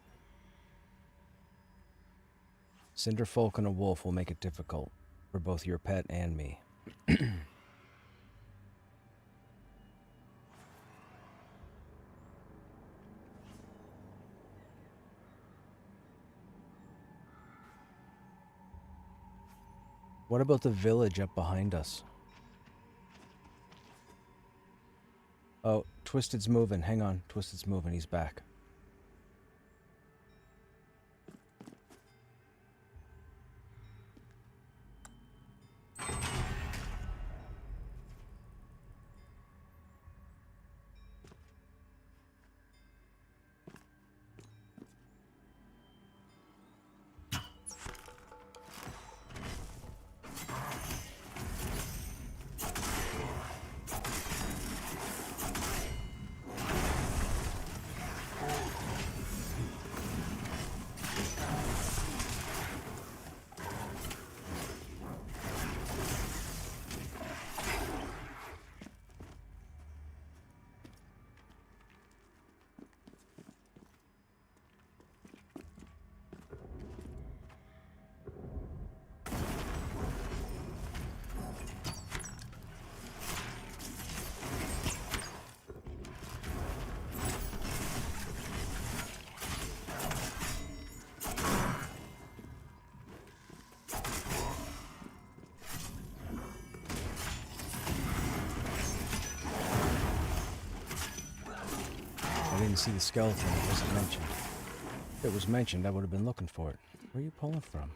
Cinder folk and a wolf will make it difficult for both your pet and me. What about the village up behind us? Oh, Twisted's moving. Hang on. Twisted's moving. He's back. I didn't see the skeleton. It wasn't mentioned. If it was mentioned, I would have been looking for it. Where are you pulling from?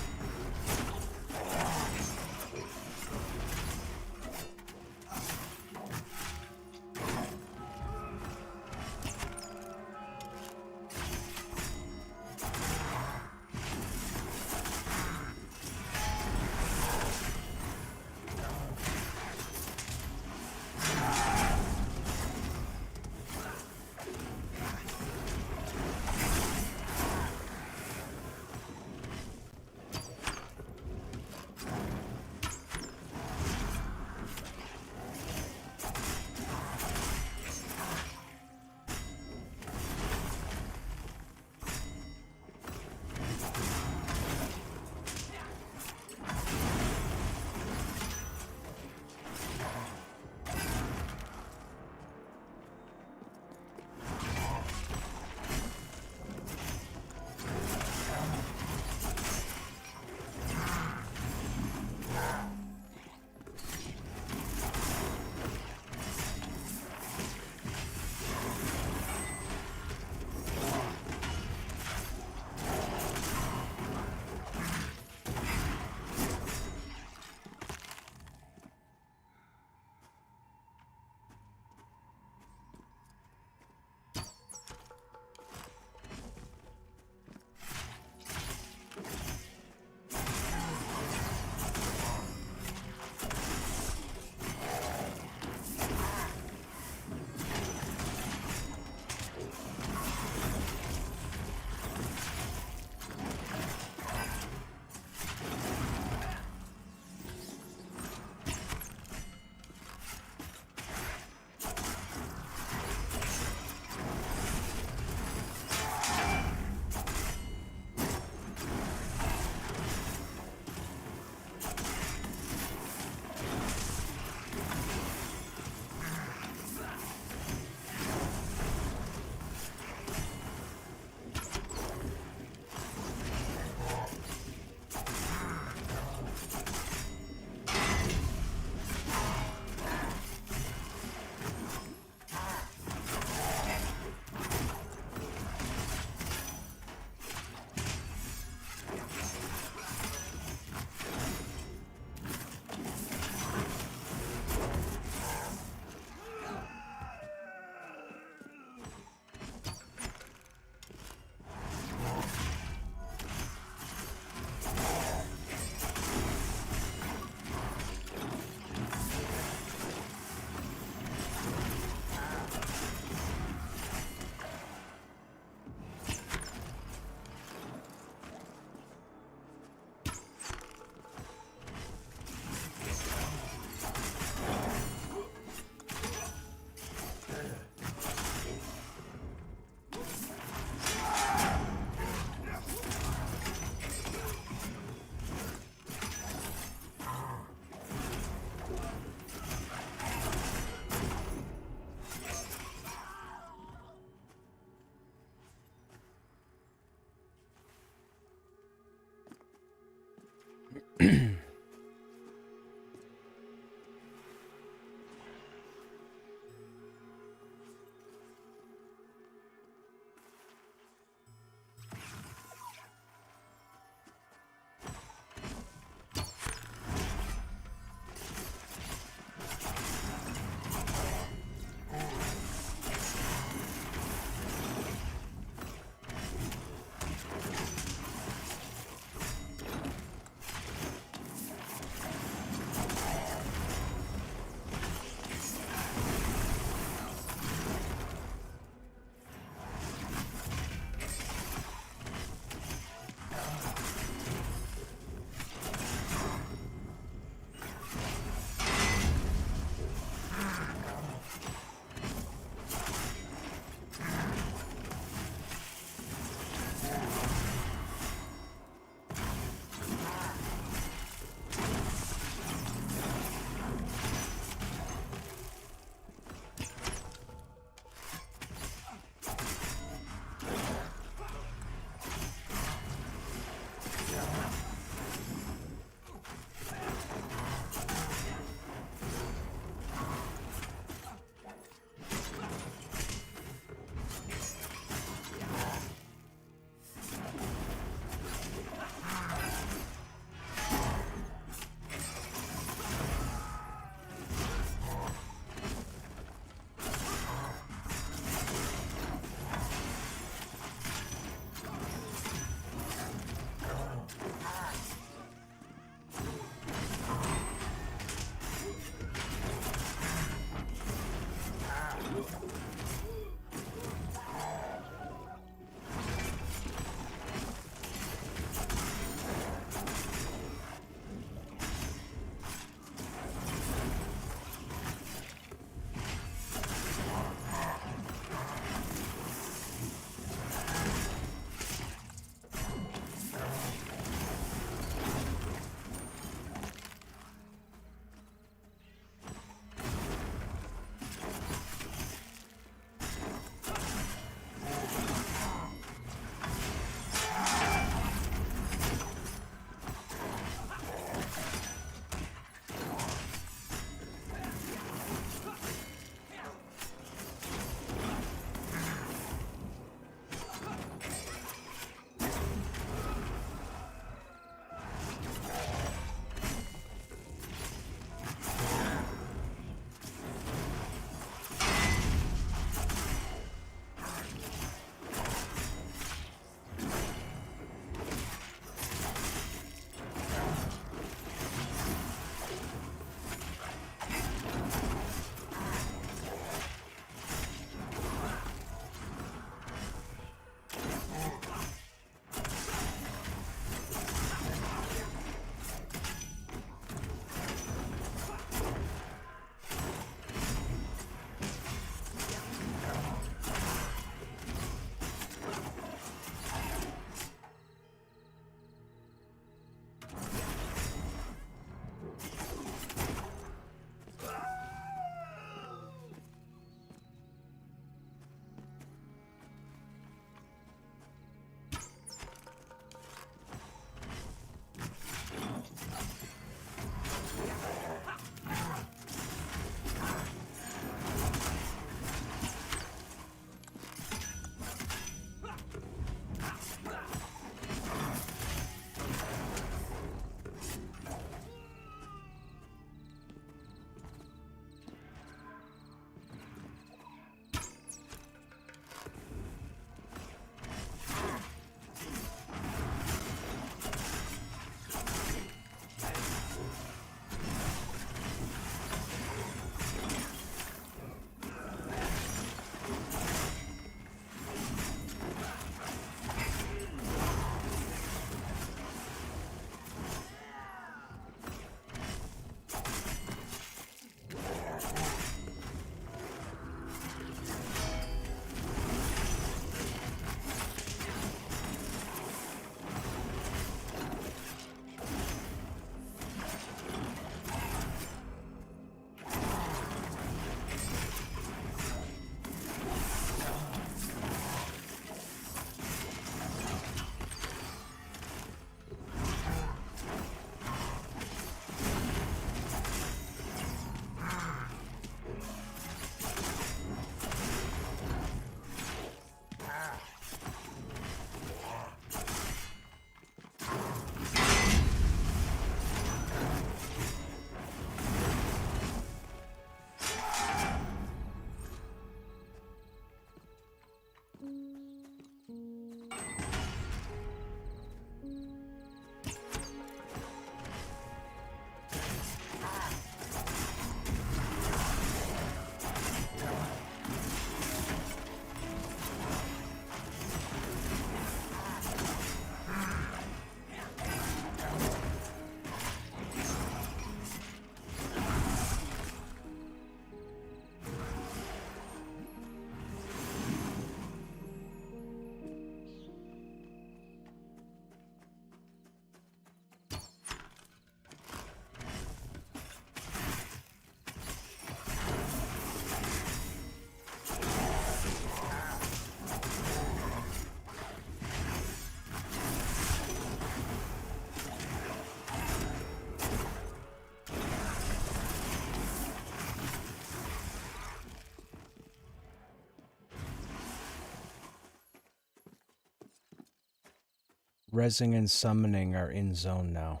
Resing and summoning are in zone now.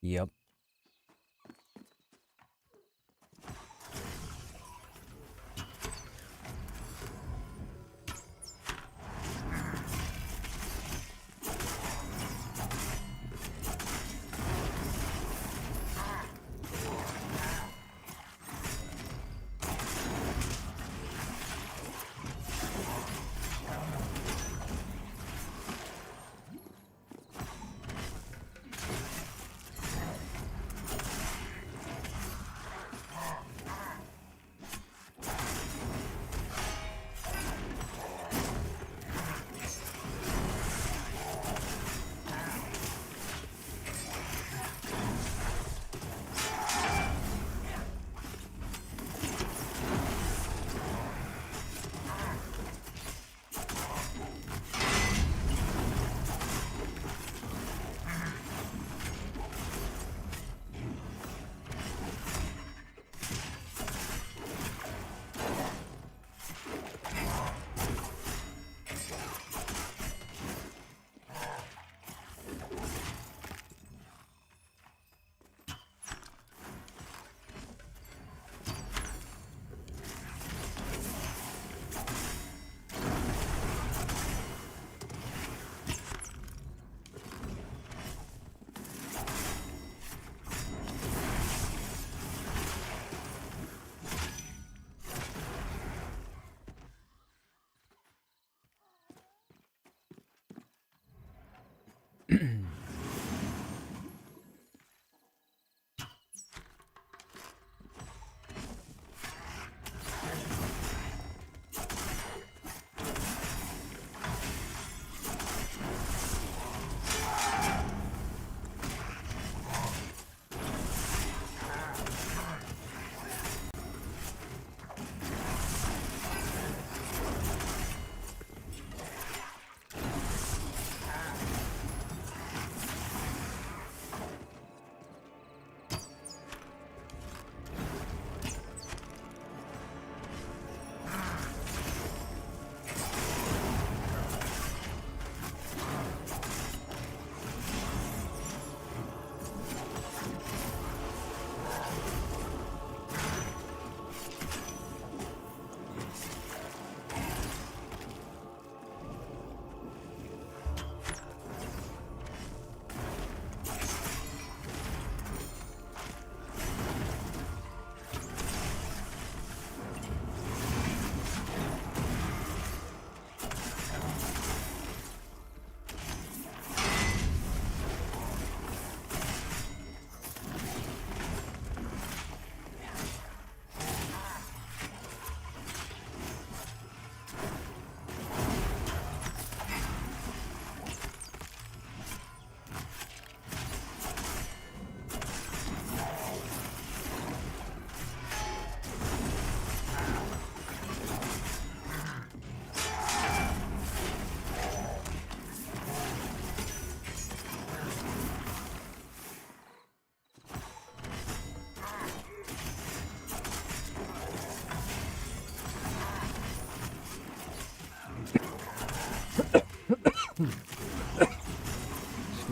Yep.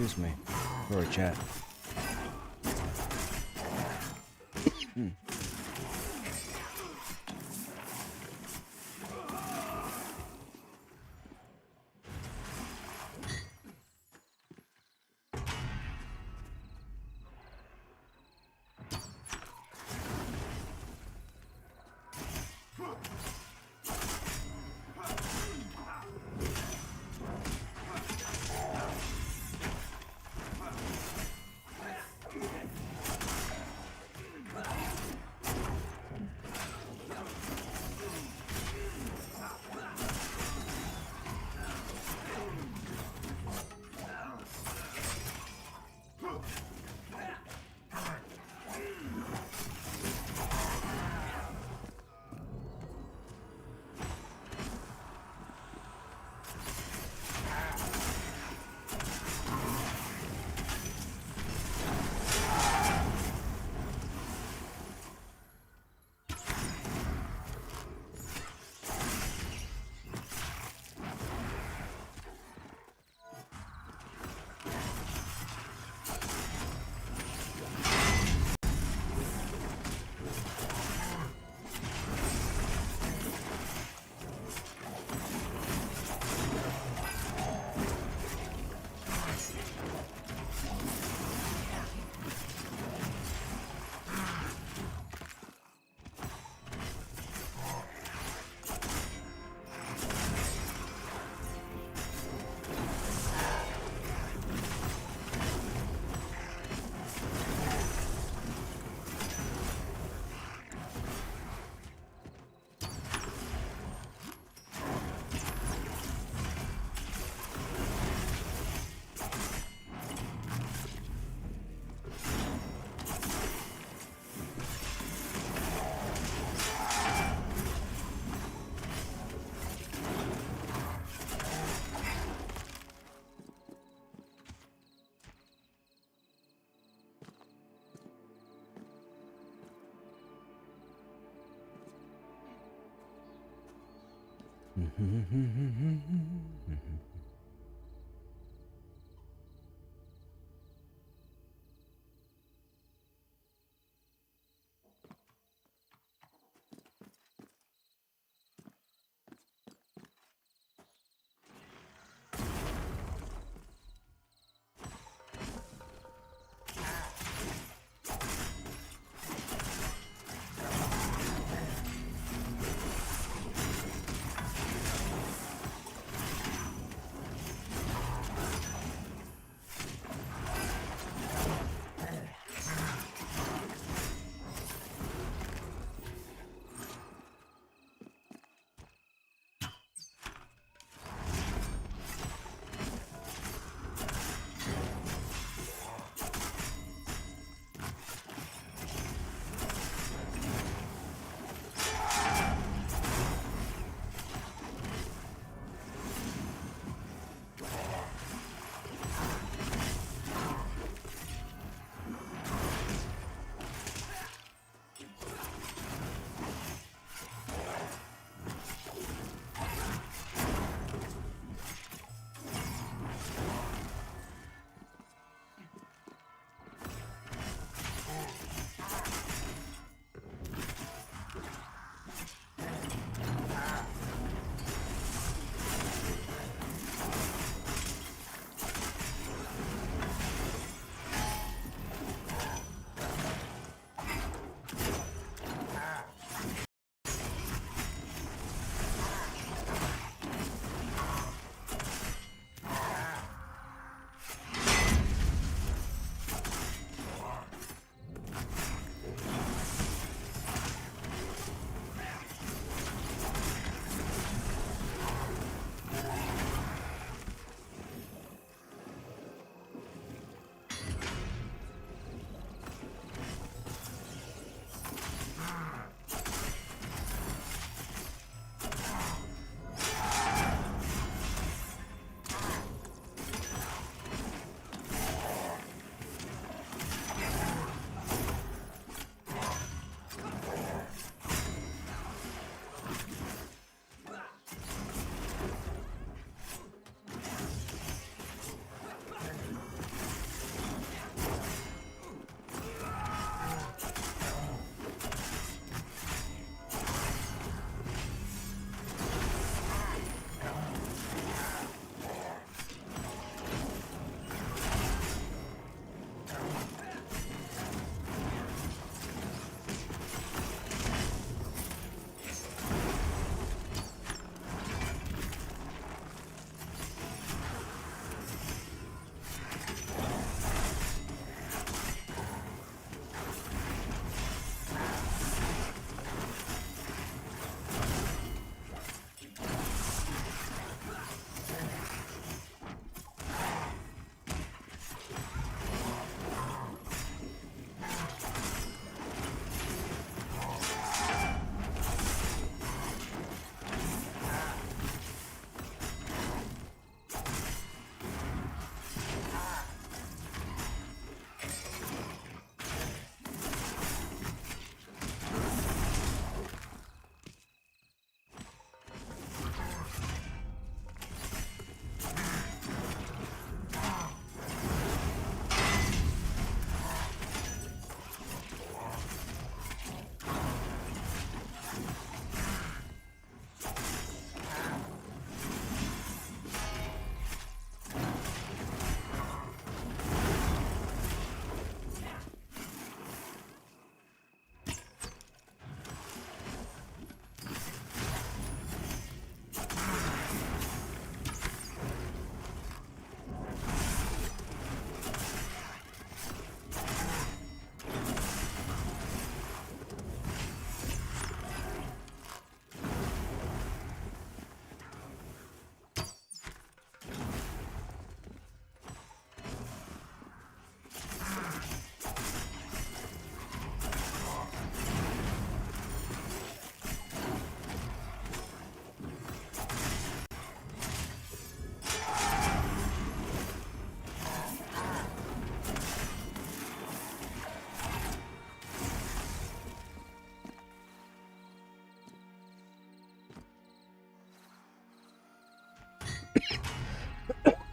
Excuse me for a chat.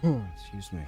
Excuse me.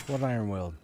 What iron willed?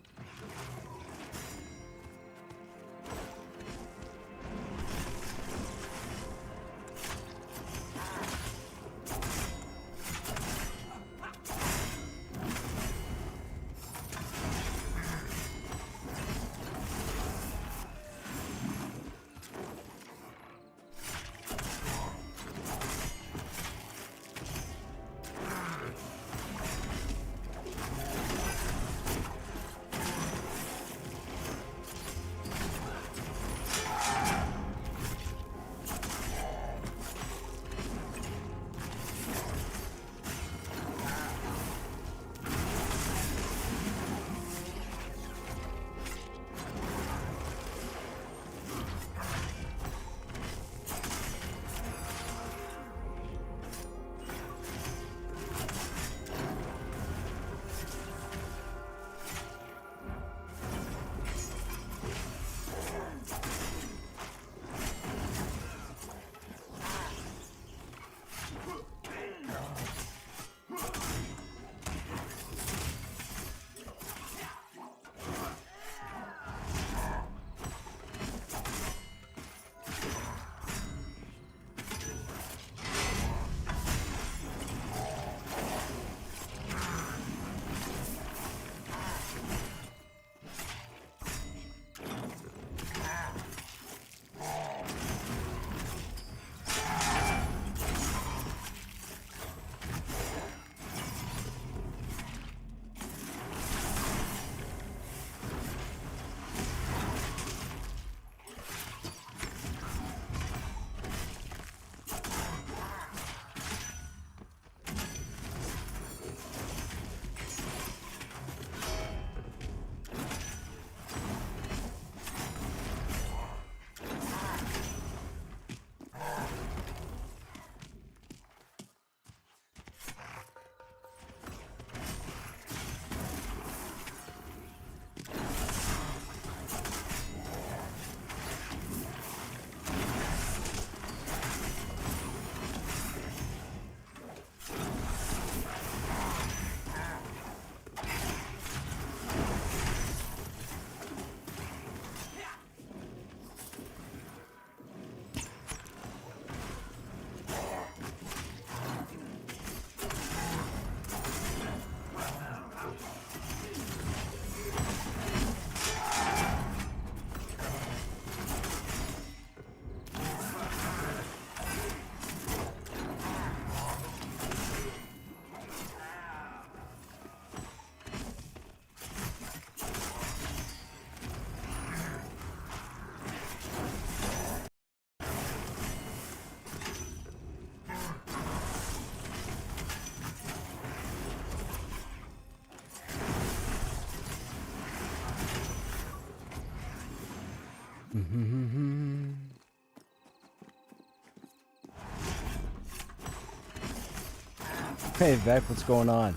Hey, Vec, what's going on?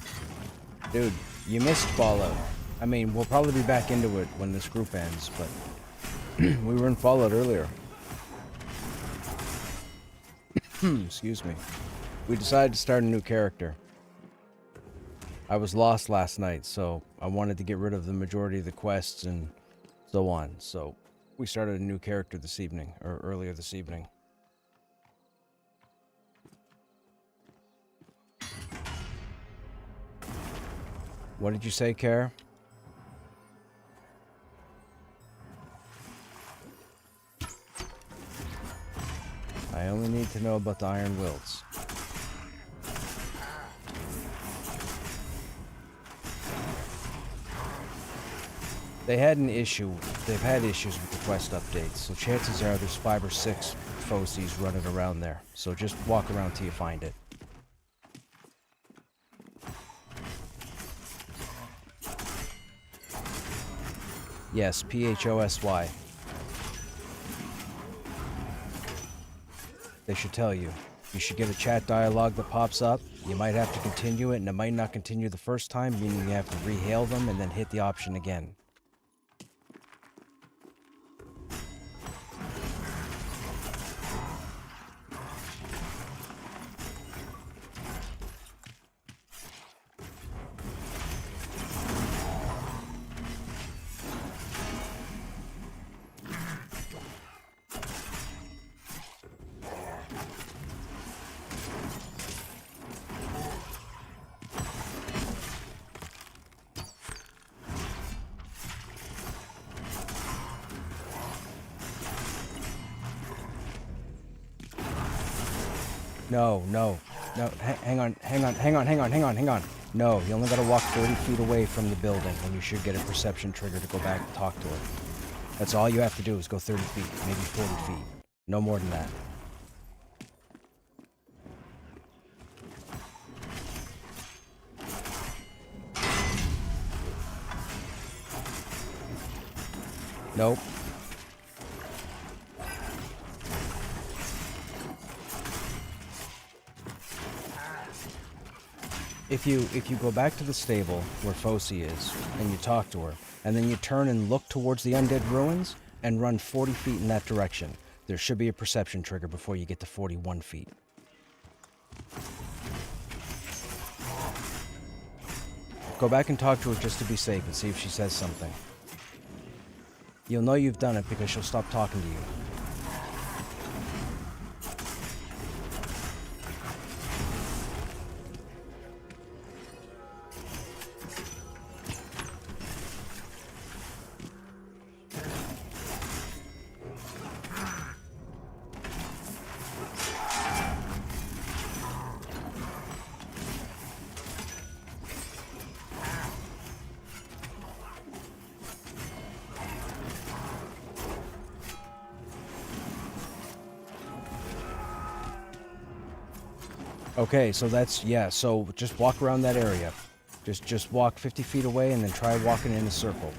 Dude, you missed Fallout. I mean, we'll probably be back into it when this group ends, but we were in Fallout earlier. Excuse me. We decided to start a new character. I was lost last night, so I wanted to get rid of the majority of the quests and so on. So we started a new character this evening, or earlier this evening. What did you say, Kara? I only need to know about the Iron Wilds. They had an issue. They've had issues with the quest updates, so chances are there's 5 or 6 Fosies running around there. So just walk around till you find it. Yes, P-H-O-S-Y. They should tell you. You should get a chat dialogue that pops up. You might have to continue it, and it might not continue the first time, meaning you have to rehail them and then hit the option again. No. Hang on. No, you only gotta walk 30 feet away from the building, and you should get a perception trigger to go back and talk to her. That's all you have to do is go 30 feet, maybe 40 feet. No more than that. Nope. If you go back to the stable where Foci is, and you talk to her, and then you turn and look towards the undead ruins, and run 40 feet in that direction, there should be a perception trigger before you get to 41 feet. Go back and talk to her just to be safe and see if she says something. You'll know you've done it because she'll stop talking to you. Okay, so that's, yeah, so just walk around that area. Just walk 50 feet away and then try walking in a circle.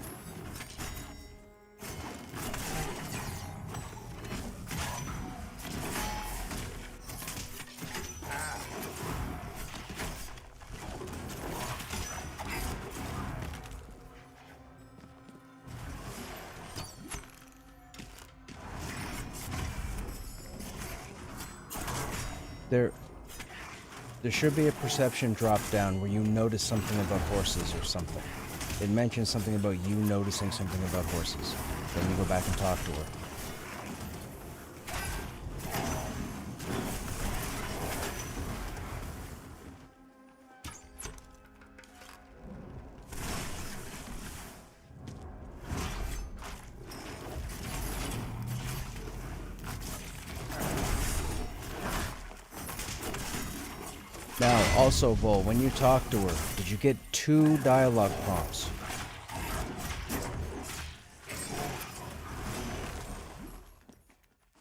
There should be a perception drop down where you notice something about horses or something. It mentions something about you noticing something about horses. Then you go back and talk to her. Now, also, Bull, when you talk to her, did you get 2 dialogue prompts?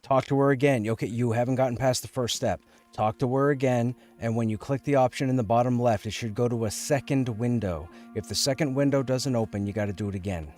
Talk to her again. Okay, you haven't gotten past the first step. Talk to her again, and when you click the option in the bottom left, it should go to a second window. If the second window doesn't open, you got to do it again.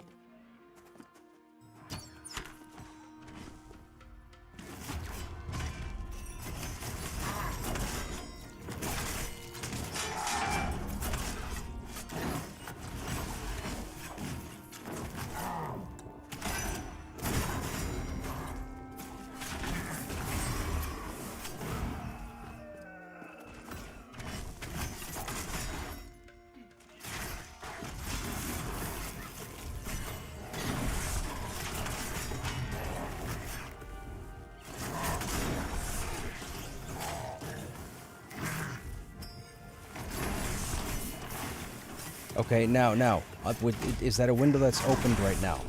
Okay, now, is that a window that's opened right now?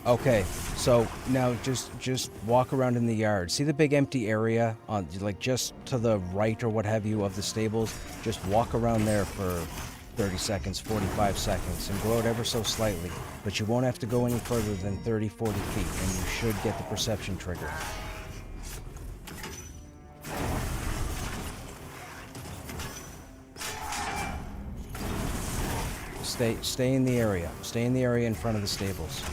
Okay, so now just walk around in the yard. See the big empty area on, like, just to the right or what have you of the stables? Just walk around there for 30 seconds, 45 seconds, and go out ever so slightly. But you won't have to go any further than 30, 40 feet, and you should get the perception trigger. Stay in the area. Stay in the area in front of the stables.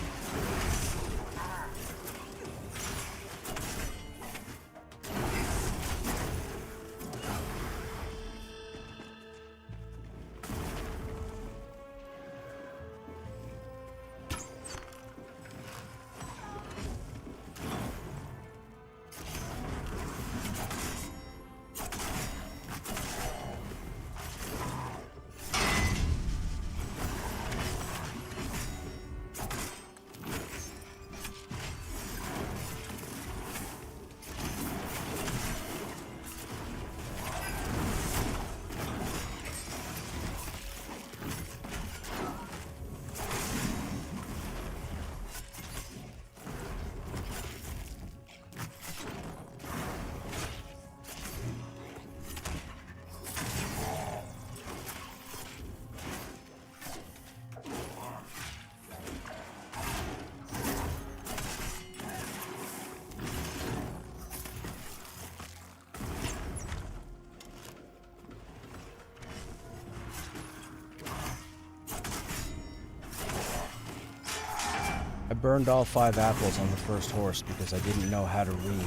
burned all 5 apples on the first horse because I didn't know how to read.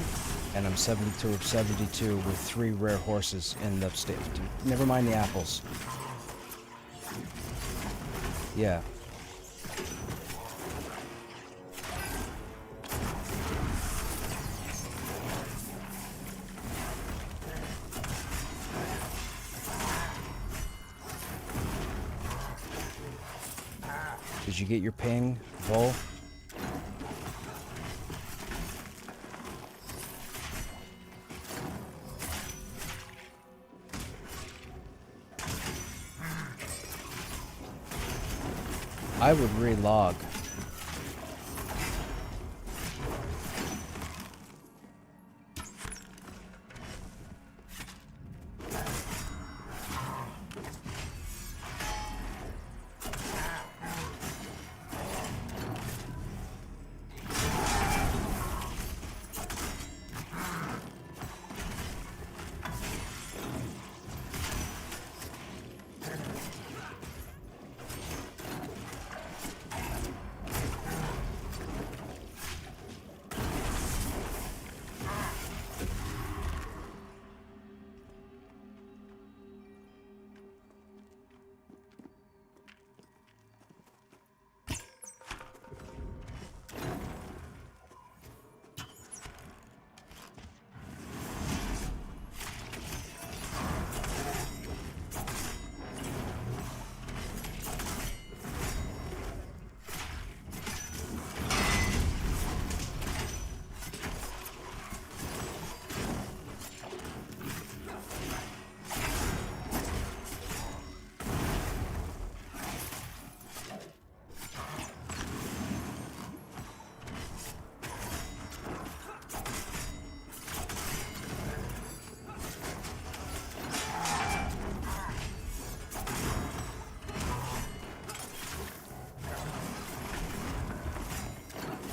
And I'm 72 of 72 with 3 rare horses in the state. Never mind the apples. Yeah. Did you get your ping, Vol? I would relog.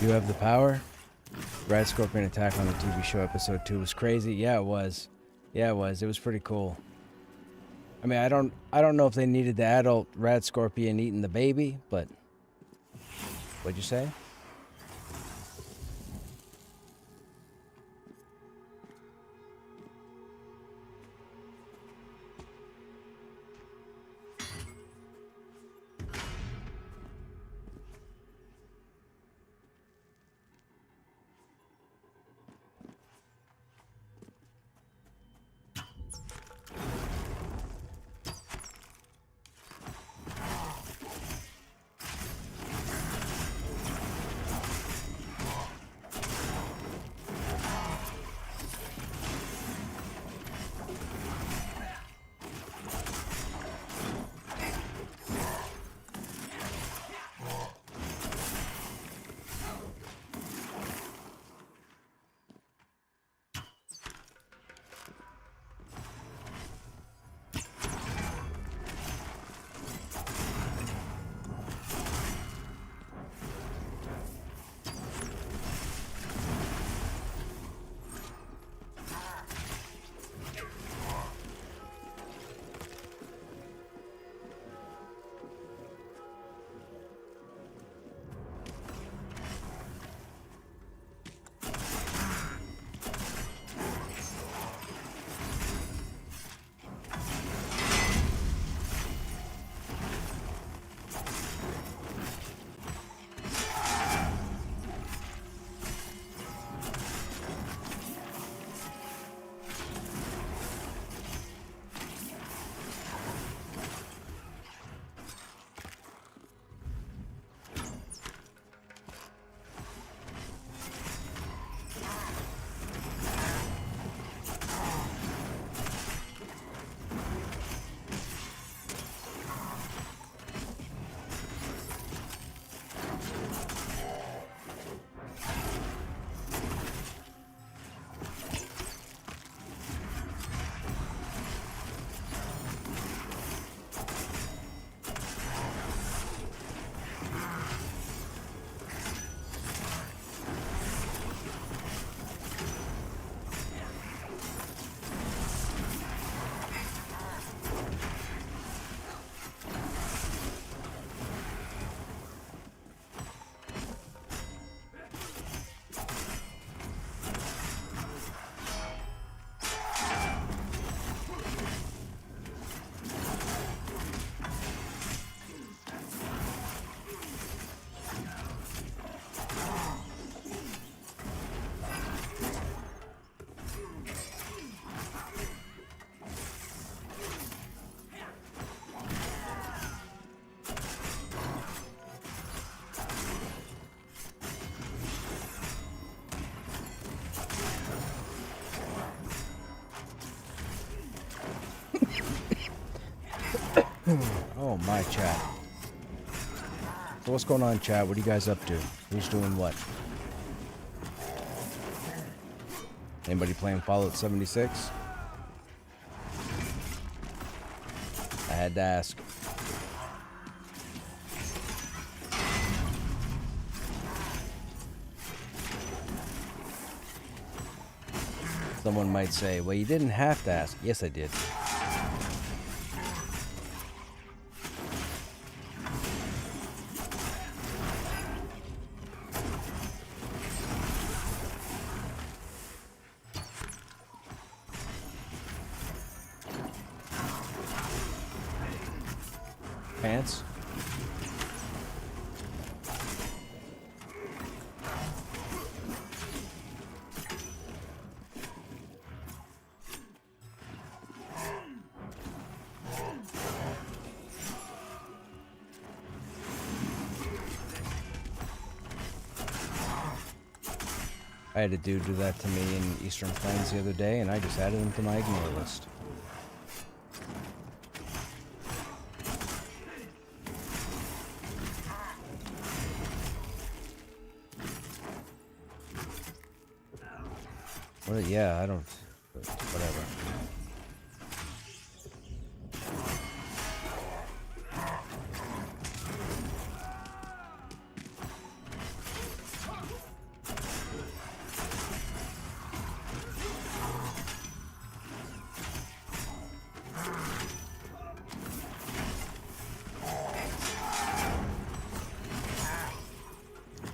You have the power? Rad Scorpion attack on the TV show episode 2 was crazy. Yeah, it was. Yeah, it was. It was pretty cool. I mean, I don't know if they needed the adult Rad Scorpion eating the baby, but what'd you say? Oh my, chat. So what's going on, chat? What are you guys up to? Who's doing what? Anybody playing Fallout 76? I had to ask. Someone might say, well, you didn't have to ask. Yes, I did. Pants? I had a dude do that to me in Eastern Plains the other day, and I just added him to my ignore list. Well, yeah, I don't... whatever.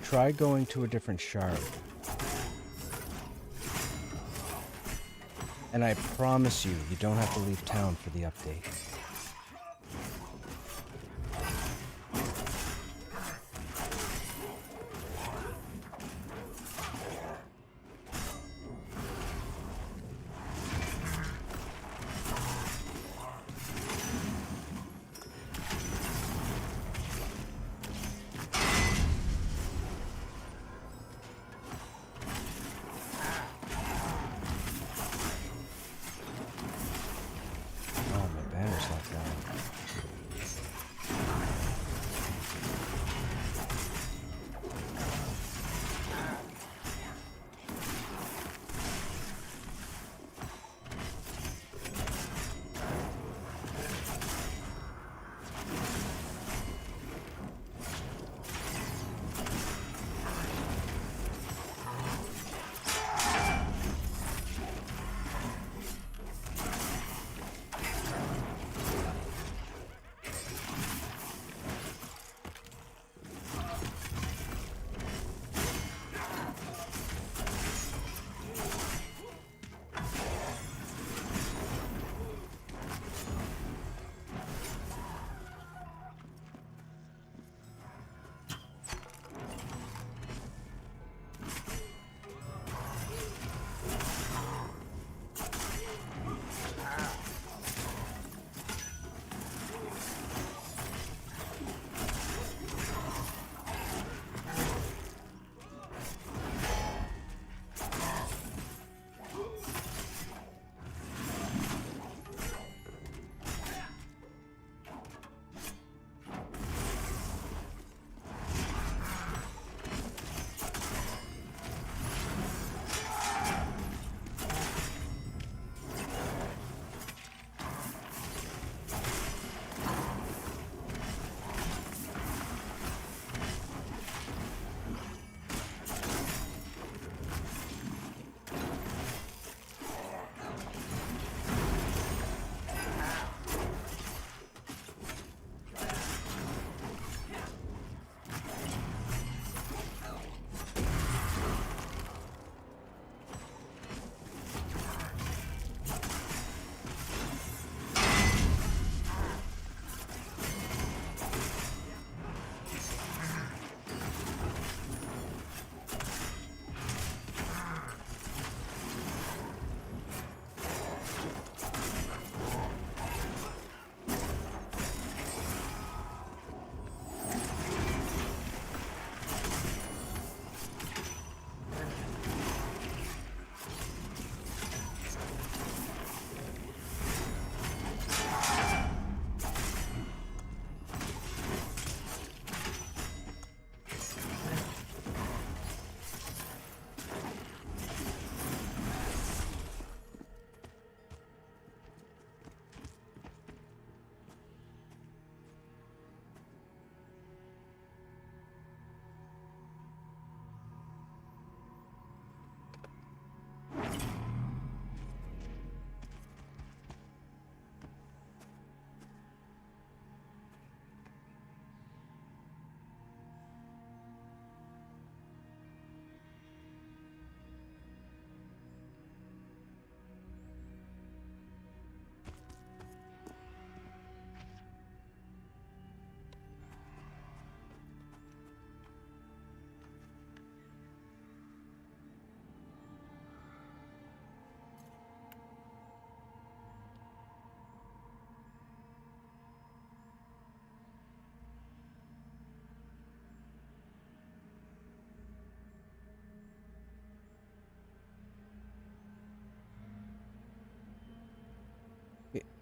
Try going to a different shard. And I promise you, you don't have to leave town for the update.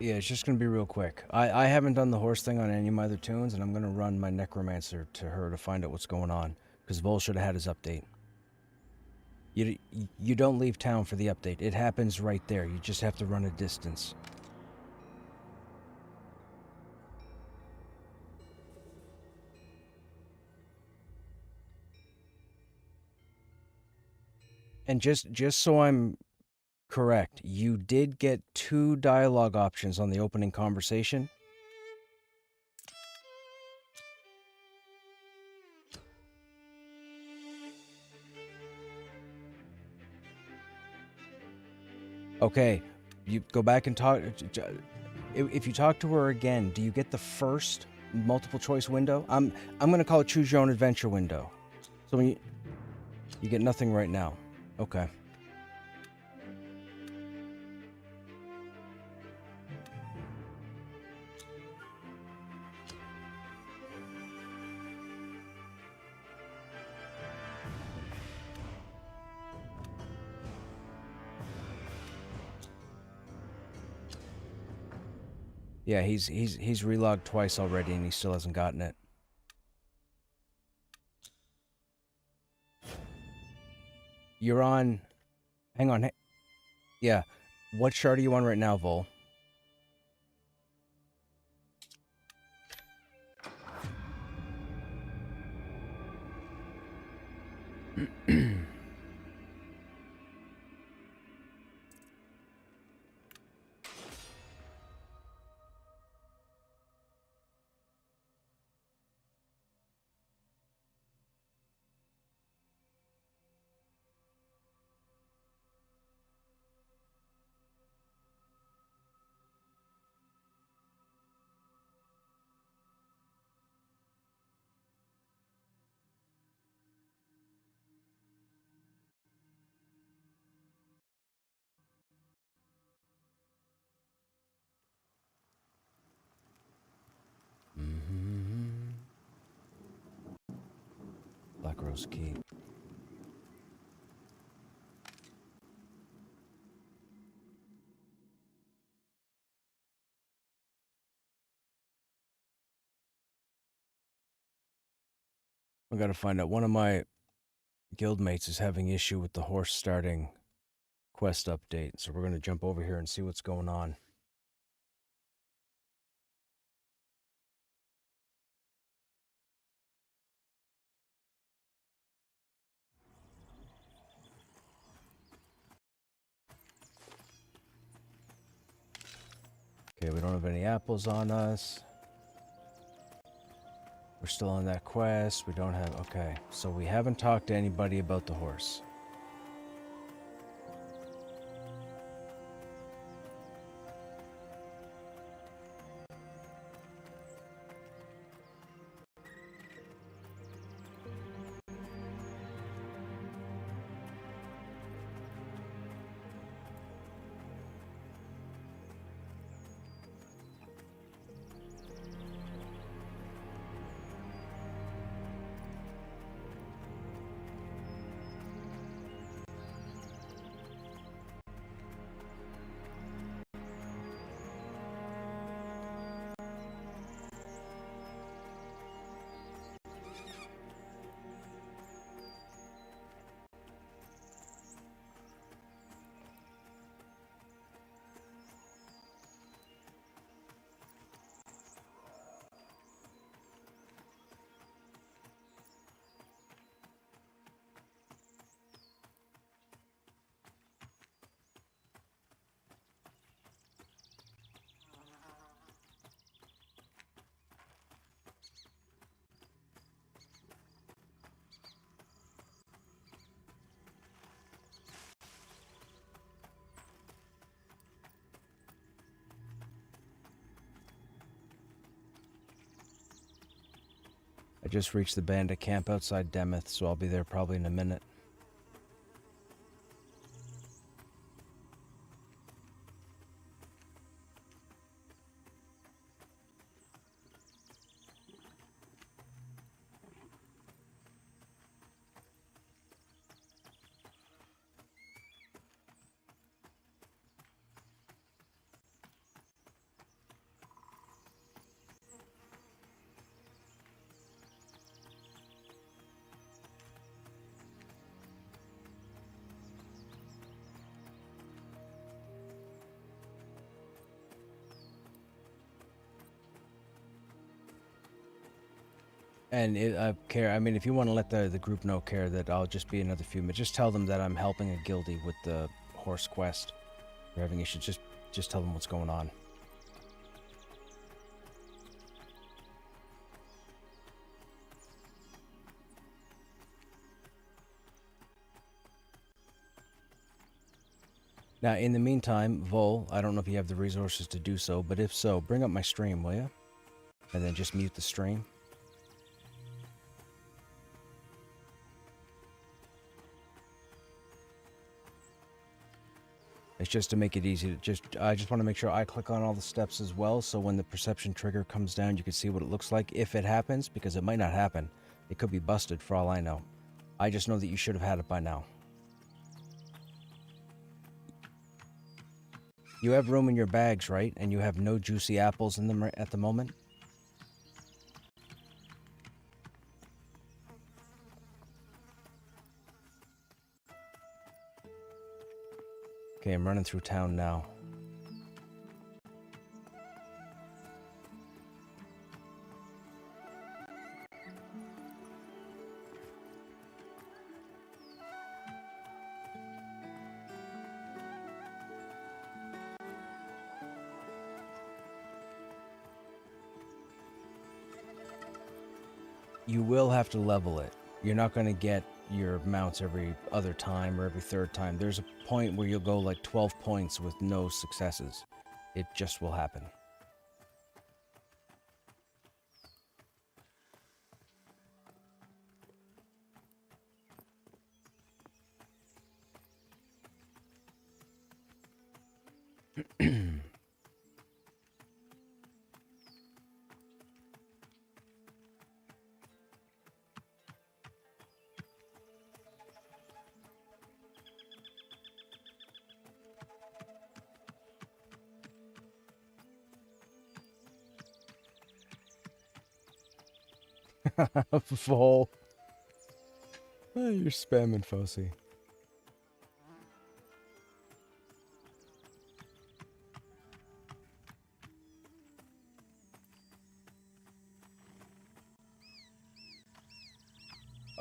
Yeah, it's just gonna be real quick. I haven't done the horse thing on any of my other tunes, and I'm gonna run my necromancer to her to find out what's going on. Because Vol should have had his update. You don't leave town for the update. It happens right there. You just have to run a distance. And just so I'm correct, you did get 2 dialogue options on the opening conversation. Okay, you go back and talk. If you talk to her again, do you get the first multiple choice window? I'm gonna call it choose your own adventure window. So when you get nothing right now. Okay. Yeah, he's relogged twice already and he still hasn't gotten it. You're on... Hang on. Yeah. What shard are you on right now, Vol? Black Rose Keep. I gotta find out. One of my guildmates is having issue with the horse starting quest update, so we're gonna jump over here and see what's going on. Okay, we don't have any apples on us. We're still on that quest. We don't have... Okay, so we haven't talked to anybody about the horse. I just reached the bandit camp outside Demeth, so I'll be there probably in a minute. And care. I mean, if you want to let the group know, care that I'll just be another few minutes. Just tell them that I'm helping a guildie with the horse quest. They're having issues. Just tell them what's going on. Now, in the meantime, Vol, I don't know if you have the resources to do so, but if so, bring up my stream, will you? And then just mute the stream. It's just to make it easy. I just want to make sure I click on all the steps as well, so when the perception trigger comes down, you can see what it looks like if it happens, because it might not happen. It could be busted for all I know. I just know that you should have had it by now. You have room in your bags, right? And you have no juicy apples in them at the moment? Okay, I'm running through town now. You will have to level it. You're not going to get your mounts every other time or every third time. There's a point where you'll go like 12 points with no successes. It just will happen. Vol. Oh, you're spamming Fossey.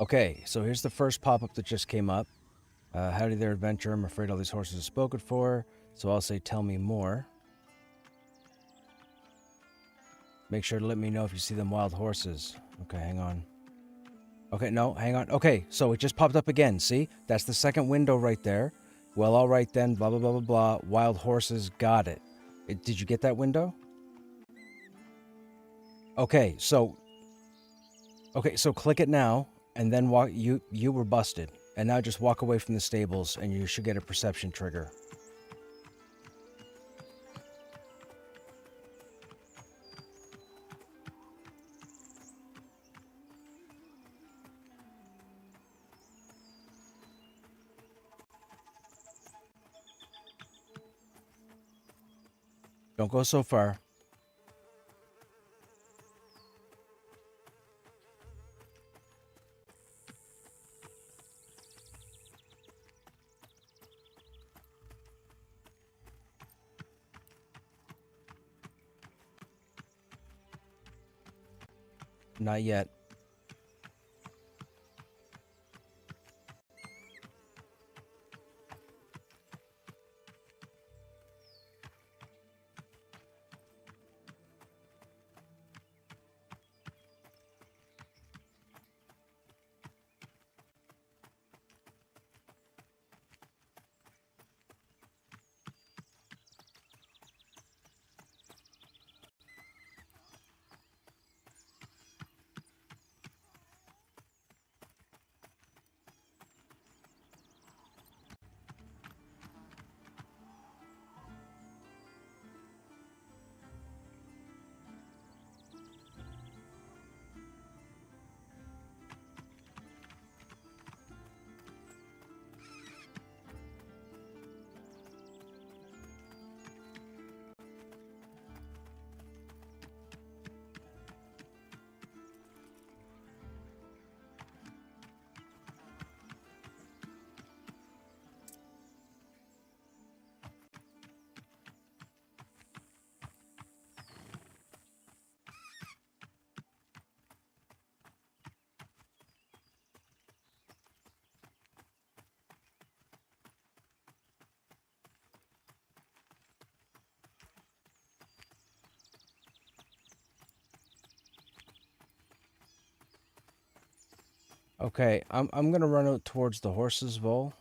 Okay, so here's the first pop-up that just came up. Howdy there, adventurer. I'm afraid all these horses are spoken for, so I'll say tell me more. Make sure to let me know if you see them wild horses. Okay, hang on. Okay, no, hang on. Okay, so it just popped up again, see? That's the second window right there. Well, all right then, blah, blah, blah, blah, blah. Wild horses, got it. Did you get that window? Okay, so click it now, and then walk. You were busted. And now just walk away from the stables, and you should get a perception trigger. Don't go so far. Not yet. Okay, I'm gonna run out towards the horses, Vol.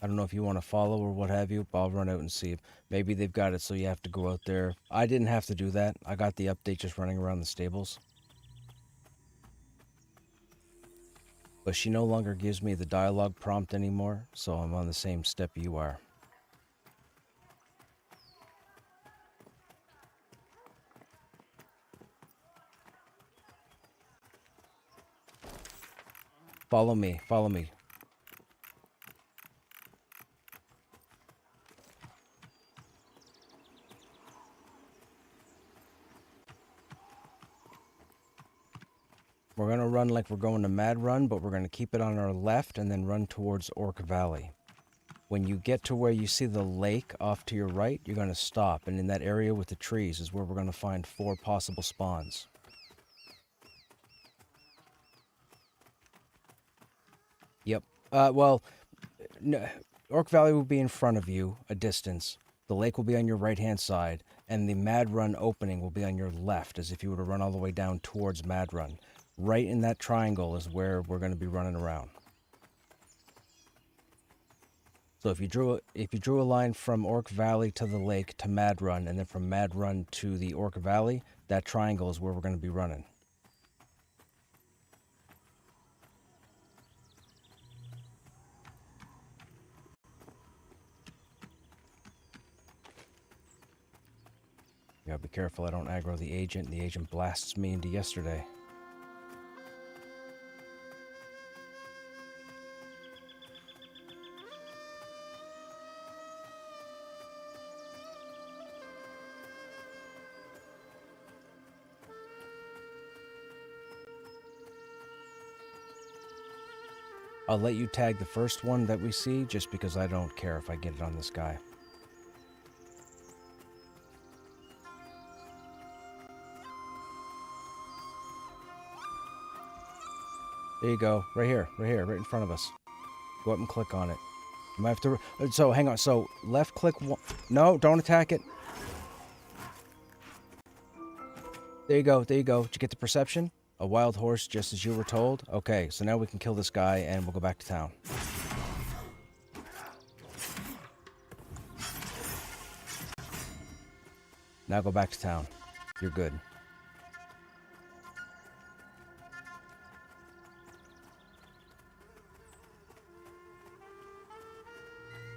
I don't know if you want to follow or what have you, but I'll run out and see if maybe they've got it so you have to go out there. I didn't have to do that. I got the update just running around the stables. But she no longer gives me the dialogue prompt anymore, so I'm on the same step you are. Follow me, follow me. We're going to run like we're going to Mad Run, but we're going to keep it on our left and then run towards Orc Valley. When you get to where you see the lake off to your right, you're going to stop. And in that area with the trees is where we're going to find 4 possible spawns. Yep. Well, no, Orc Valley will be in front of you, a distance. The lake will be on your right-hand side, and the Mad Run opening will be on your left, as if you were to run all the way down towards Mad Run. Right in that triangle is where we're going to be running around. So if you drew a line from Orc Valley to the lake to Mad Run, and then from Mad Run to the Orc Valley, that triangle is where we're going to be running. You gotta be careful I don't aggro the agent. The agent blasts me into yesterday. I'll let you tag the first one that we see, just because I don't care if I get it on this guy. There you go. Right here, right in front of us. Go up and click on it. You might have to... So, hang on. So, left click... No, don't attack it. There you go, there you go. Did you get the perception? A wild horse, just as you were told? Okay, so now we can kill this guy and we'll go back to town. Now go back to town. You're good.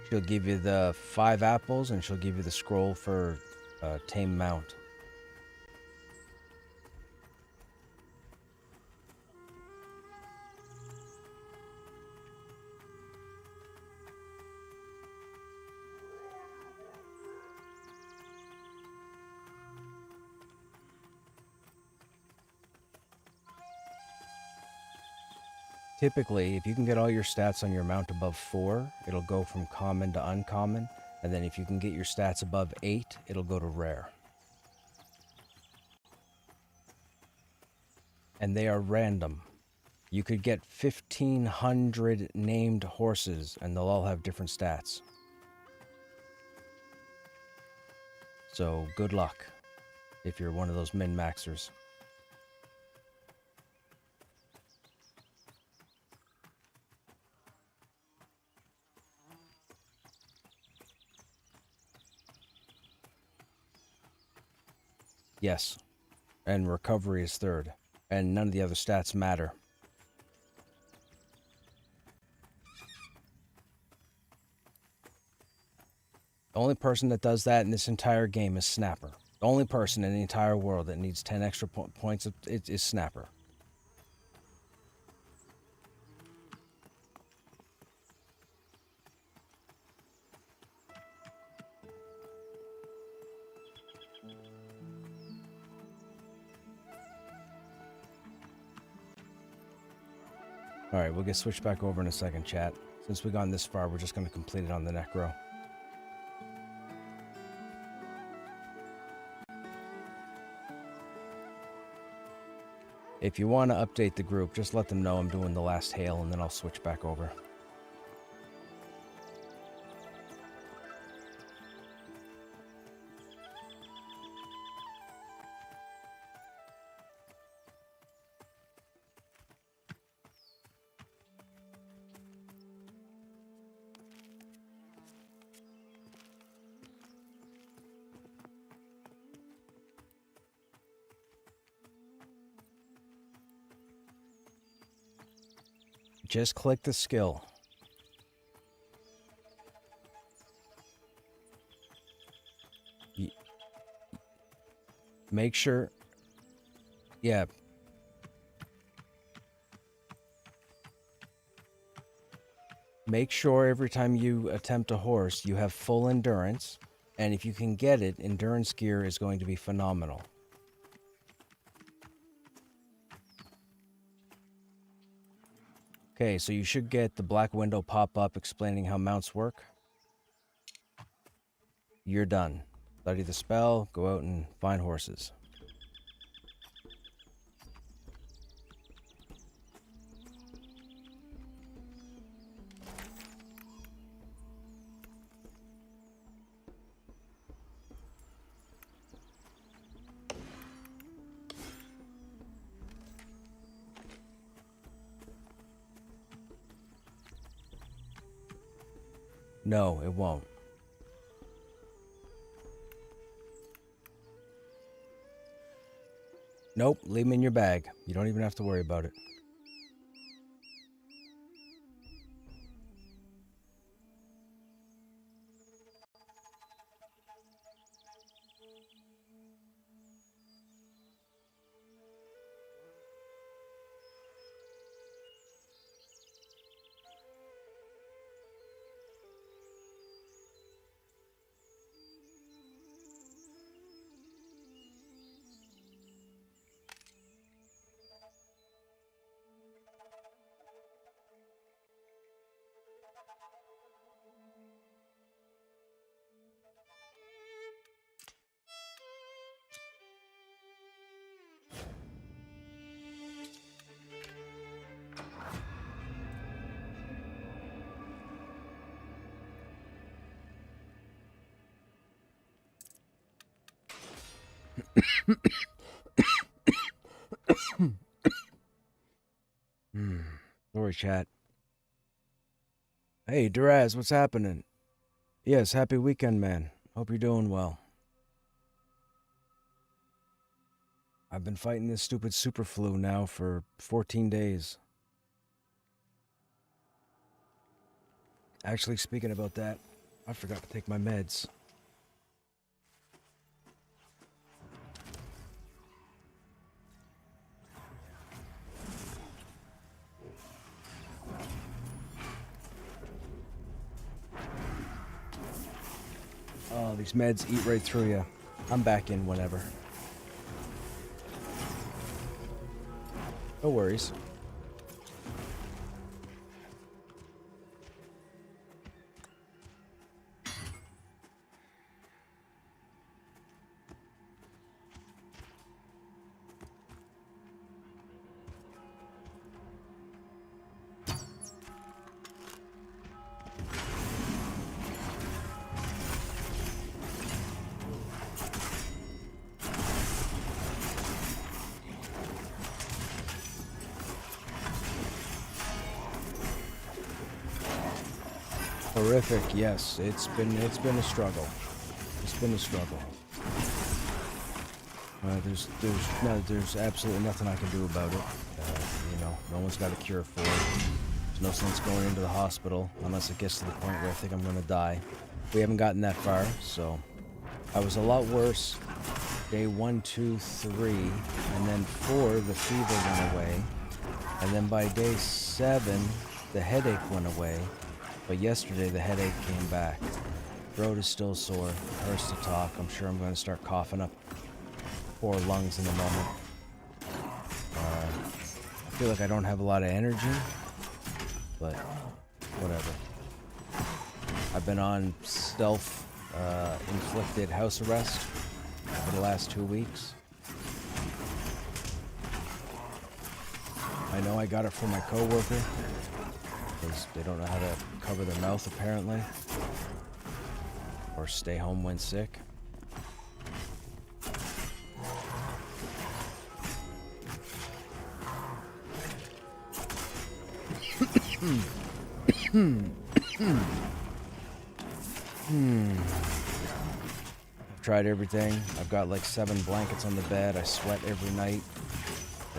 She'll give you the 5 apples and she'll give you the scroll for Tame Mount. Typically, if you can get all your stats on your mount above 4, it'll go from common to uncommon. And then if you can get your stats above 8, it'll go to rare. And they are random. You could get 1,500 named horses, and they'll all have different stats. So, good luck, if you're one of those min-maxers. Yes, and recovery is 3rd, and none of the other stats matter. The only person that does that in this entire game is Snapper. The only person in the entire world that needs 10 extra points is Snapper. Alright, we'll get switched back over in a second, chat. Since we've gone this far, we're just going to complete it on the Necro. If you want to update the group, just let them know I'm doing the last hail, and then I'll switch back over. Just click the skill. Make sure... Yeah. Make sure every time you attempt a horse, you have full endurance. And if you can get it, endurance gear is going to be phenomenal. Okay, so you should get the black window pop up explaining how mounts work. You're done. Study the spell, go out and find horses. No, it won't. Nope, leave them in your bag. You don't even have to worry about it. Sorry, chat. Hey, Duraz, what's happening? Yes, happy weekend, man. Hope you're doing well. I've been fighting this stupid super flu now for 14 days. Actually, speaking about that, I forgot to take my meds. Oh, these meds eat right through you. I'm back in whenever. No worries. Horrific, yes. It's been a struggle. It's been a struggle. There's absolutely nothing I can do about it. You know, no one's got a cure for it. There's no sense going into the hospital unless it gets to the point where I think I'm gonna die. We haven't gotten that far, so I was a lot worse day 1, 2, 3, and then 4 the fever went away, and then by day 7 the headache went away. But yesterday the headache came back. Throat is still sore, hurts to talk. I'm sure I'm going to start coughing up 4 lungs in a moment. I feel like I don't have a lot of energy, but whatever. I've been on stealth inflicted house arrest for the last 2 weeks. I know I got it from my coworker, because they don't know how to cover their mouth apparently, or stay home when sick. I've tried everything. I've got like 7 blankets on the bed. I sweat every night.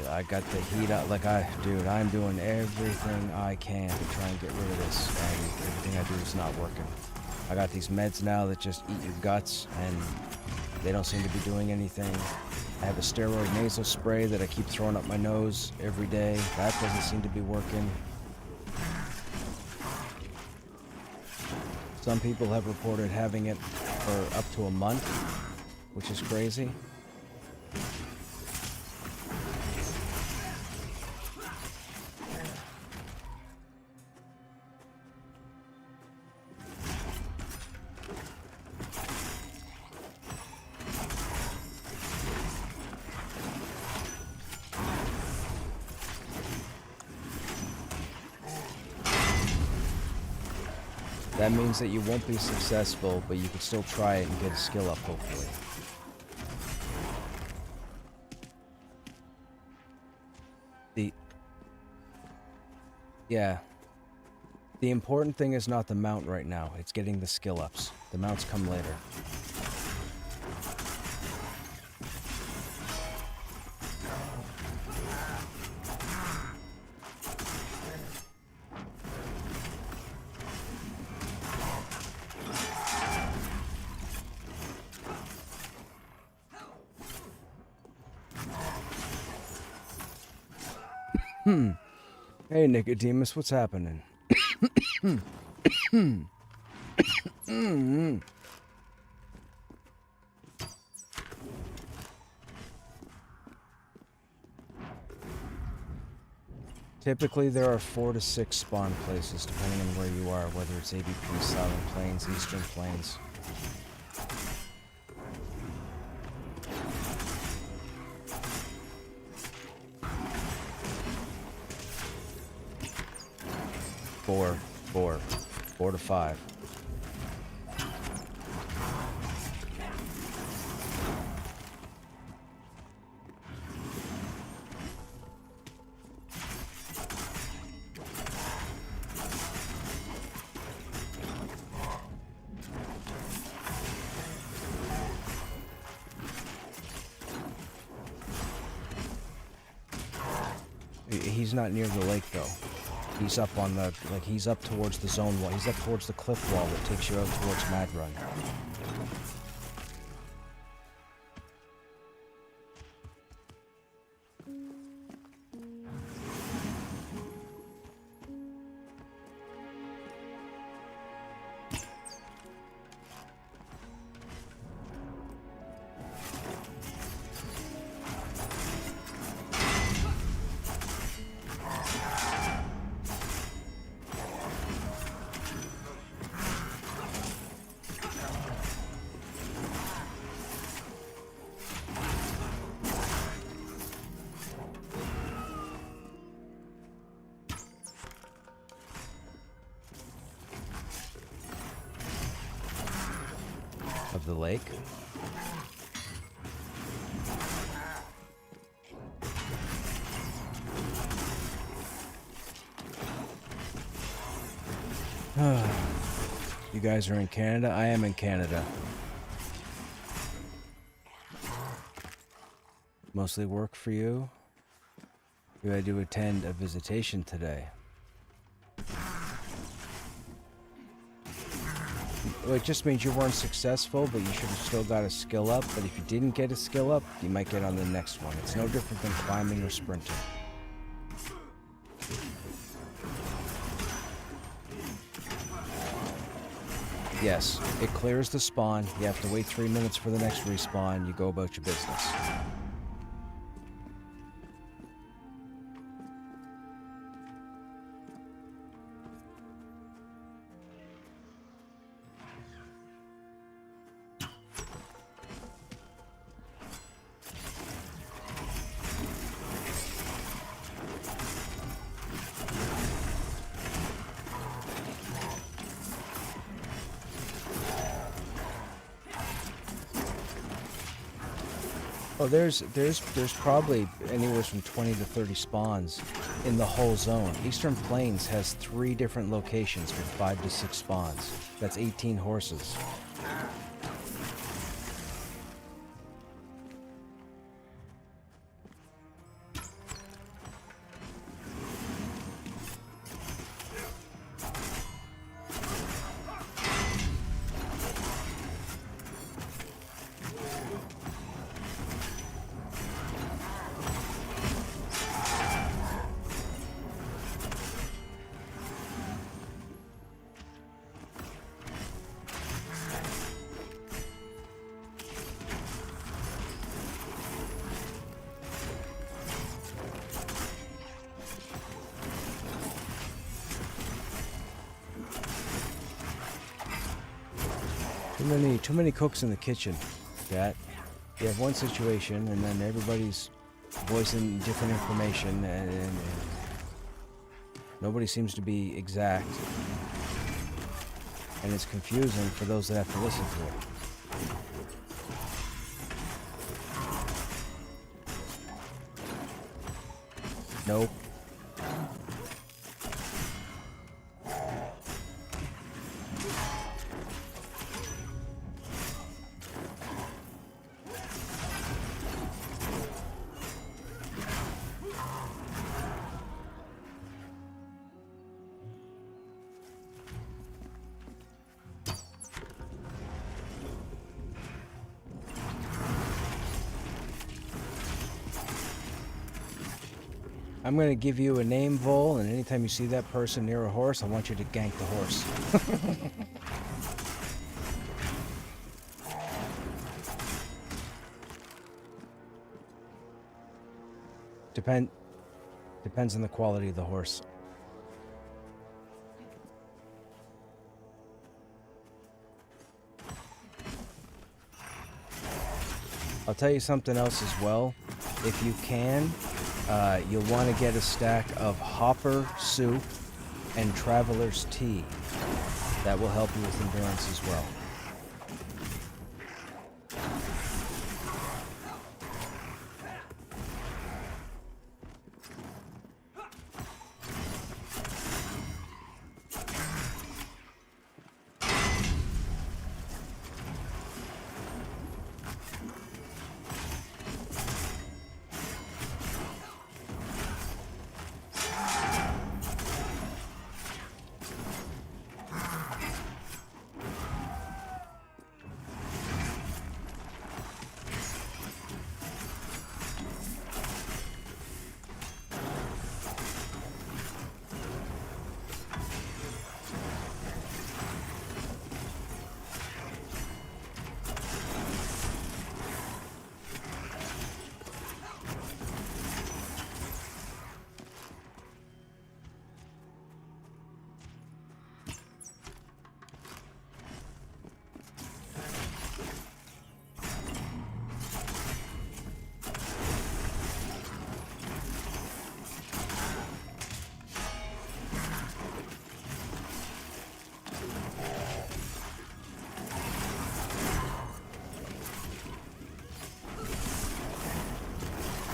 I got the heat up. Like, dude, I'm doing everything I can to try and get rid of this, and everything I do is not working. I got these meds now that just eat your guts, and they don't seem to be doing anything. I have a steroid nasal spray that I keep throwing up my nose every day. That doesn't seem to be working. Some people have reported having it for up to a month, which is crazy. That means that you won't be successful, but you can still try it and get a skill up, hopefully. Yeah. The important thing is not the mount right now, it's getting the skill ups. The mounts come later. Hey, Nicodemus, what's happening? Typically, there are 4 to 6 spawn places, depending on where you are, whether it's ABP, Southern Plains, Eastern Plains. Four to 5. He's not near the lake, though. He's up on the, like, he's up towards the zone wall. He's up towards the cliff wall that takes you out towards Mad Run. Of the lake. You guys are in Canada? I am in Canada. Mostly work for you? You had to attend a visitation today. Well, it just means you weren't successful, but you should have still got a skill up. But if you didn't get a skill up, you might get on the next one. It's no different than climbing or sprinting. Yes, it clears the spawn. You have to wait 3 minutes for the next respawn. You go about your business. Oh, there's probably anywhere from 20 to 30 spawns in the whole zone. Eastern Plains has 3 different locations with 5 to 6 spawns. That's 18 horses. Too many cooks in the kitchen, Cat. You have one situation, and then everybody's voicing different information, and nobody seems to be exact. And it's confusing for those that have to listen to it. Nope. I'm going to give you a name, Vol, and anytime you see that person near a horse, I want you to gank the horse. Depends on the quality of the horse. I'll tell you something else as well. If you can, you'll want to get a stack of hopper soup and traveler's tea. That will help you with endurance as well.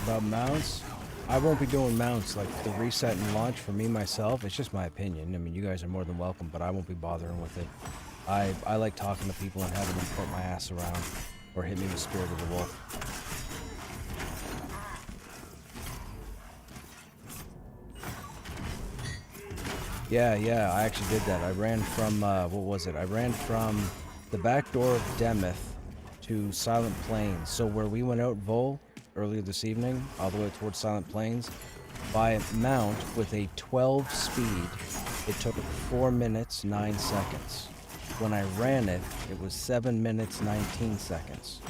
About mounts, I won't be doing mounts like the reset and launch for me myself. It's just my opinion. I mean, you guys are more than welcome, but I won't be bothering with it. I like talking to people and having them put my ass around or hit me with Spirit of the Wolf. Yeah, I actually did that. I ran from, what was it? I ran from the back door of Demeth to Silent Plains. So where we went out, Vol, earlier this evening, all the way towards Silent Plains, by mount with a 12 speed, it took 4 minutes, 9 seconds. When I ran it, it was 7 minutes, 19 seconds.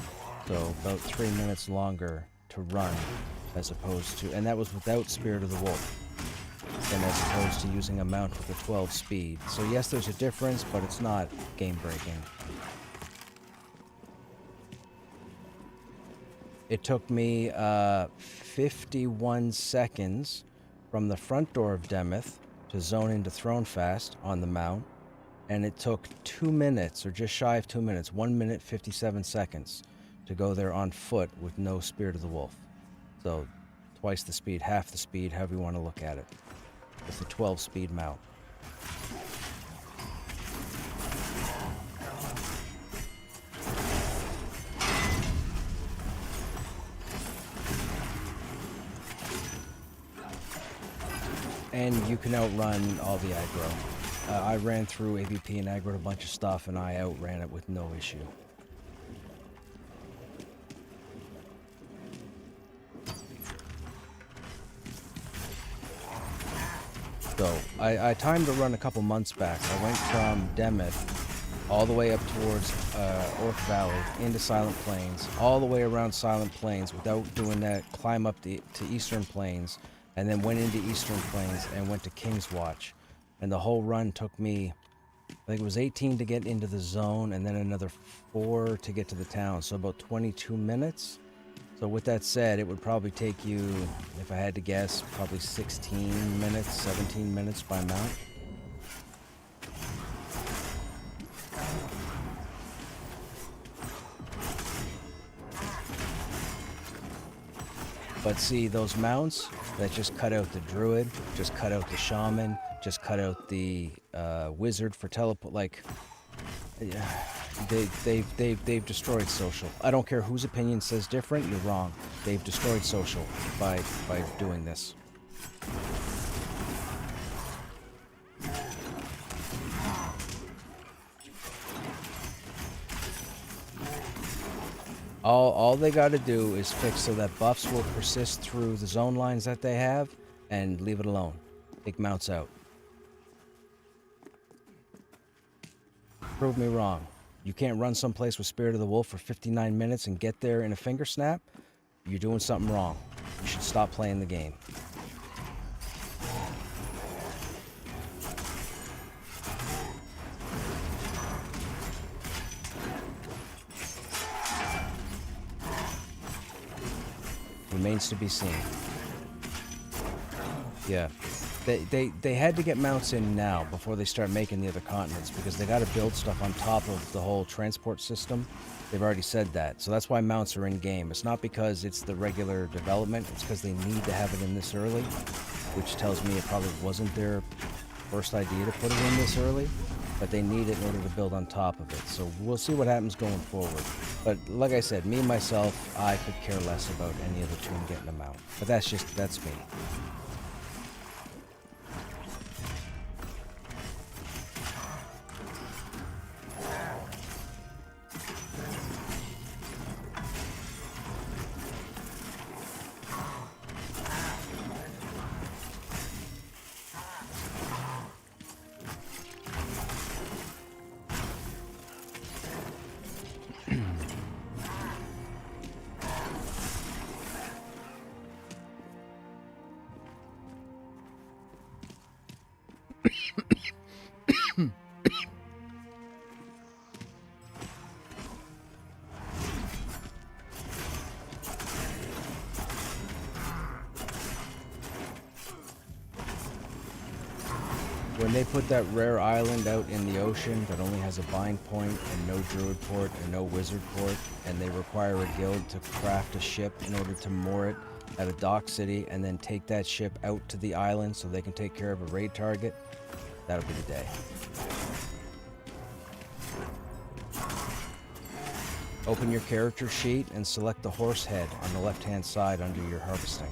So about 3 minutes longer to run as opposed to, and that was without Spirit of the Wolf, than as opposed to using a mount with a 12 speed. So yes, there's a difference, but it's not game-breaking. It took me 51 seconds from the front door of Demeth to zone into Thronefast on the mount, and it took 2 minutes, or just shy of 2 minutes, 1 minute 57 seconds to go there on foot with no Spirit of the Wolf. So twice the speed, half the speed, however you want to look at it. It's a 12 speed mount. And you can outrun all the aggro. I ran through AVP and aggroed a bunch of stuff, and I outran it with no issue. So, I timed a run a couple months back. I went from Demeth all the way up towards Orc Valley into Silent Plains, all the way around Silent Plains without doing that climb up to Eastern Plains, and then went into Eastern Plains and went to King's Watch. And the whole run took me I think it was 18 to get into the zone, and then another 4 to get to the town, so about 22 minutes. So with that said, it would probably take you, if I had to guess, probably 16 minutes, 17 minutes by mount. But see, those mounts that just cut out the druid, just cut out the shaman, just cut out the wizard for teleport, like, they've destroyed social. I don't care whose opinion says different, you're wrong. They've destroyed social by doing this. All they got to do is fix so that buffs will persist through the zone lines that they have, and leave it alone. Take mounts out. Prove me wrong. You can't run someplace with Spirit of the Wolf for 59 minutes and get there in a finger snap? You're doing something wrong. You should stop playing the game. Remains to be seen. Yeah. They had to get mounts in now before they start making the other continents, because they got to build stuff on top of the whole transport system. They've already said that. So that's why mounts are in game. It's not because it's the regular development, it's because they need to have it in this early, which tells me it probably wasn't their first idea to put it in this early, but they need it in order to build on top of it. So we'll see what happens going forward. But like I said, me, myself, I could care less about any other tune getting them out. But that's me. When they put that rare island out in the ocean that only has a bind point and no druid port and no wizard port, and they require a guild to craft a ship in order to moor it at a dock city and then take that ship out to the island so they can take care of a raid target, that'll be the day. Open your character sheet and select the horse head on the left-hand side under your harvesting.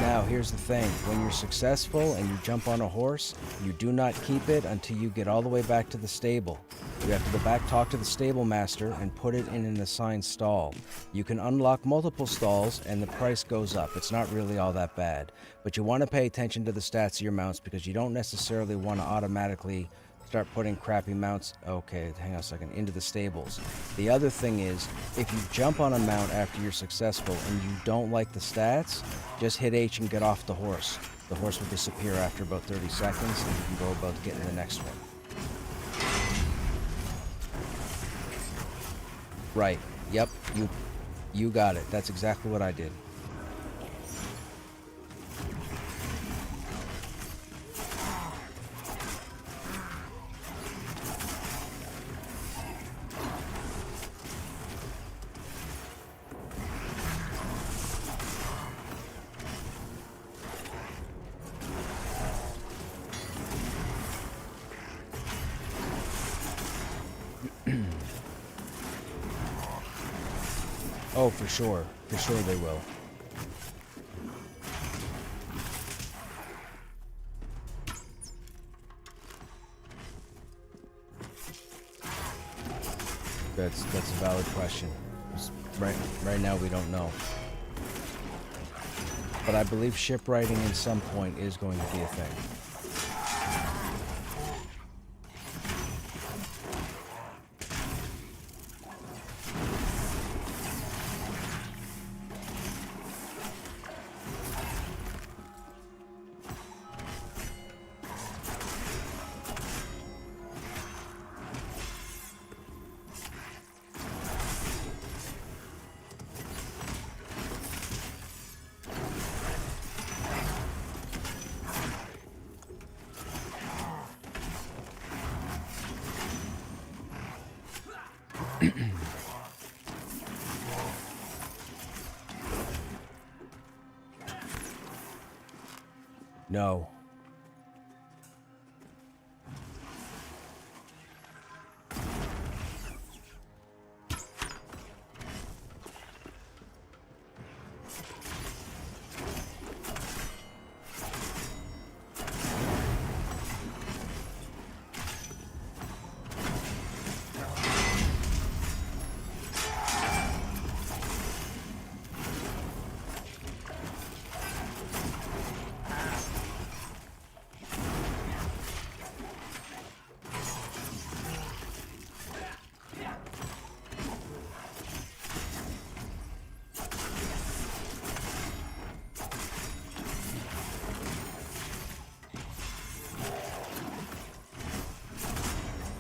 Now, here's the thing. When you're successful and you jump on a horse, you do not keep it until you get all the way back to the stable. You have to go back, talk to the stable master, and put it in an assigned stall. You can unlock multiple stalls, and the price goes up. It's not really all that bad. But you want to pay attention to the stats of your mounts, because you don't necessarily want to automatically start putting crappy mounts, okay, hang on a second, into the stables. The other thing is, if you jump on a mount after you're successful and you don't like the stats, just hit H and get off the horse. The horse will disappear after about 30 seconds and you can go about getting the next one. Right, yep, you got it. That's exactly what I did. Oh, for sure they will. That's a valid question. Right now we don't know. But I believe shipwriting at some point is going to be a thing. No.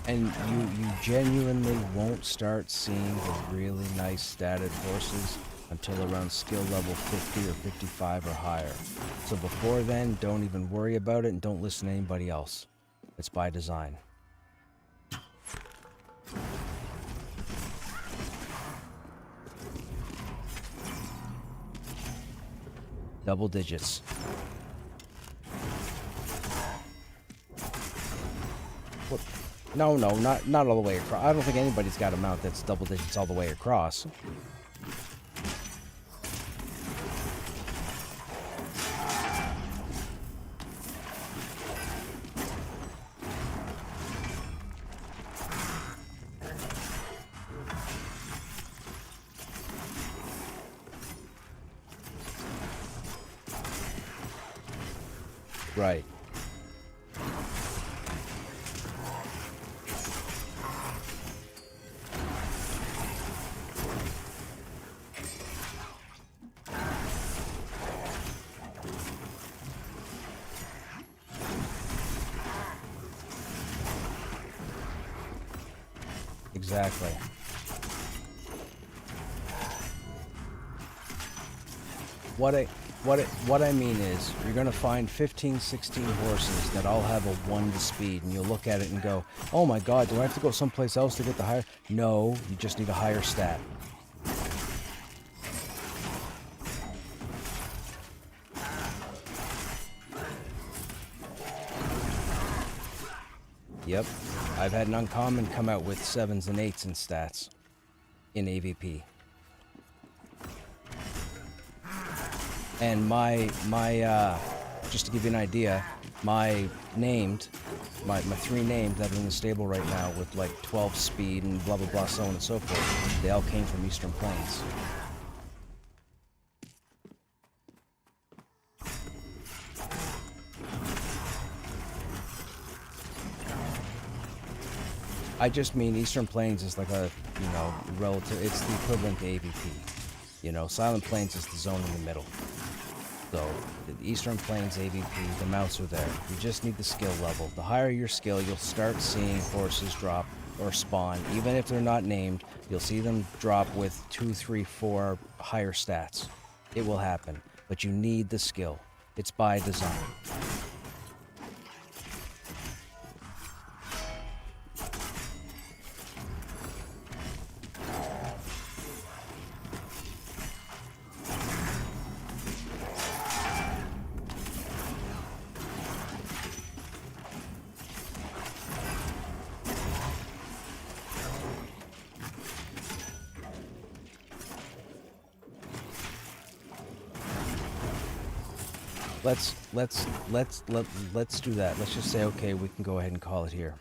And you genuinely won't start seeing the really nice statted horses until around skill level 50 or 55 or higher. So before then, don't even worry about it and don't listen to anybody else. It's by design. Double digits. What? No, not all the way across. I don't think anybody's got a mount that's double digits all the way across. Right. Exactly. What I mean is, you're gonna find 15, 16 horses that all have a 1 to speed, and you'll look at it and go, oh my god, do I have to go someplace else to get the higher? No, you just need a higher stat. Yep, I've had an uncommon come out with 7s and 8s in stats in AVP. And my just to give you an idea, my 3 named that are in the stable right now with like 12 speed and blah blah blah, so on and so forth, they all came from Eastern Plains. I just mean Eastern Plains is like a, you know, relative, it's the equivalent to AVP. You know, Silent Plains is the zone in the middle. So, the Eastern Plains AVP, the mounts are there. You just need the skill level. The higher your skill, you'll start seeing horses drop or spawn. Even if they're not named, you'll see them drop with 2, 3, 4 higher stats. It will happen. But you need the skill. It's by design. Let's do that. Let's just say, okay, we can go ahead and call it here.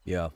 Yeah.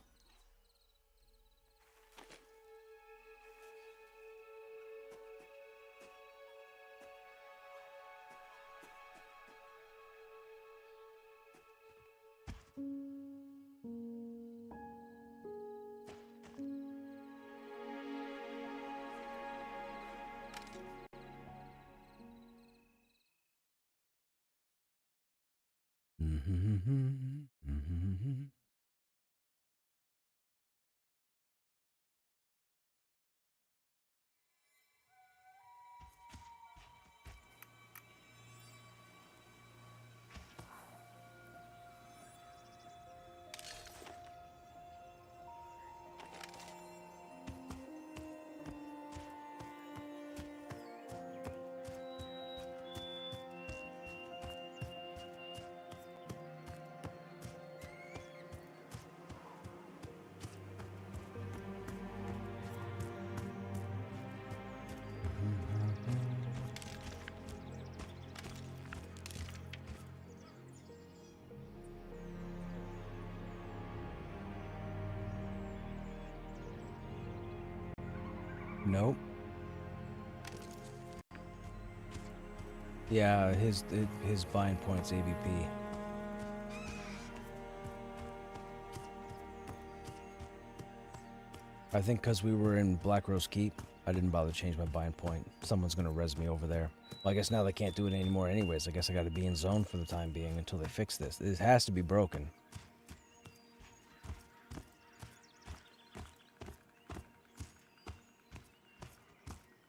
Nope. Yeah, his bind points AVP. I think because we were in Black Rose Keep, I didn't bother to change my bind point. Someone's gonna res me over there. Well, I guess now they can't do it anymore anyways. I guess I gotta be in zone for the time being until they fix this. This has to be broken.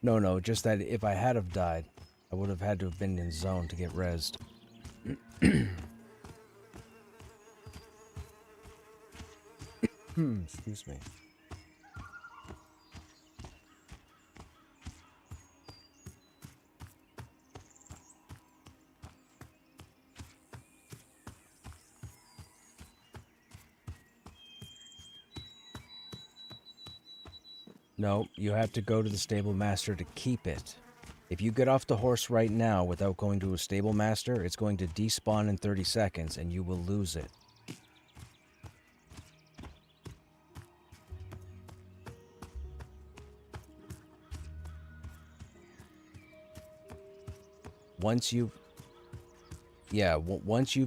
No, just that if I had have died, I would have had to have been in zone to get rezzed. Excuse me. No, you have to go to the stable master to keep it. If you get off the horse right now without going to a stable master, it's going to despawn in 30 seconds and you will lose it. Once you've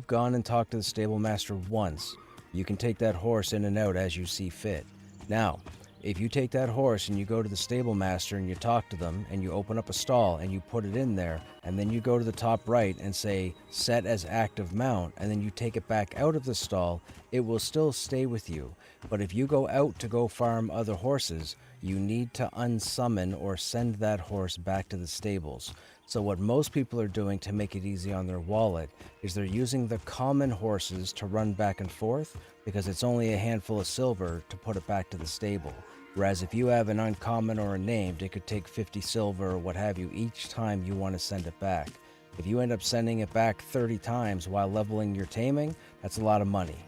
gone and talked to the stable master once, you can take that horse in and out as you see fit. Now, if you take that horse and you go to the stable master and you talk to them and you open up a stall and you put it in there and then you go to the top right and say set as active mount and then you take it back out of the stall, it will still stay with you. But if you go out to go farm other horses, you need to unsummon or send that horse back to the stables. So what most people are doing to make it easy on their wallet is they're using the common horses to run back and forth because it's only a handful of silver to put it back to the stable. Whereas if you have an uncommon or a named, it could take 50 silver or what have you each time you want to send it back. If you end up sending it back 30 times while leveling your taming, that's a lot of money.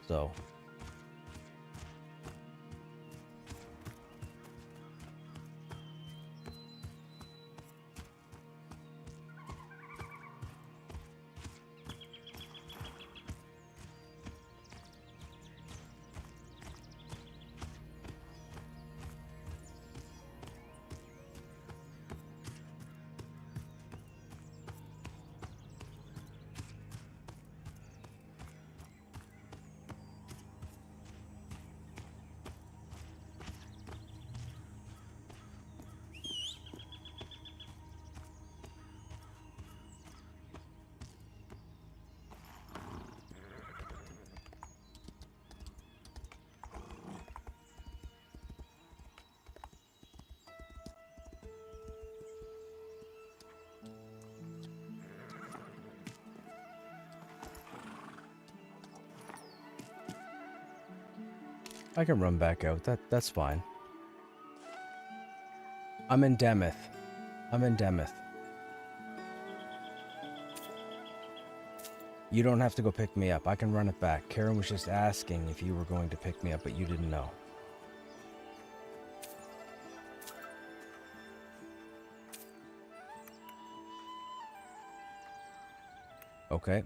So I can run back out. That's fine. I'm in Demeth. You don't have to go pick me up. I can run it back. Karen was just asking if you were going to pick me up, but you didn't know. Okay.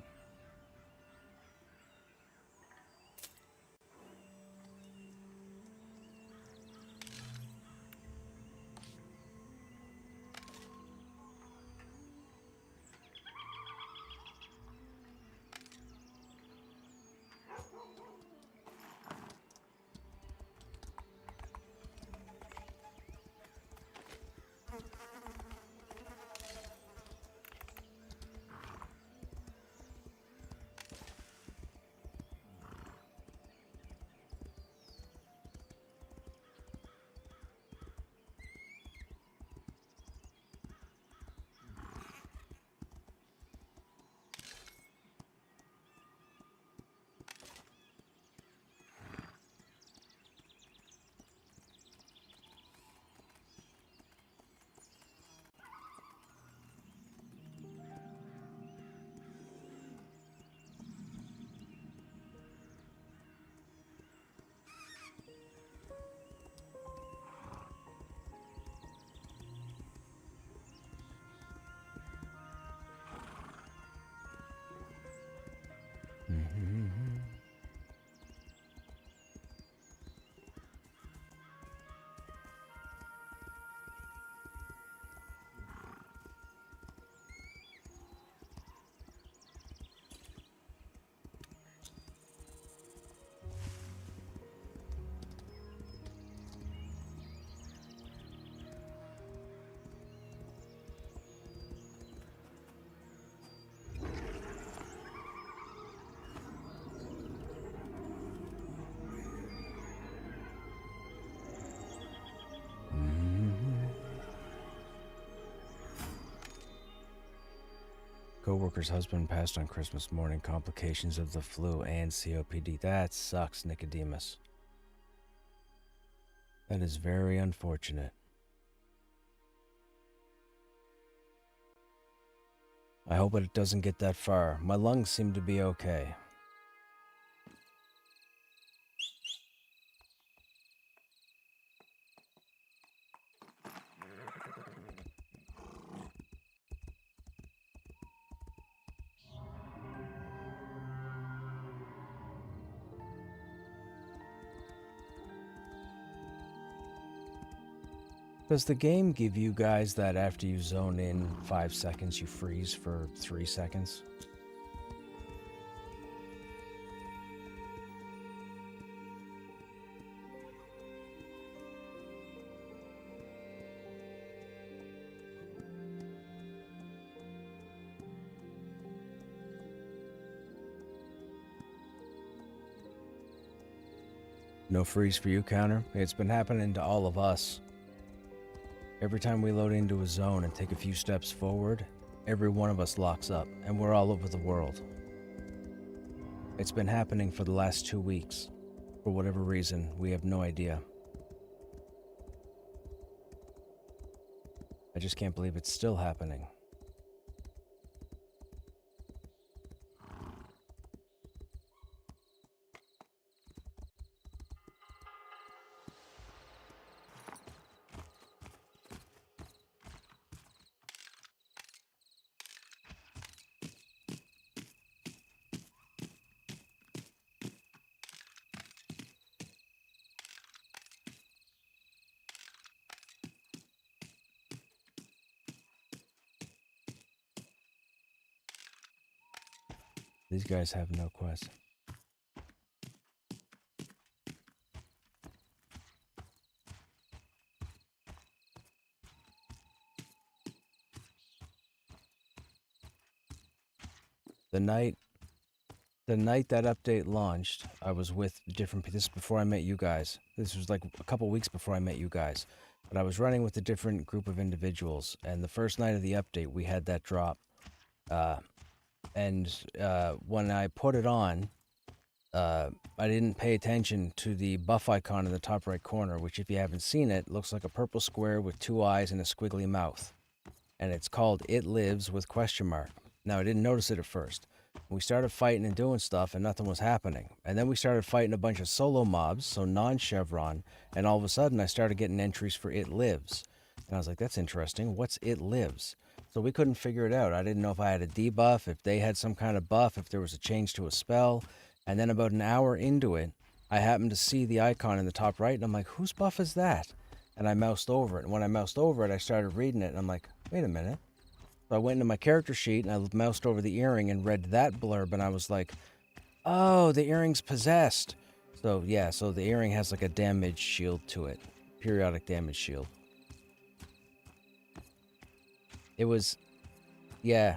Coworker's husband passed on Christmas morning, complications of the flu and COPD. That sucks, Nicodemus. That is very unfortunate. I hope it doesn't get that far. My lungs seem to be okay. Does the game give you guys that after you zone in 5 seconds, you freeze for 3 seconds? No freeze for you, Counter? It's been happening to all of us. Every time we load into a zone and take a few steps forward, every one of us locks up, and we're all over the world. It's been happening for the last 2 weeks. For whatever reason, we have no idea. I just can't believe it's still happening. These guys have no quest. The night that update launched, I was with different people. This is before I met you guys. This was like a couple weeks before I met you guys. But I was running with a different group of individuals, and the first night of the update, we had that drop. When I put it on, I didn't pay attention to the buff icon in the top right corner, which if you haven't seen it, looks like a purple square with 2 eyes and a squiggly mouth. And it's called It Lives with question mark. Now, I didn't notice it at first. We started fighting and doing stuff and nothing was happening. And then we started fighting a bunch of solo mobs, so non-Chevron, and all of a sudden I started getting entries for It Lives. And I was like, that's interesting. What's It Lives? So we couldn't figure it out. I didn't know if I had a debuff, if they had some kind of buff, if there was a change to a spell. And then about an hour into it, I happened to see the icon in the top right, and I'm like, whose buff is that? And I moused over it. And when I moused over it, I started reading it, and I'm like, wait a minute. So I went into my character sheet, and I moused over the earring and read that blurb, and I was like, oh, the earring's possessed. So, yeah, so the earring has like a damage shield to it. Periodic damage shield. It was, yeah.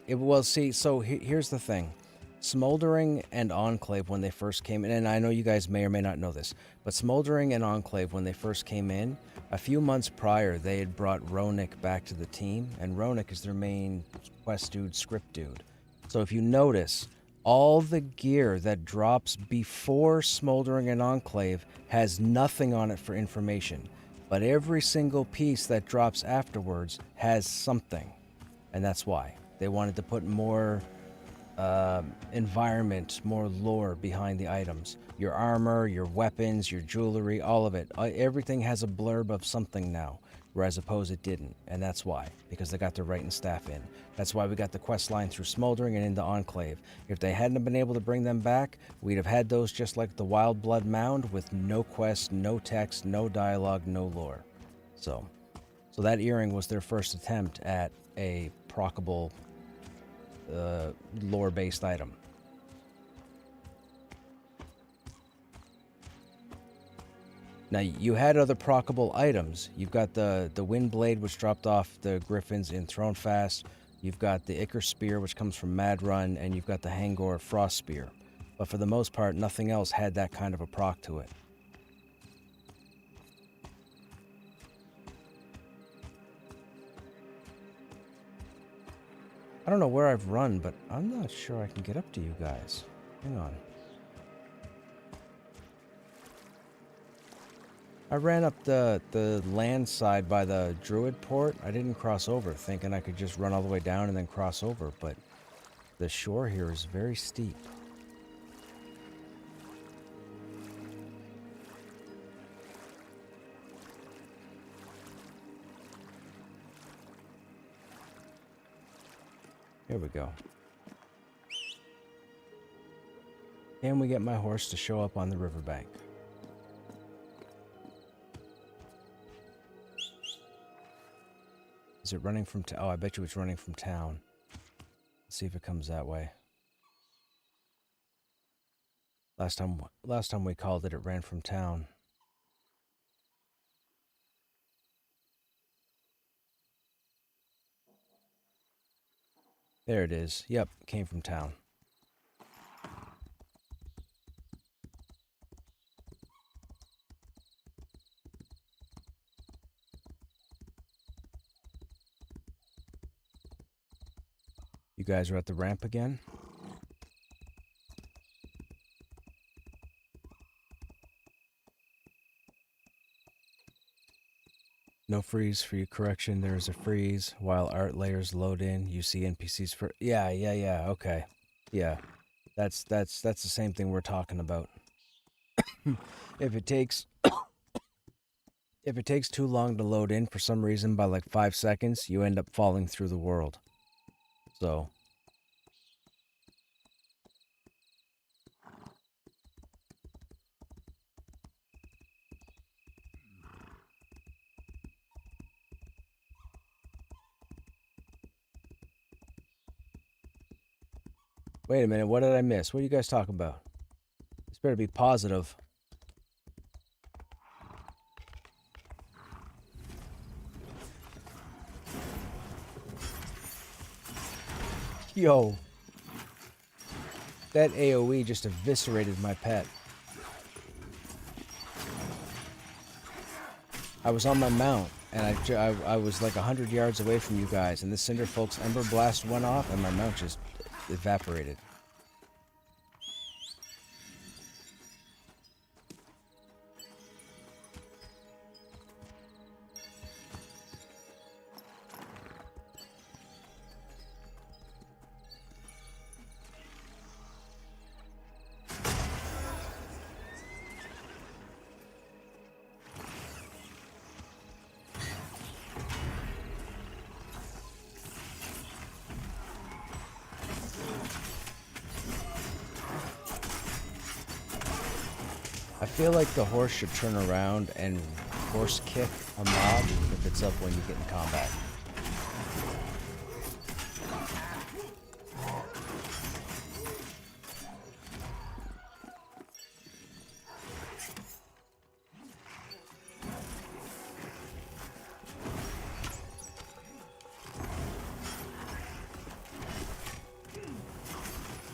Well, see, so here's the thing. Smoldering and Enclave, when they first came in, and I know you guys may or may not know this, but Smoldering and Enclave, when they first came in, a few months prior, they had brought Ronik back to the team, and Ronik is their main quest dude, script dude. So if you notice, all the gear that drops before Smoldering and Enclave has nothing on it for information. But every single piece that drops afterwards has something. And that's why. They wanted to put more environment, more lore behind the items. Your armor, your weapons, your jewelry, all of it. Everything has a blurb of something now, whereas opposed it didn't. And that's why, because they got their writing staff in. That's why we got the quest line through Smoldering and into Enclave. If they hadn't been able to bring them back, we'd have had those just like the Wild Blood Mound with no quest, no text, no dialogue, no lore. So that earring was their first attempt at a proccable lore-based item. Now, you had other proccable items. You've got the Wind Blade, which dropped off the Griffins in Thronefast. You've got the Icar Spear, which comes from Mad Run, and you've got the Hangor Frost Spear. But for the most part, nothing else had that kind of a proc to it. I don't know where I've run, but I'm not sure I can get up to you guys. Hang on. I ran up the land side by the Druid port. I didn't cross over, thinking I could just run all the way down and then cross over, but the shore here is very steep. Here we go. Can we get my horse to show up on the riverbank? Is it running from town? Oh, I bet you it's running from town. Let's see if it comes that way. Last time we called it, it ran from town. There it is. Yep, came from town. You guys are at the ramp again? No freeze for your correction. There is a freeze while art layers load in. You see NPCs for yeah, okay. Yeah. That's the same thing we're talking about. If it takes too long to load in for some reason by like 5 seconds, you end up falling through the world. So wait a minute, what did I miss? What are you guys talking about? This better be positive. Yo. That AoE just eviscerated my pet. I was on my mount, and I was like 100 yards away from you guys, and the Cinderfolk's Ember Blast went off, and my mount just evaporated. I feel like the horse should turn around and horse kick a mob if it's up when you get in combat.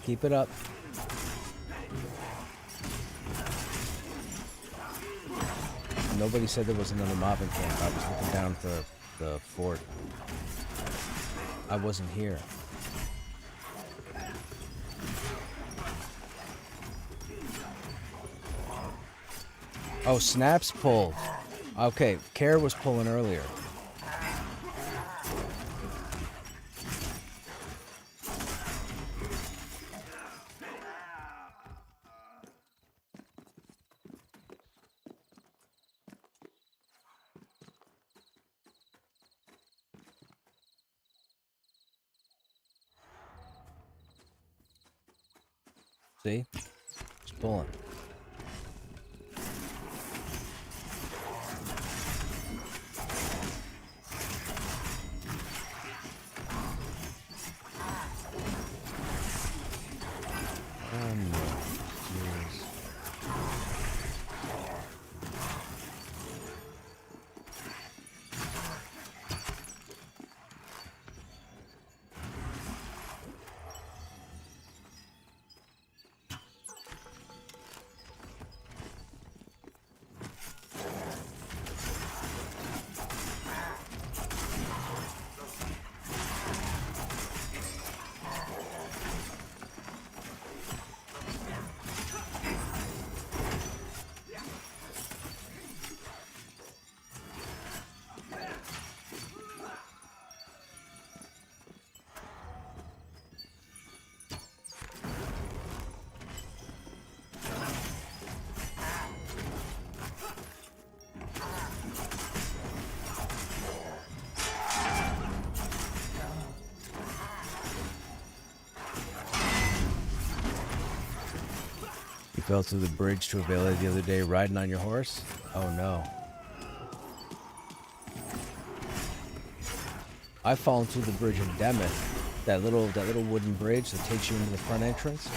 Keep it up. Nobody said there was another mob in camp. I was looking down for the fort. I wasn't here. Oh, Snaps pulled. Okay, Care was pulling earlier. See? Just pulling. fell through the bridge to Avila the other day riding on your horse? Oh no. I've fallen through the bridge in Demuth, that little wooden bridge that takes you into the front entrance.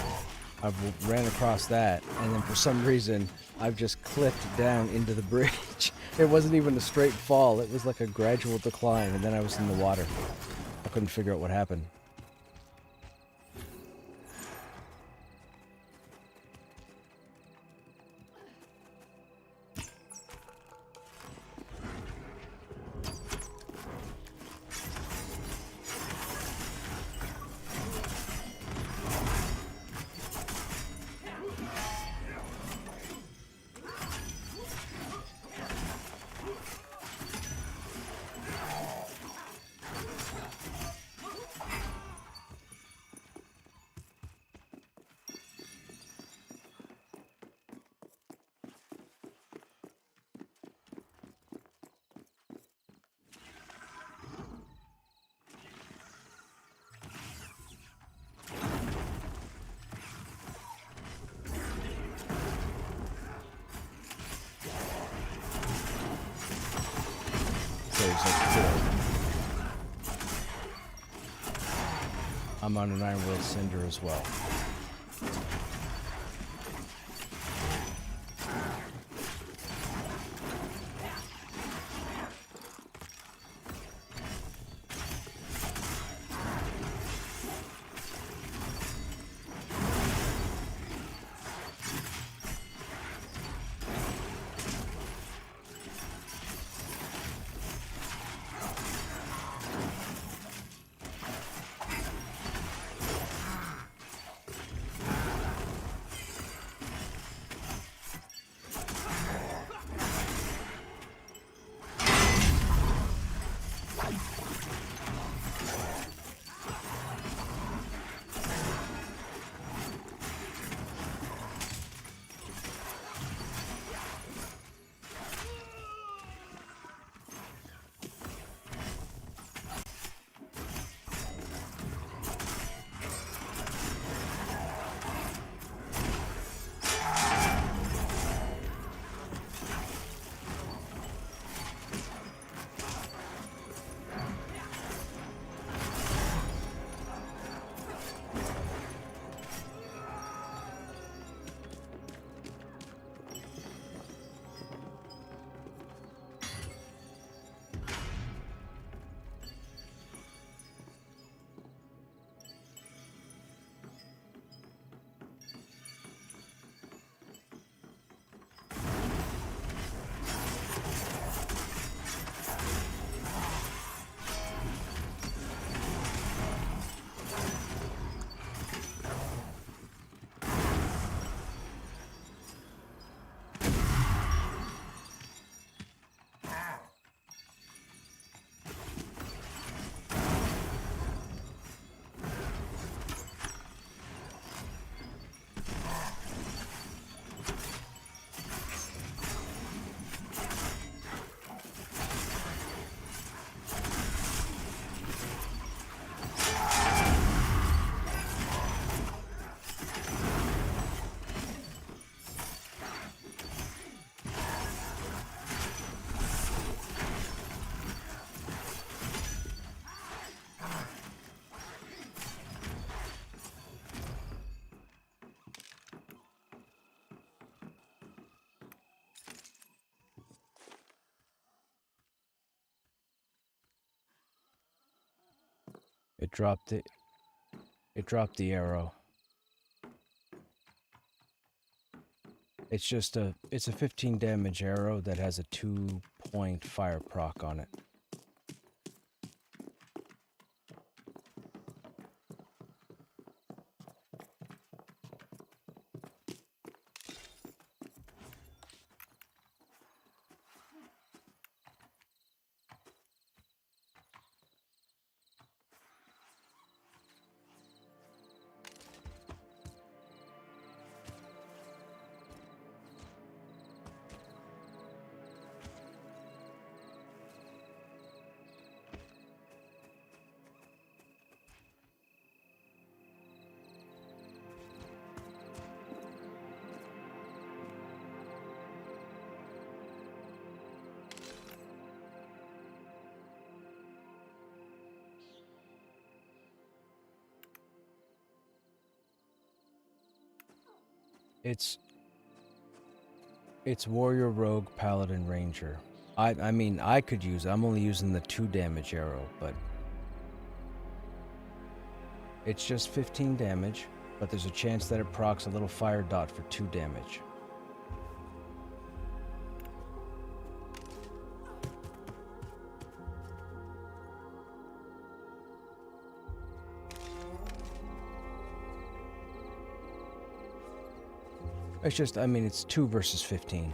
I've ran across that, and then for some reason, I've just clipped down into the bridge. It wasn't even a straight fall, it was like a gradual decline, and then I was in the water. I couldn't figure out what happened. I'm on an Iron Will Cinder as well. It dropped the arrow. It's a 15 damage arrow that has a 2-point fire proc on it. It's warrior, rogue, paladin, ranger. I mean, I could use it. I'm only using the 2 damage arrow, but it's just 15 damage, but there's a chance that it procs a little fire dot for 2 damage. It's just, I mean, it's 2 versus 15.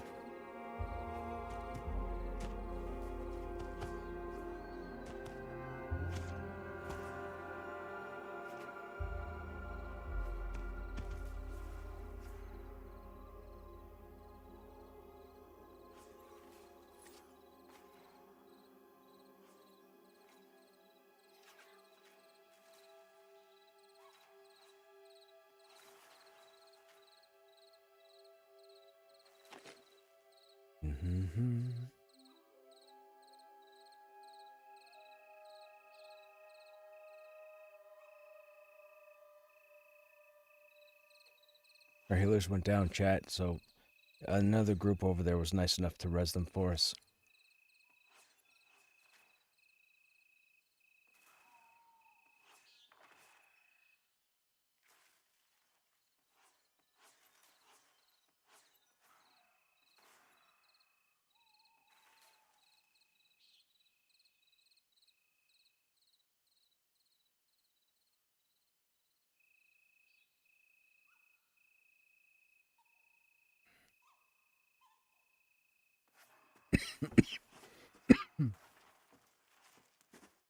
Our healers went down, chat, so another group over there was nice enough to res them for us.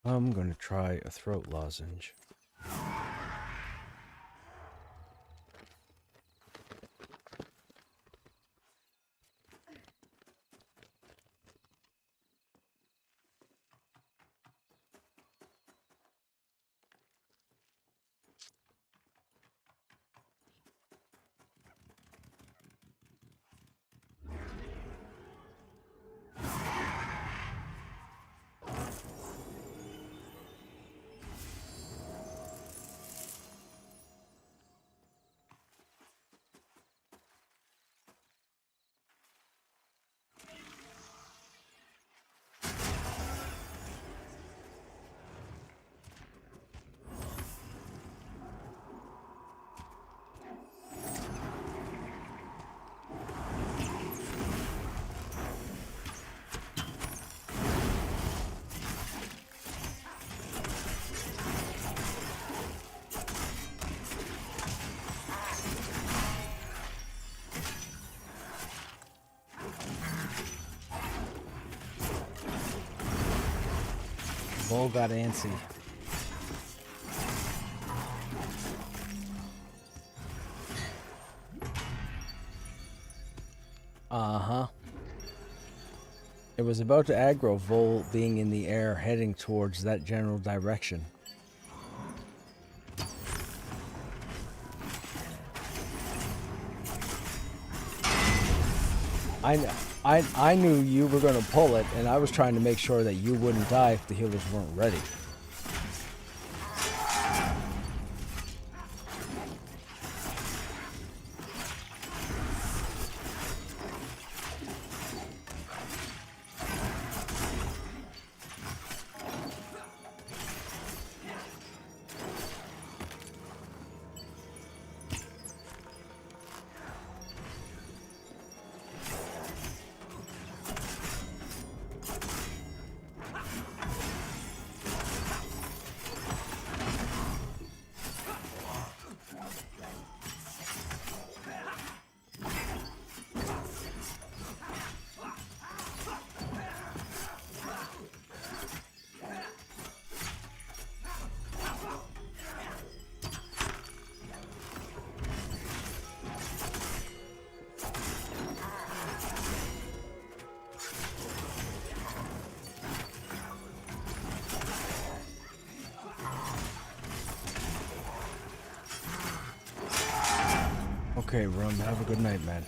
I'm going to try a throat lozenge. Bull got antsy. Uh-huh. It was about to aggro Vol being in the air heading towards that general direction. I knew you were going to pull it, and I was trying to make sure that you wouldn't die if the healers weren't ready. Okay, Rum, have a good night, man.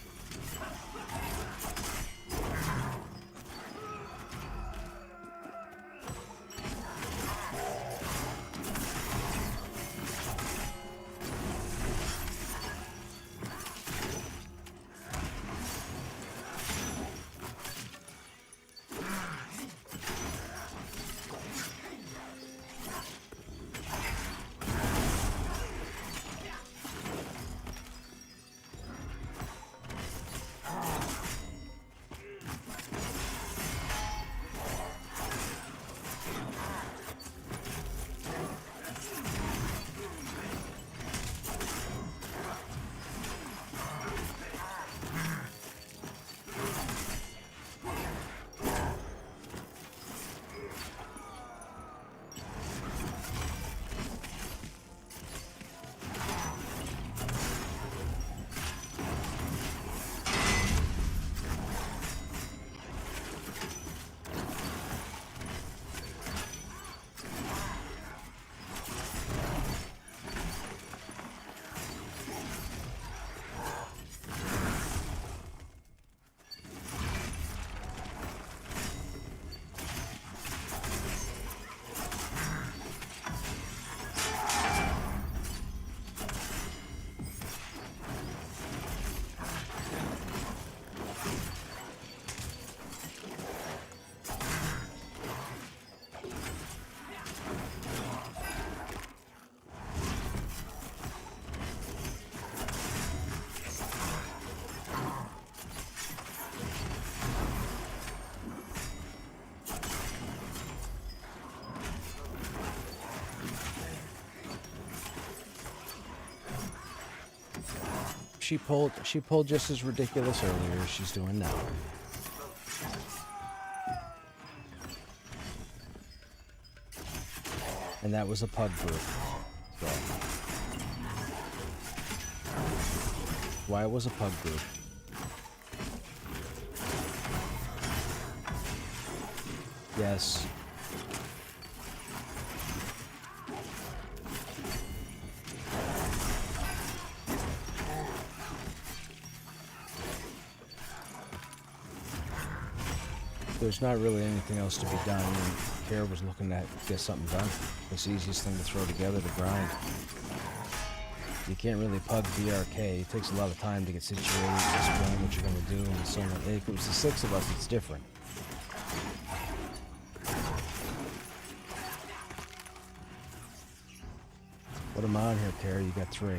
she pulled just as ridiculous earlier as she's doing now. And that was a pug group. So. Why it was a pug group. Yes. There's not really anything else to be done. I mean, Kara was looking to get something done. It's the easiest thing to throw together to grind. You can't really pug BRK. It takes a lot of time to get situated, to explain what you're going to do, and so on. If it was the 6 of us, it's different. What am I on here, Kara? You got 3.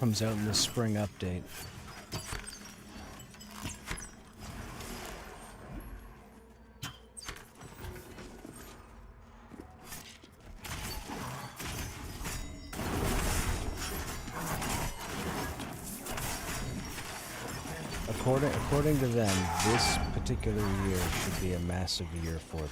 Comes out in the spring update. According to them, this particular year should be a massive year for them.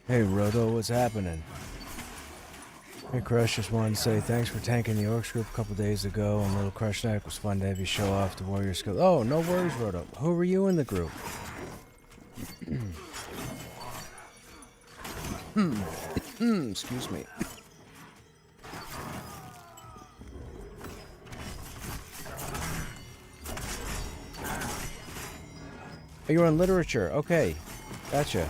Hey Roto, what's happening? Hey Crush, just wanted to say thanks for tanking the Orcs group a couple days ago, and little Krushnek was fun to have you show off the warrior skills. Oh, no worries, Roto. Who were you in the group? Excuse me. Oh, you're on literature. Okay, gotcha.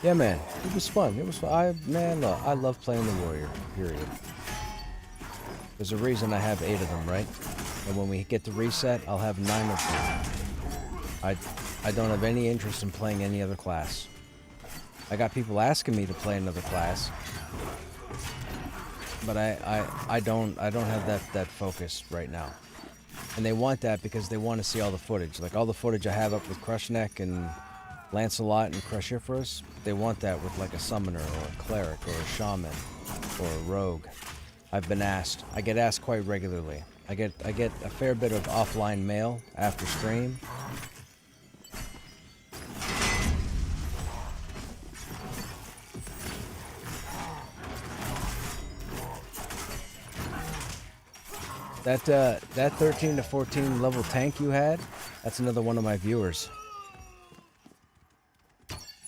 Yeah, man, it was fun. It was fun. I love playing the warrior. Period. There's a reason I have 8 of them, right? And when we get to reset, I'll have 9 of them. I don't have any interest in playing any other class. I got people asking me to play another class, but I don't have that focus right now. And they want that because they want to see all the footage, like all the footage I have up with Krushnek and Lancelot and Cruciferous. They want that with like a summoner or a cleric or a shaman or a rogue. I've been asked. I get asked quite regularly. I get a fair bit of offline mail after stream. That 13 to 14 level tank you had, that's another one of my viewers.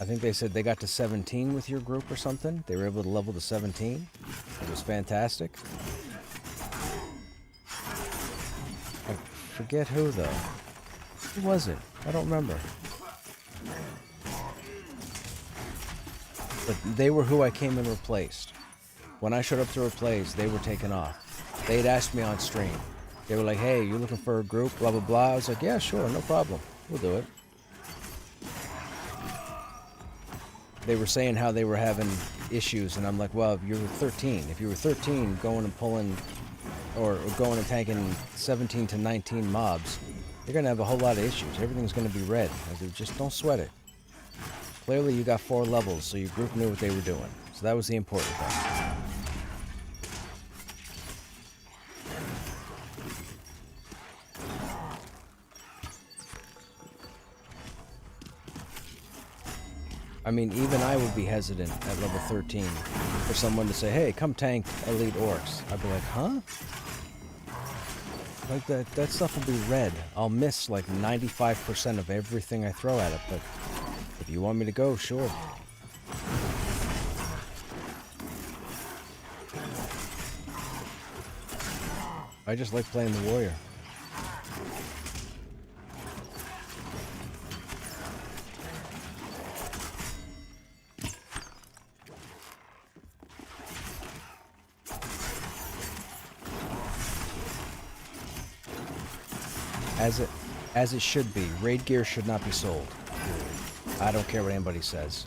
I think they said they got to 17 with your group or something. They were able to level to 17. It was fantastic. I forget who, though. Who was it? I don't remember. But they were who I came and replaced. When I showed up to replace, they were taken off. They'd asked me on stream. They were like, hey, you looking for a group, blah, blah, blah. I was like, yeah, sure, no problem. We'll do it. They were saying how they were having issues, and I'm like, well, if you were 13, going and pulling, or going and tanking 17 to 19 mobs, you're going to have a whole lot of issues. Everything's going to be red. I said, just don't sweat it. Clearly you got 4 levels, so your group knew what they were doing. So that was the important thing. I mean, even I would be hesitant at level 13 for someone to say, hey, come tank elite orcs. I'd be like, huh? Like, that stuff will be red. I'll miss like 95% of everything I throw at it, but if you want me to go, sure. I just like playing the warrior. As it should be. Raid gear should not be sold. I don't care what anybody says.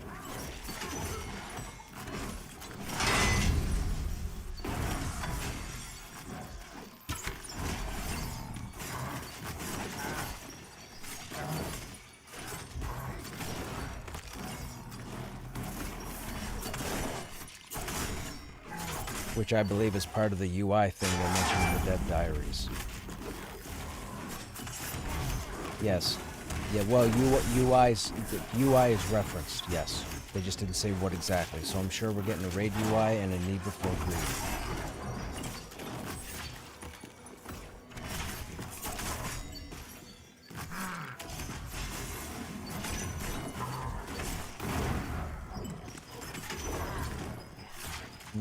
Which I believe is part of the UI thing they mentioned in the Dev Diaries. Yes. Yeah, well, UI is referenced, yes. They just didn't say what exactly, so I'm sure we're getting a raid UI and a need before greed.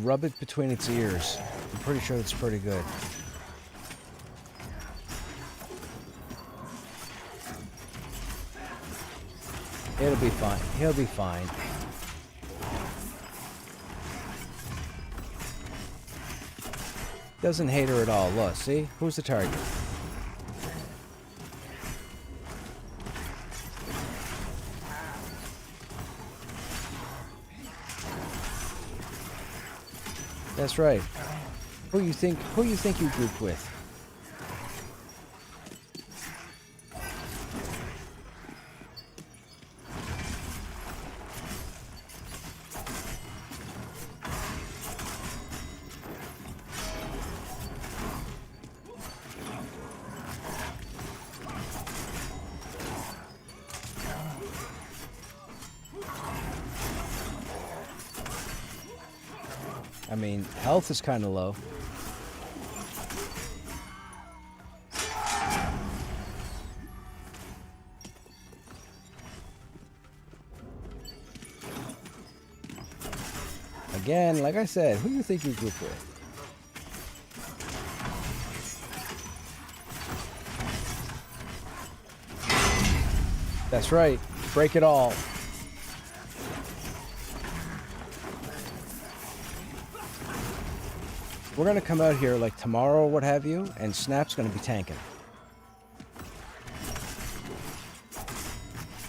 rub it between its ears. I'm pretty sure that's pretty good. It'll be fine. He'll be fine. Doesn't hate her at all. Look, see? Who's the target? That's right. Who you think you grouped with? I mean, health is kind of low. Again, like I said, who do you think you group with? That's right. Break it all. We're gonna come out here like tomorrow or what have you, and Snap's gonna be tanking.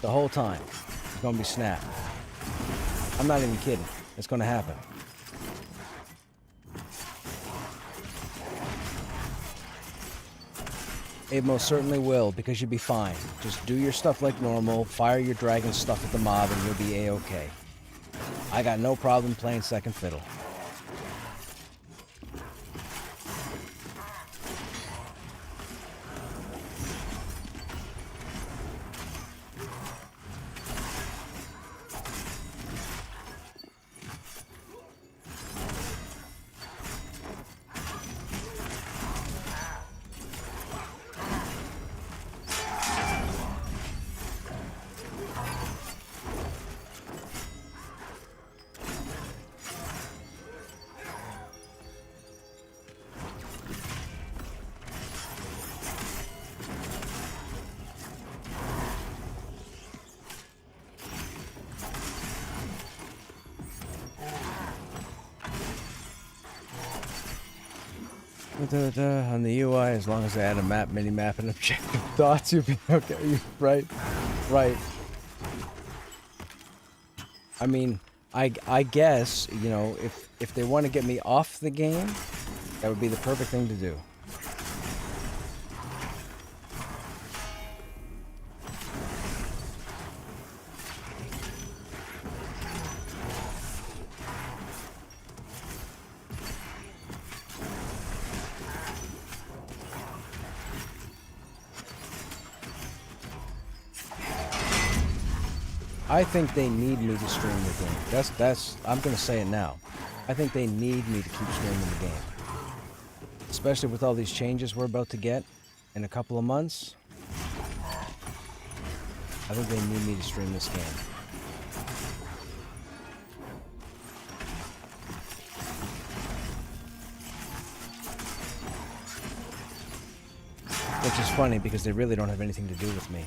The whole time. It's gonna be Snap. I'm not even kidding. It's gonna happen. It most certainly will, because you'll be fine. Just do your stuff like normal, fire your dragon stuff at the mob, and you'll be A-okay. I got no problem playing second fiddle. On the UI, as long as I add a map, mini-map, and objective dots, you'll be okay. Right? Right. I mean, I guess, you know, if they want to get me off the game, that would be the perfect thing to do. I think they need me to stream the game. That's I'm gonna say it now. I think they need me to keep streaming the game. Especially with all these changes we're about to get in a couple of months. I think they need me to stream this game. Which is funny because they really don't have anything to do with me.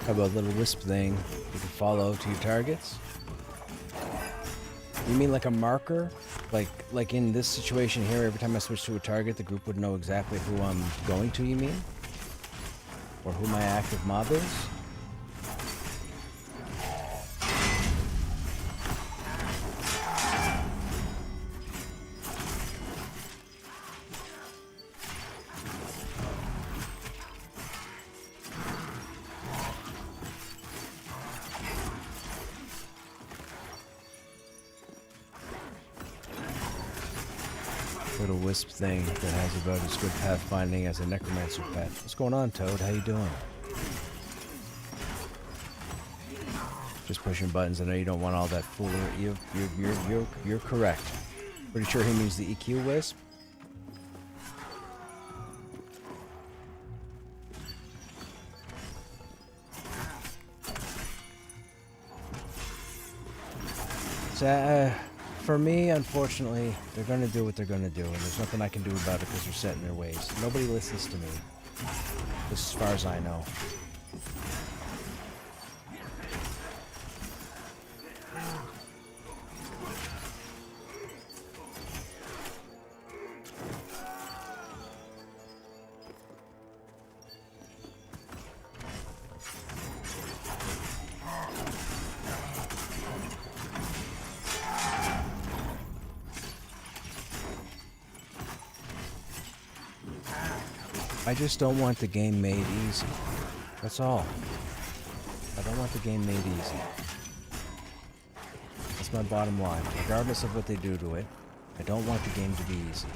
How about a little wisp thing you can follow to your targets? You mean like a marker? Like in this situation here, every time I switch to a target, the group would know exactly who I'm going to, you mean? Or who my active mob is? Little wisp thing that has about as good pathfinding as a necromancer pet. What's going on, Toad? How you doing? Just pushing buttons. I know you don't want all that foolery. You're correct. Pretty sure he means the EQ wisp. So, for me, unfortunately, they're going to do what they're going to do, and there's nothing I can do about it because they're set in their ways. Nobody listens to me, as far as I know. I just don't want the game made easy. That's all. I don't want the game made easy. That's my bottom line. Regardless of what they do to it, I don't want the game to be easy.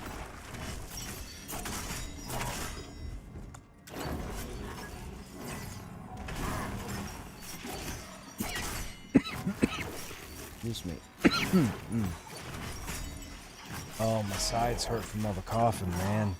Excuse me. Oh, my sides hurt from all the coughing, man.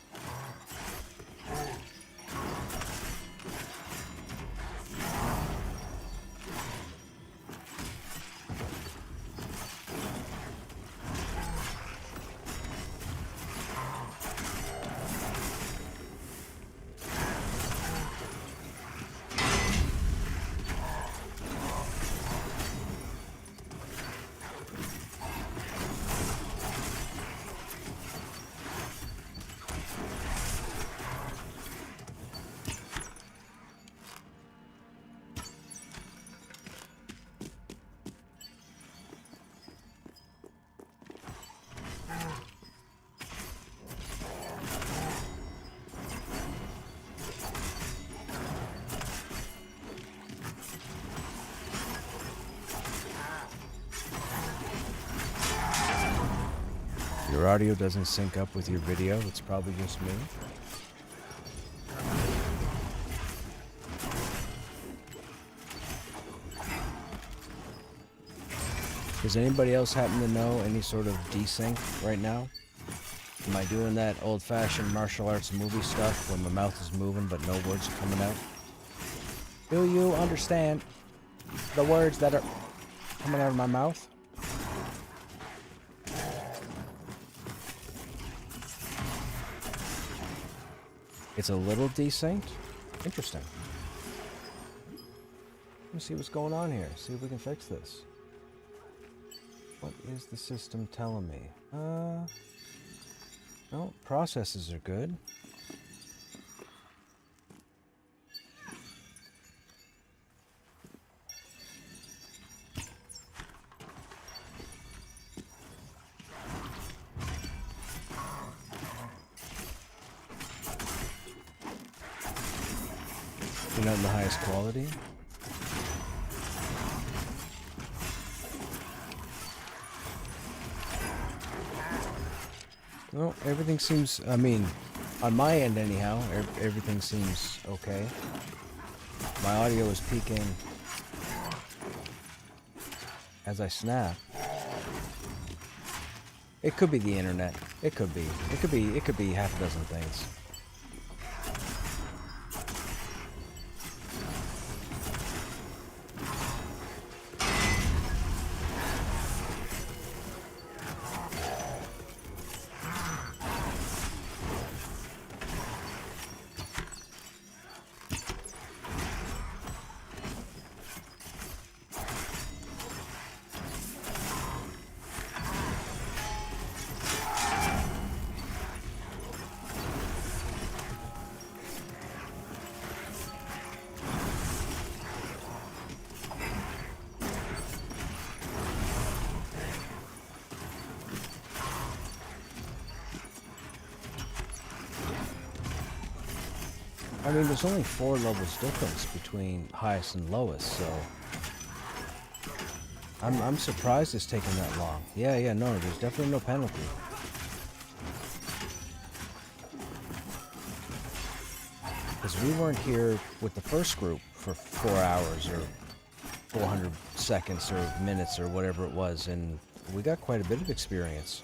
Your audio doesn't sync up with your video. It's probably just me. Does anybody else happen to know any sort of desync right now? Am I doing that old-fashioned martial arts movie stuff where my mouth is moving but no words are coming out? Do you understand the words that are coming out of my mouth? It's a little desynced? Interesting. Let me see what's going on here. See if we can fix this. What is the system telling me? No, processes are good. You're not in the highest quality. Well, everything seems, I mean, on my end anyhow, everything seems okay. My audio is peaking as I snap. It could be the internet. It could be. It could be half a dozen things. I mean, there's only 4 levels difference between highest and lowest, so I'm surprised it's taken that long. Yeah, no, there's definitely no penalty. Because we weren't here with the first group for 4 hours or 400 seconds or minutes or whatever it was, and we got quite a bit of experience.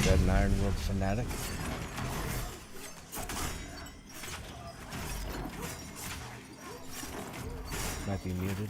An Iron World fanatic. Might be muted.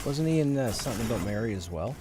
Wasn't he in something about Mary as well?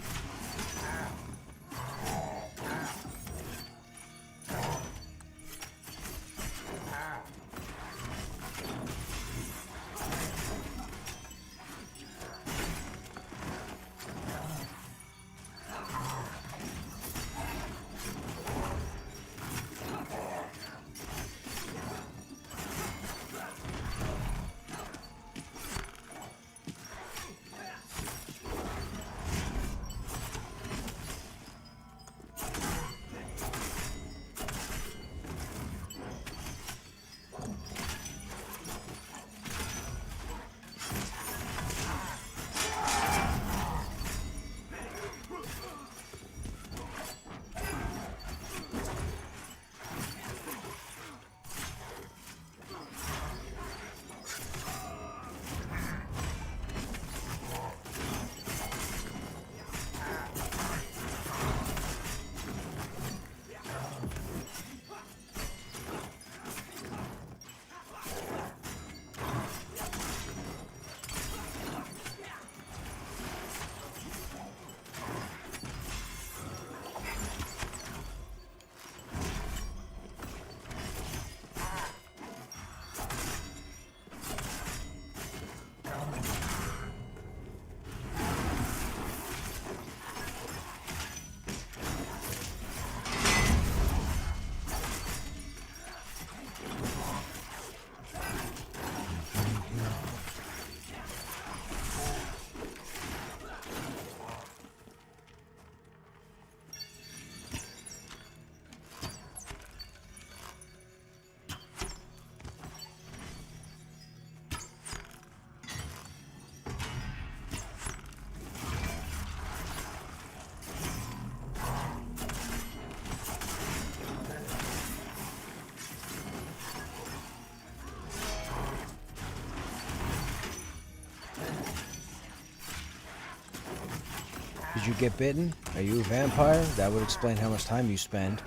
Did you get bitten? Are you a vampire? That would explain how much time you spend.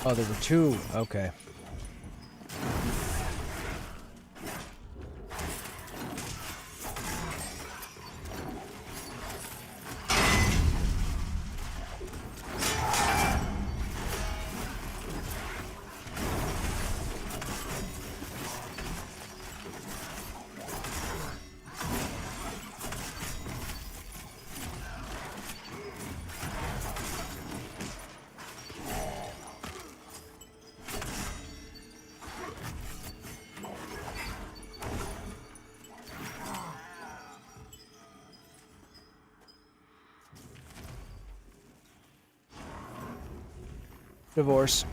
Oh, there were two. Okay. Divorce.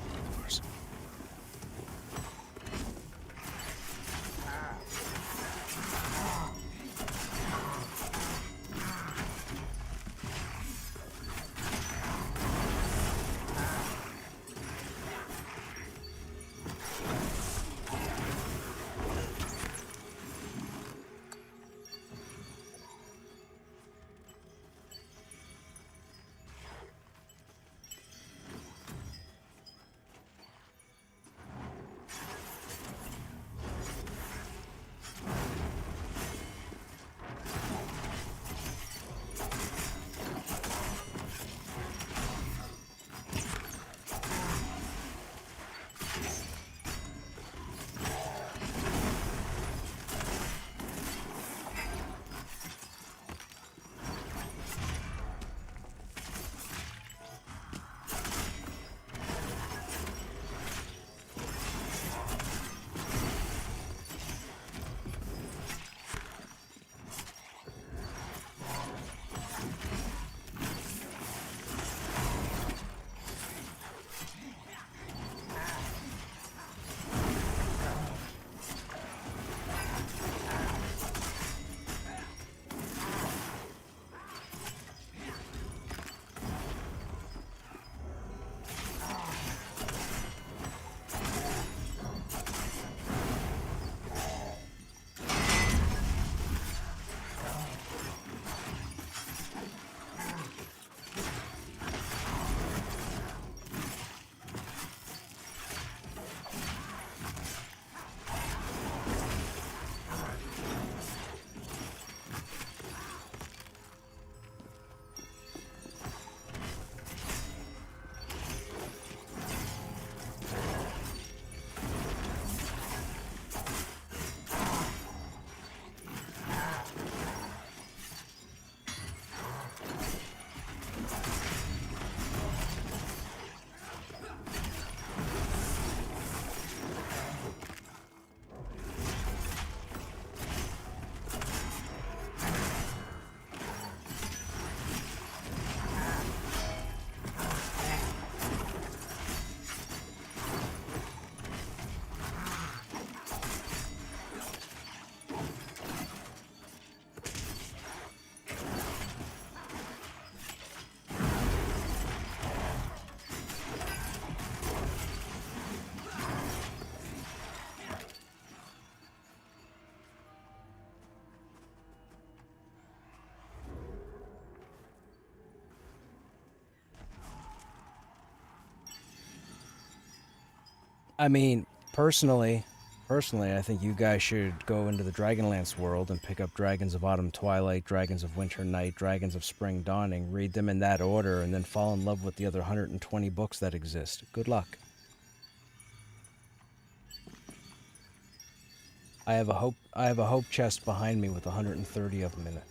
I mean, personally, I think you guys should go into the Dragonlance world and pick up Dragons of Autumn Twilight, Dragons of Winter Night, Dragons of Spring Dawning, read them in that order, and then fall in love with the other 120 books that exist. Good luck. I have a hope chest behind me with 130 of them in it.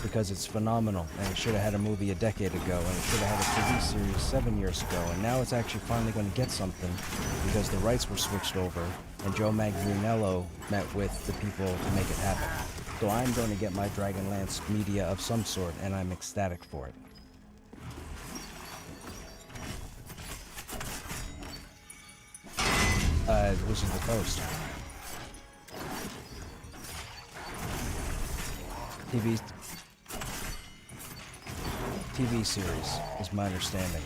Because it's phenomenal, and it should have had a movie a decade ago, and it should have had a TV series 7 years ago, and now it's actually finally going to get something because the rights were switched over, and Joe Manganiello met with the people to make it happen. So I'm going to get my Dragonlance media of some sort, and I'm ecstatic for it. Wizards of the Coast. TV series, is my understanding.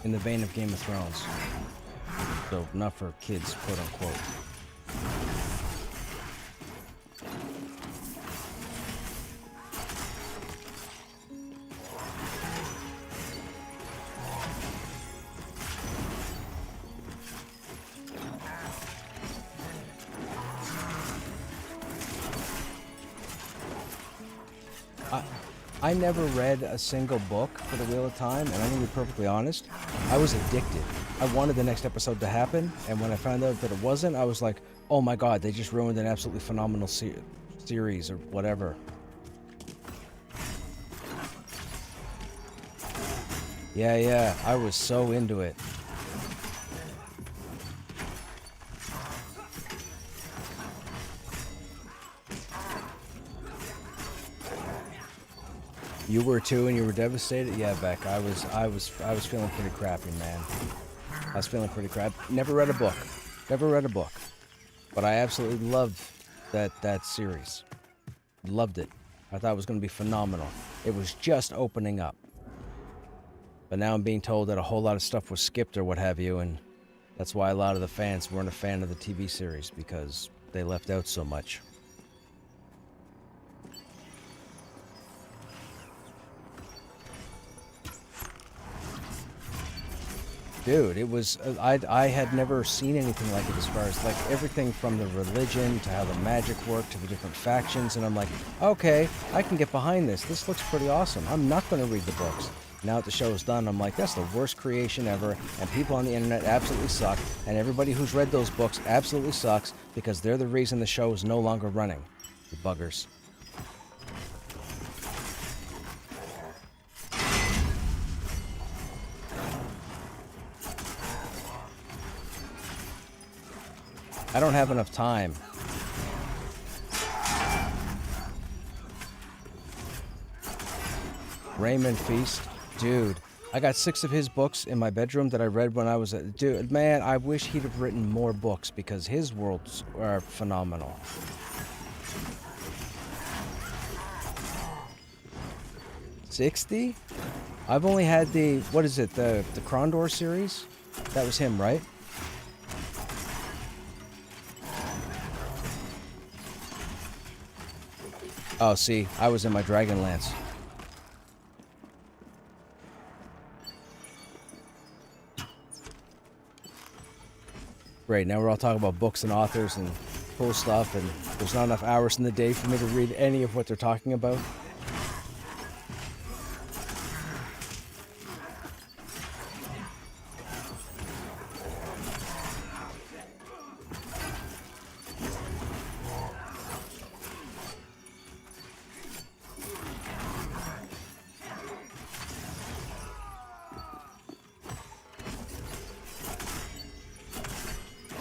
In the vein of Game of Thrones. So, not for kids, quote unquote. I never read a single book for the Wheel of Time, and I'm going to be perfectly honest, I was addicted. I wanted the next episode to happen, and when I found out that it wasn't, I was like, oh my god, they just ruined an absolutely phenomenal series or whatever. Yeah, I was so into it. You were too, and you were devastated. Yeah, Beck, I was feeling pretty crappy, man. I was feeling pretty crap. Never read a book, but I absolutely loved that series. Loved it. I thought it was going to be phenomenal. It was just opening up, but now I'm being told that a whole lot of stuff was skipped or what have you, and that's why a lot of the fans weren't a fan of the TV series because they left out so much. Dude, it was, I had never seen anything like it as far as, like, everything from the religion to how the magic worked to the different factions, and I'm like, okay, I can get behind this. This looks pretty awesome. I'm not going to read the books. Now that the show is done, I'm like, that's the worst creation ever, and people on the internet absolutely suck, and everybody who's read those books absolutely sucks because they're the reason the show is no longer running. The buggers. I don't have enough time. Raymond Feast, dude. I got 6 of his books in my bedroom that I read when I was a dude. Man, I wish he'd have written more books because his worlds are phenomenal. $60? I've only had the, what is it, the Krondor series? That was him, right? Oh, see, I was in my Dragonlance. Great, now we're all talking about books and authors and cool stuff, and there's not enough hours in the day for me to read any of what they're talking about.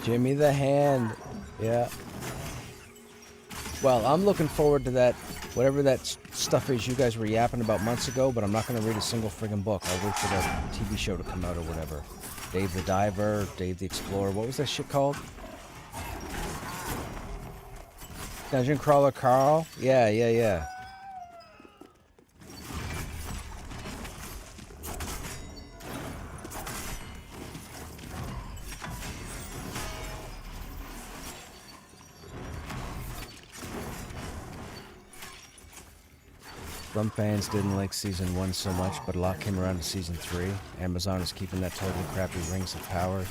Jimmy the Hand. Yeah. Well, I'm looking forward to that, whatever that stuff is you guys were yapping about months ago, but I'm not going to read a single friggin' book. I'll wait for the TV show to come out or whatever. Dave the Diver, Dave the Explorer. What was that shit called? Dungeon Crawler Carl? Yeah. Some fans didn't like Season 1 so much, but a lot came around to Season 3. Amazon is keeping that totally crappy Rings of Power.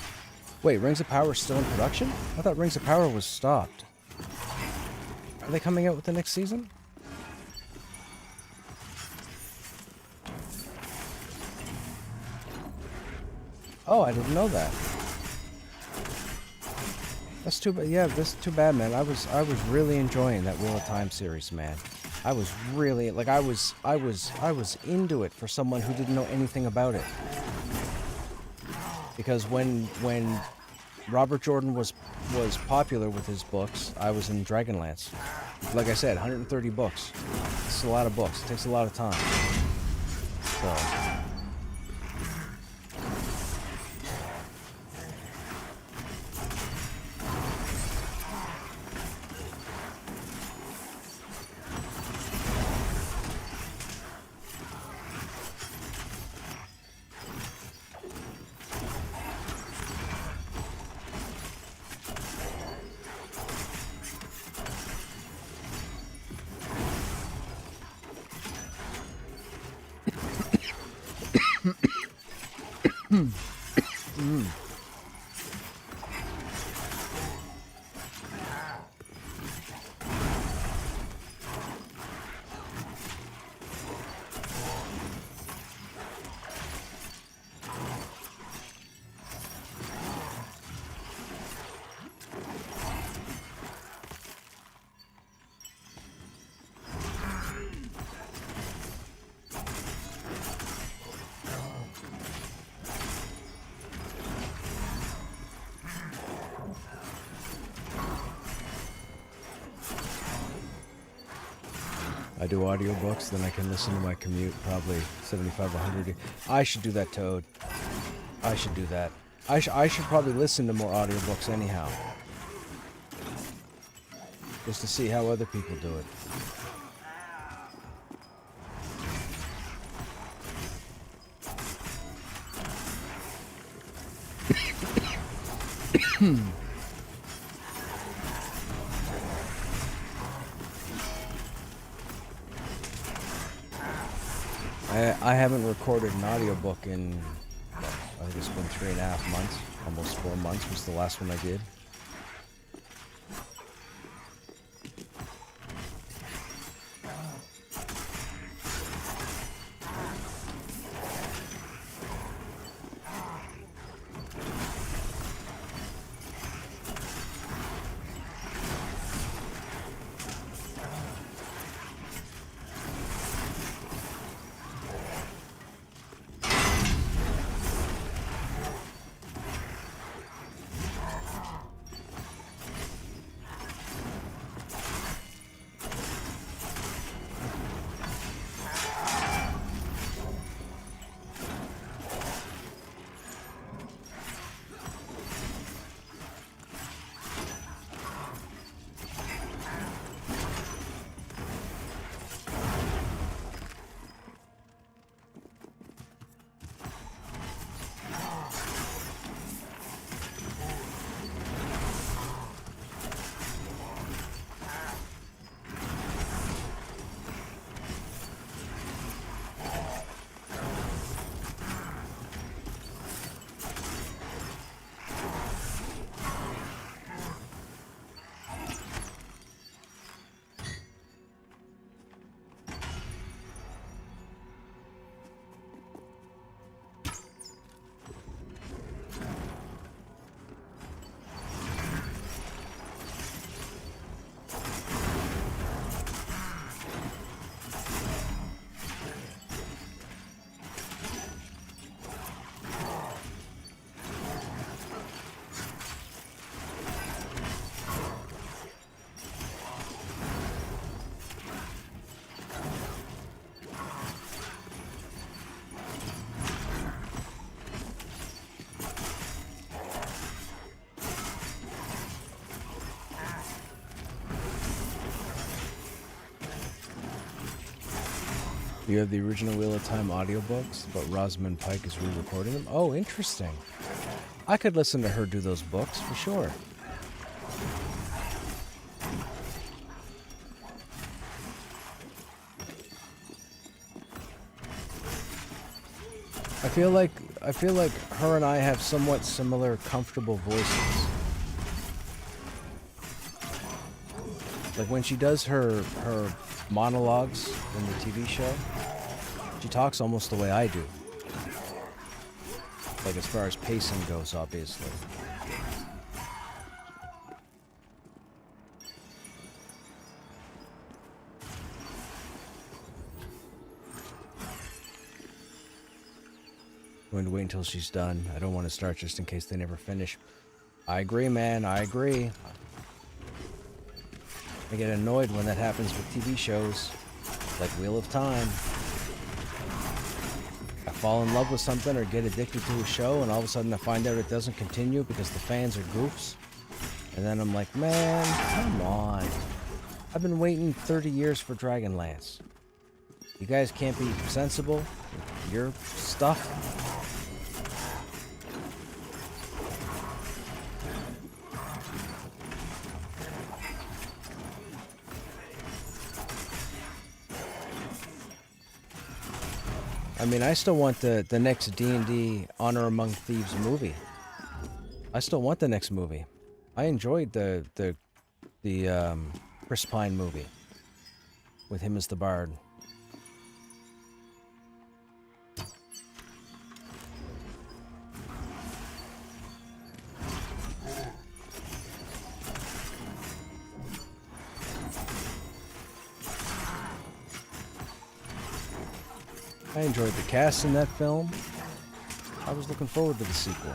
Wait, Rings of Power is still in production? I thought Rings of Power was stopped. Are they coming out with the next season? Oh, I didn't know that. That's too bad. Yeah, that's too bad, man. I was really enjoying that Wheel of Time series, man. I was really like I was into it for someone who didn't know anything about it. Because when Robert Jordan was popular with his books, I was in Dragonlance. Like I said, 130 books. It's a lot of books. It takes a lot of time. So. I do audiobooks, then I can listen to my commute, probably 75, 100. I should do that, Toad. I should do that. I should probably listen to more audiobooks anyhow. Just to see how other people do it. I haven't recorded an audiobook in, I think it's been 3.5 months, almost 4 months was the last one I did. You have the original Wheel of Time audiobooks, but Rosamund Pike is re-recording them? Oh, interesting. I could listen to her do those books, for sure. I feel like her and I have somewhat similar comfortable voices. Like when she does her monologues in the TV show, she talks almost the way I do. Like as far as pacing goes, obviously. I'm going to wait until she's done. I don't want to start just in case they never finish. I agree, man. I agree. I get annoyed when that happens with TV shows, like Wheel of Time. I fall in love with something or get addicted to a show, and all of a sudden I find out it doesn't continue because the fans are goofs. And then I'm like, man, come on. I've been waiting 30 years for Dragonlance. You guys can't be sensible with your stuff? I mean, I still want the next D&D Honor Among Thieves movie. I still want the next movie. I enjoyed the Chris Pine movie with him as the bard. I enjoyed the cast in that film. I was looking forward to the sequel.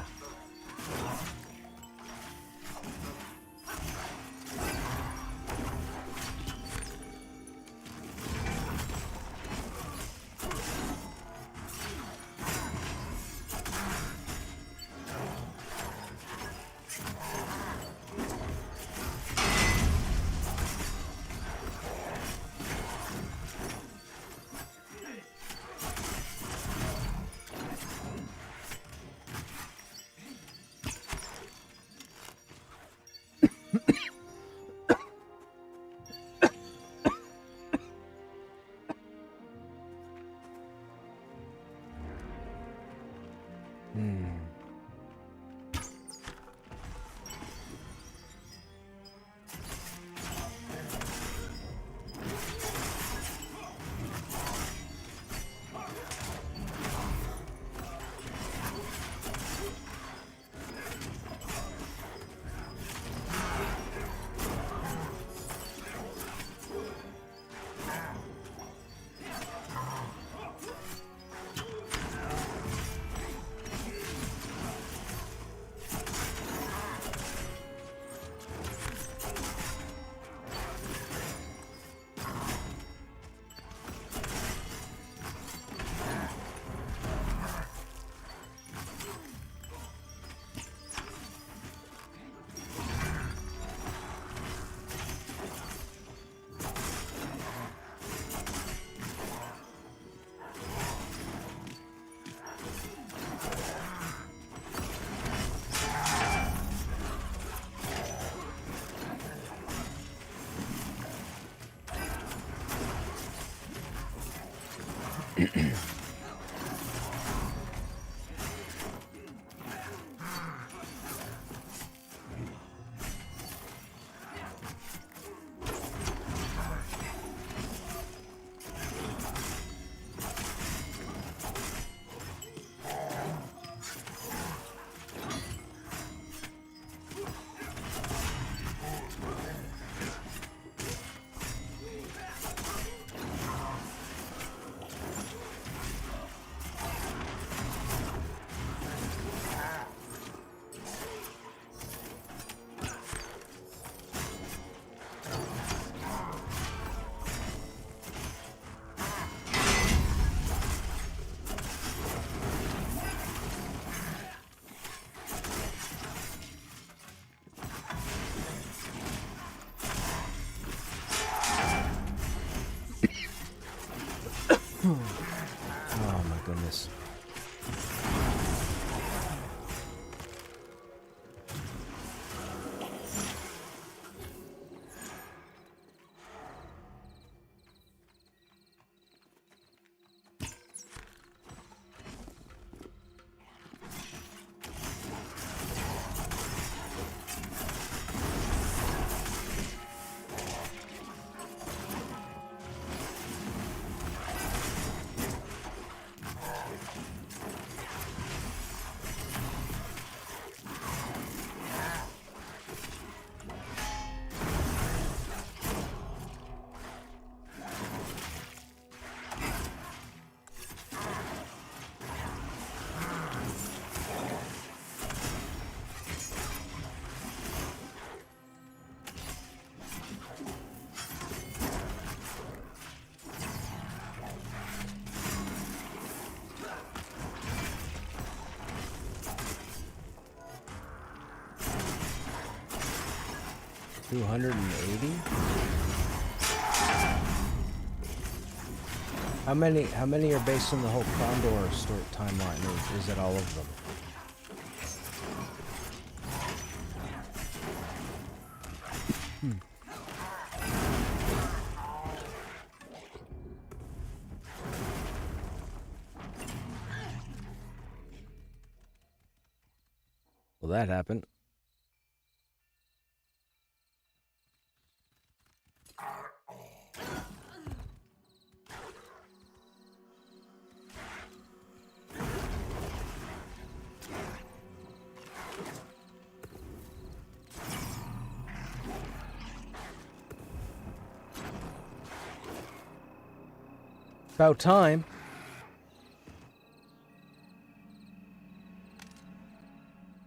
Oh my goodness. 280? How many are based on the whole Condor story timeline, or is it all of them? Well, that happened. About time.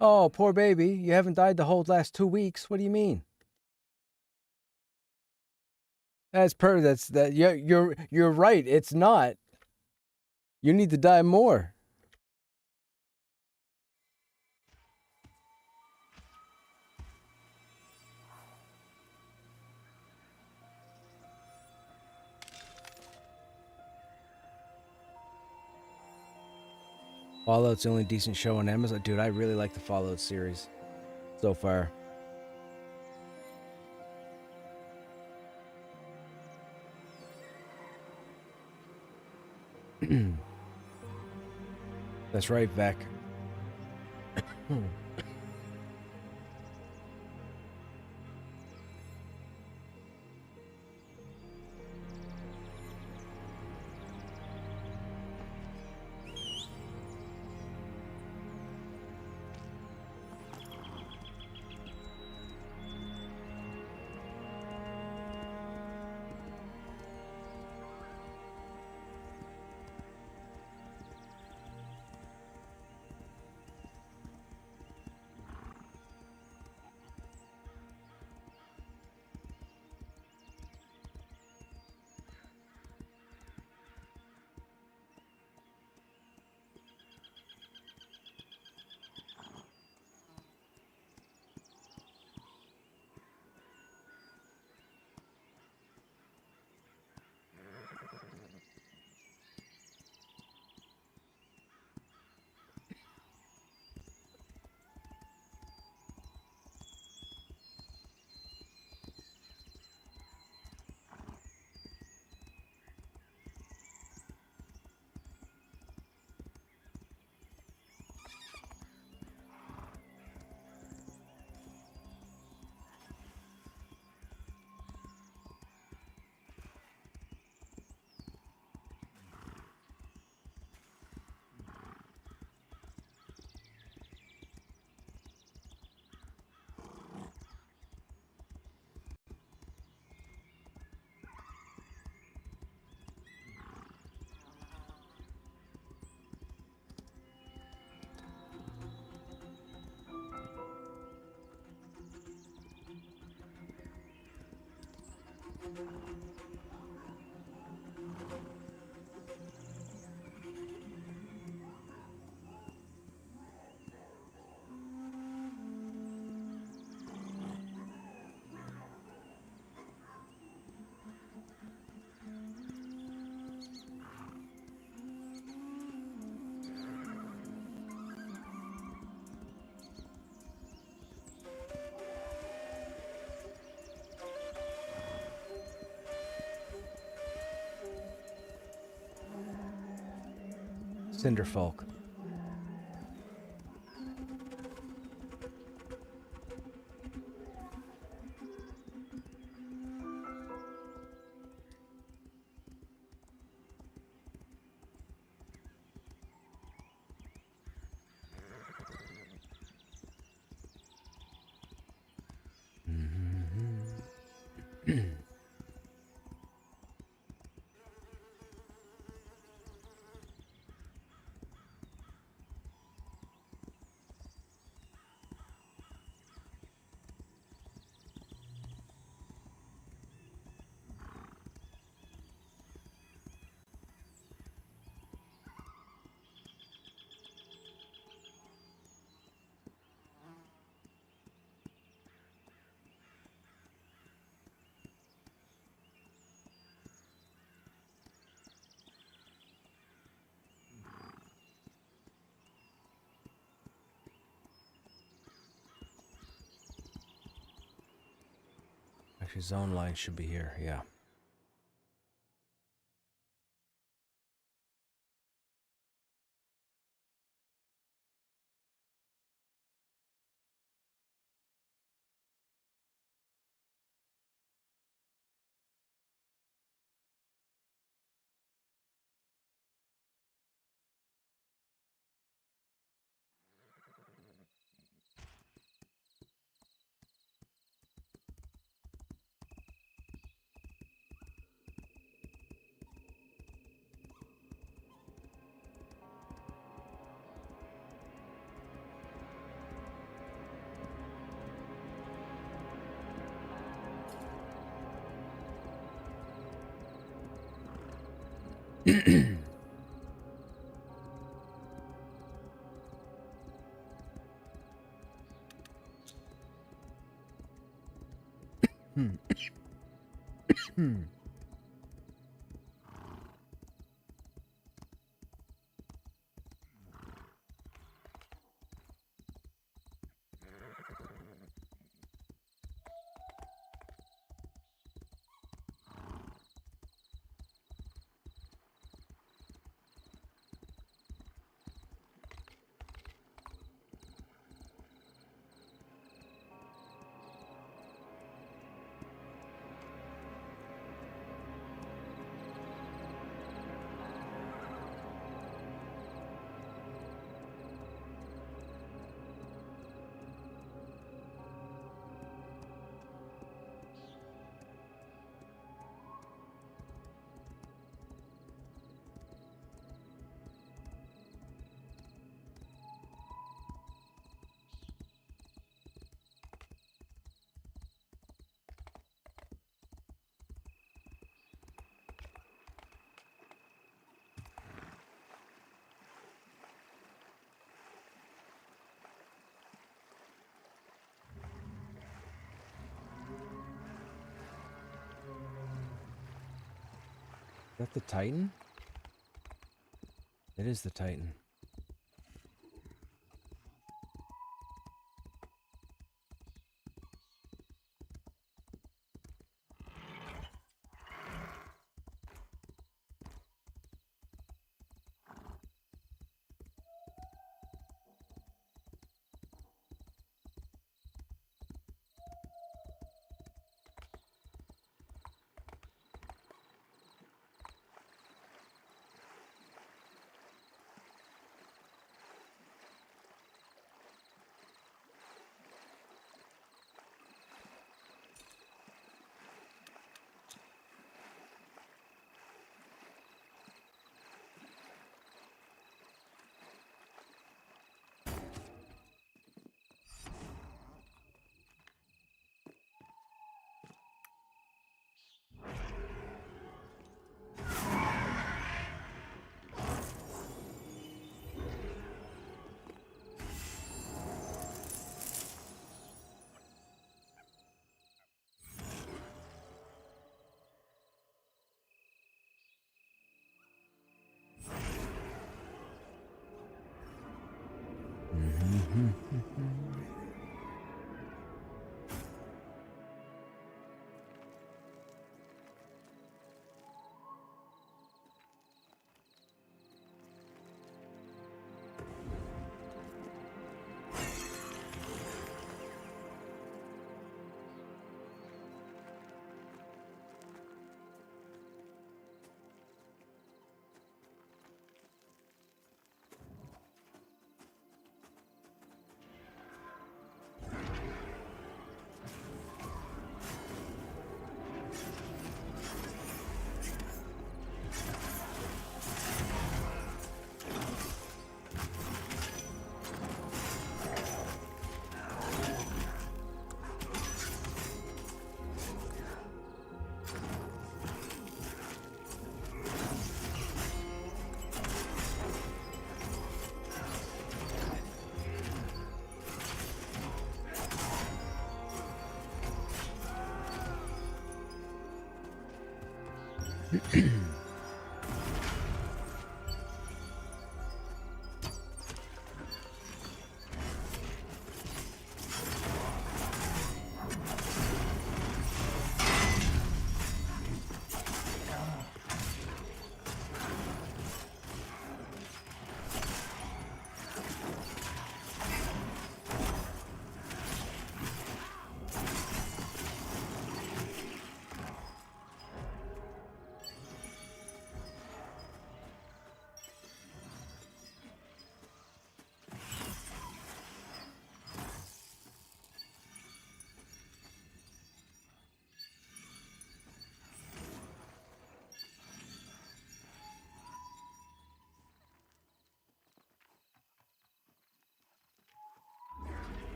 Oh, poor baby. You haven't died the whole last 2 weeks. What do you mean? You're right. It's not. You need to die more. Fallout's the only decent show on Amazon. Dude, I really like the Fallout series so far. That's right, Vec. Cinderfolk. Actually, zone line should be here, yeah. Is that the Titan? It is the Titan.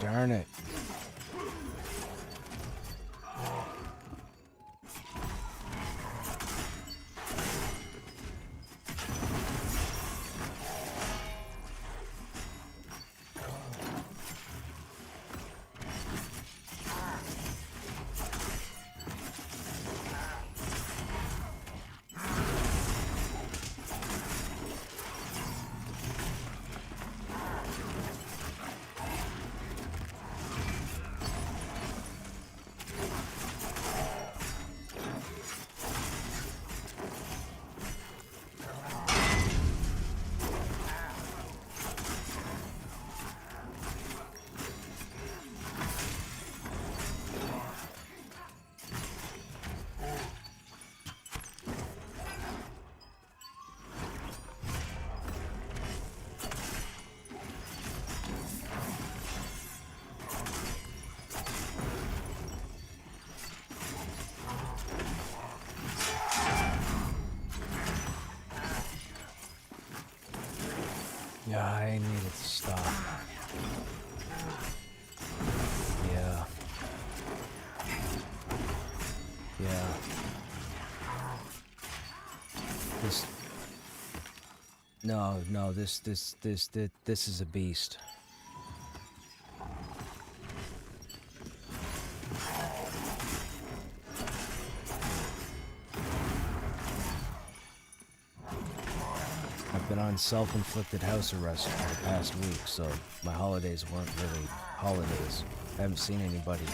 darn it. Yeah, I needed to stop. Yeah. Yeah. This is a beast. I've been on self-inflicted house arrest for the past week, so my holidays weren't really holidays. I haven't seen anybody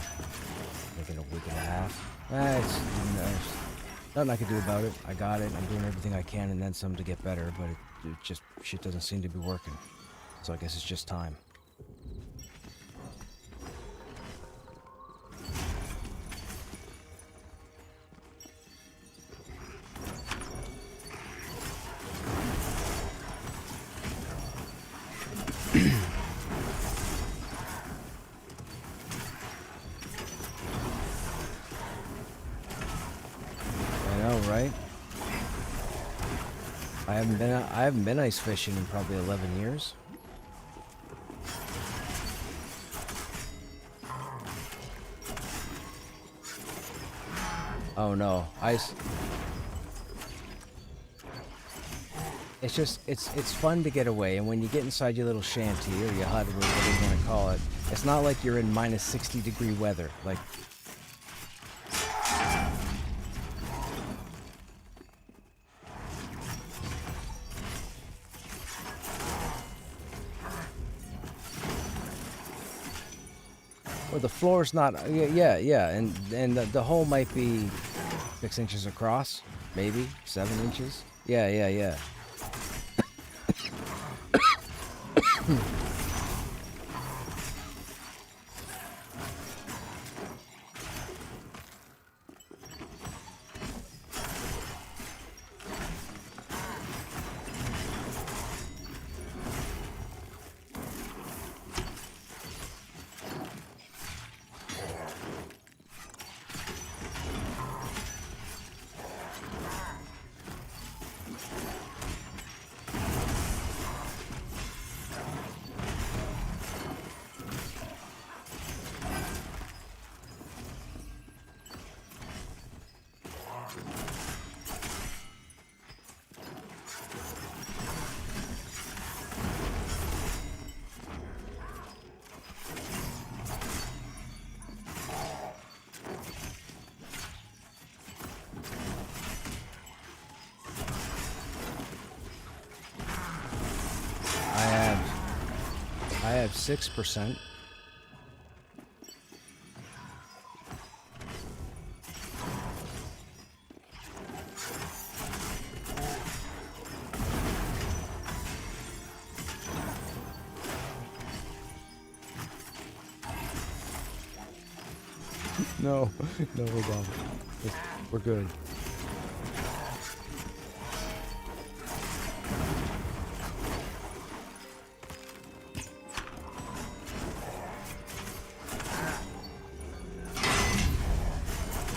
like in a week and a half. It's nothing I can do about it. I got it. I'm doing everything I can and then some to get better, but it just, shit doesn't seem to be working. So I guess it's just time. Right? I haven't been ice fishing in probably 11 years. Oh no, ice. It's just it's fun to get away, and when you get inside your little shanty or your hut or whatever you want to call it, it's not like you're in minus 60-degree weather. Like, well, the floor's not, yeah, and the hole might be 6 inches across, maybe 7 inches. Yeah. I have 6%. No, we don't. We're good.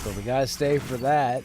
So we gotta stay for that.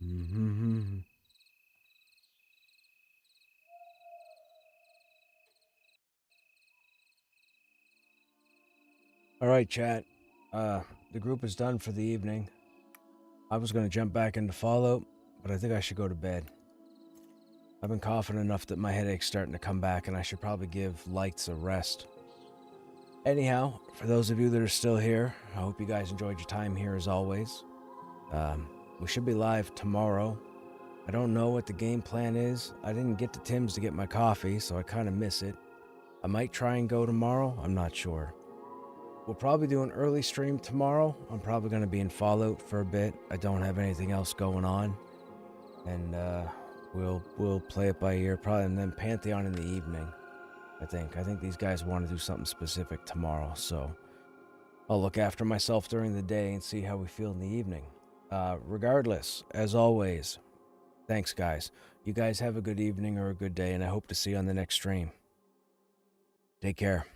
Mm-hmm. All right, chat. The group is done for the evening. I was going to jump back into Fallout, but I think I should go to bed. I've been coughing enough that my headache's starting to come back, and I should probably give lights a rest. Anyhow, for those of you that are still here, I hope you guys enjoyed your time here as always. We should be live tomorrow. I don't know what the game plan is. I didn't get to Tim's to get my coffee, so I kind of miss it. I might try and go tomorrow. I'm not sure. We'll probably do an early stream tomorrow. I'm probably going to be in Fallout for a bit. I don't have anything else going on. And we'll play it by ear probably, and then Pantheon in the evening. I think these guys want to do something specific tomorrow, so I'll look after myself during the day and see how we feel in the evening. Regardless, as always, thanks guys. You guys have a good evening or a good day, and I hope to see you on the next stream. Take care.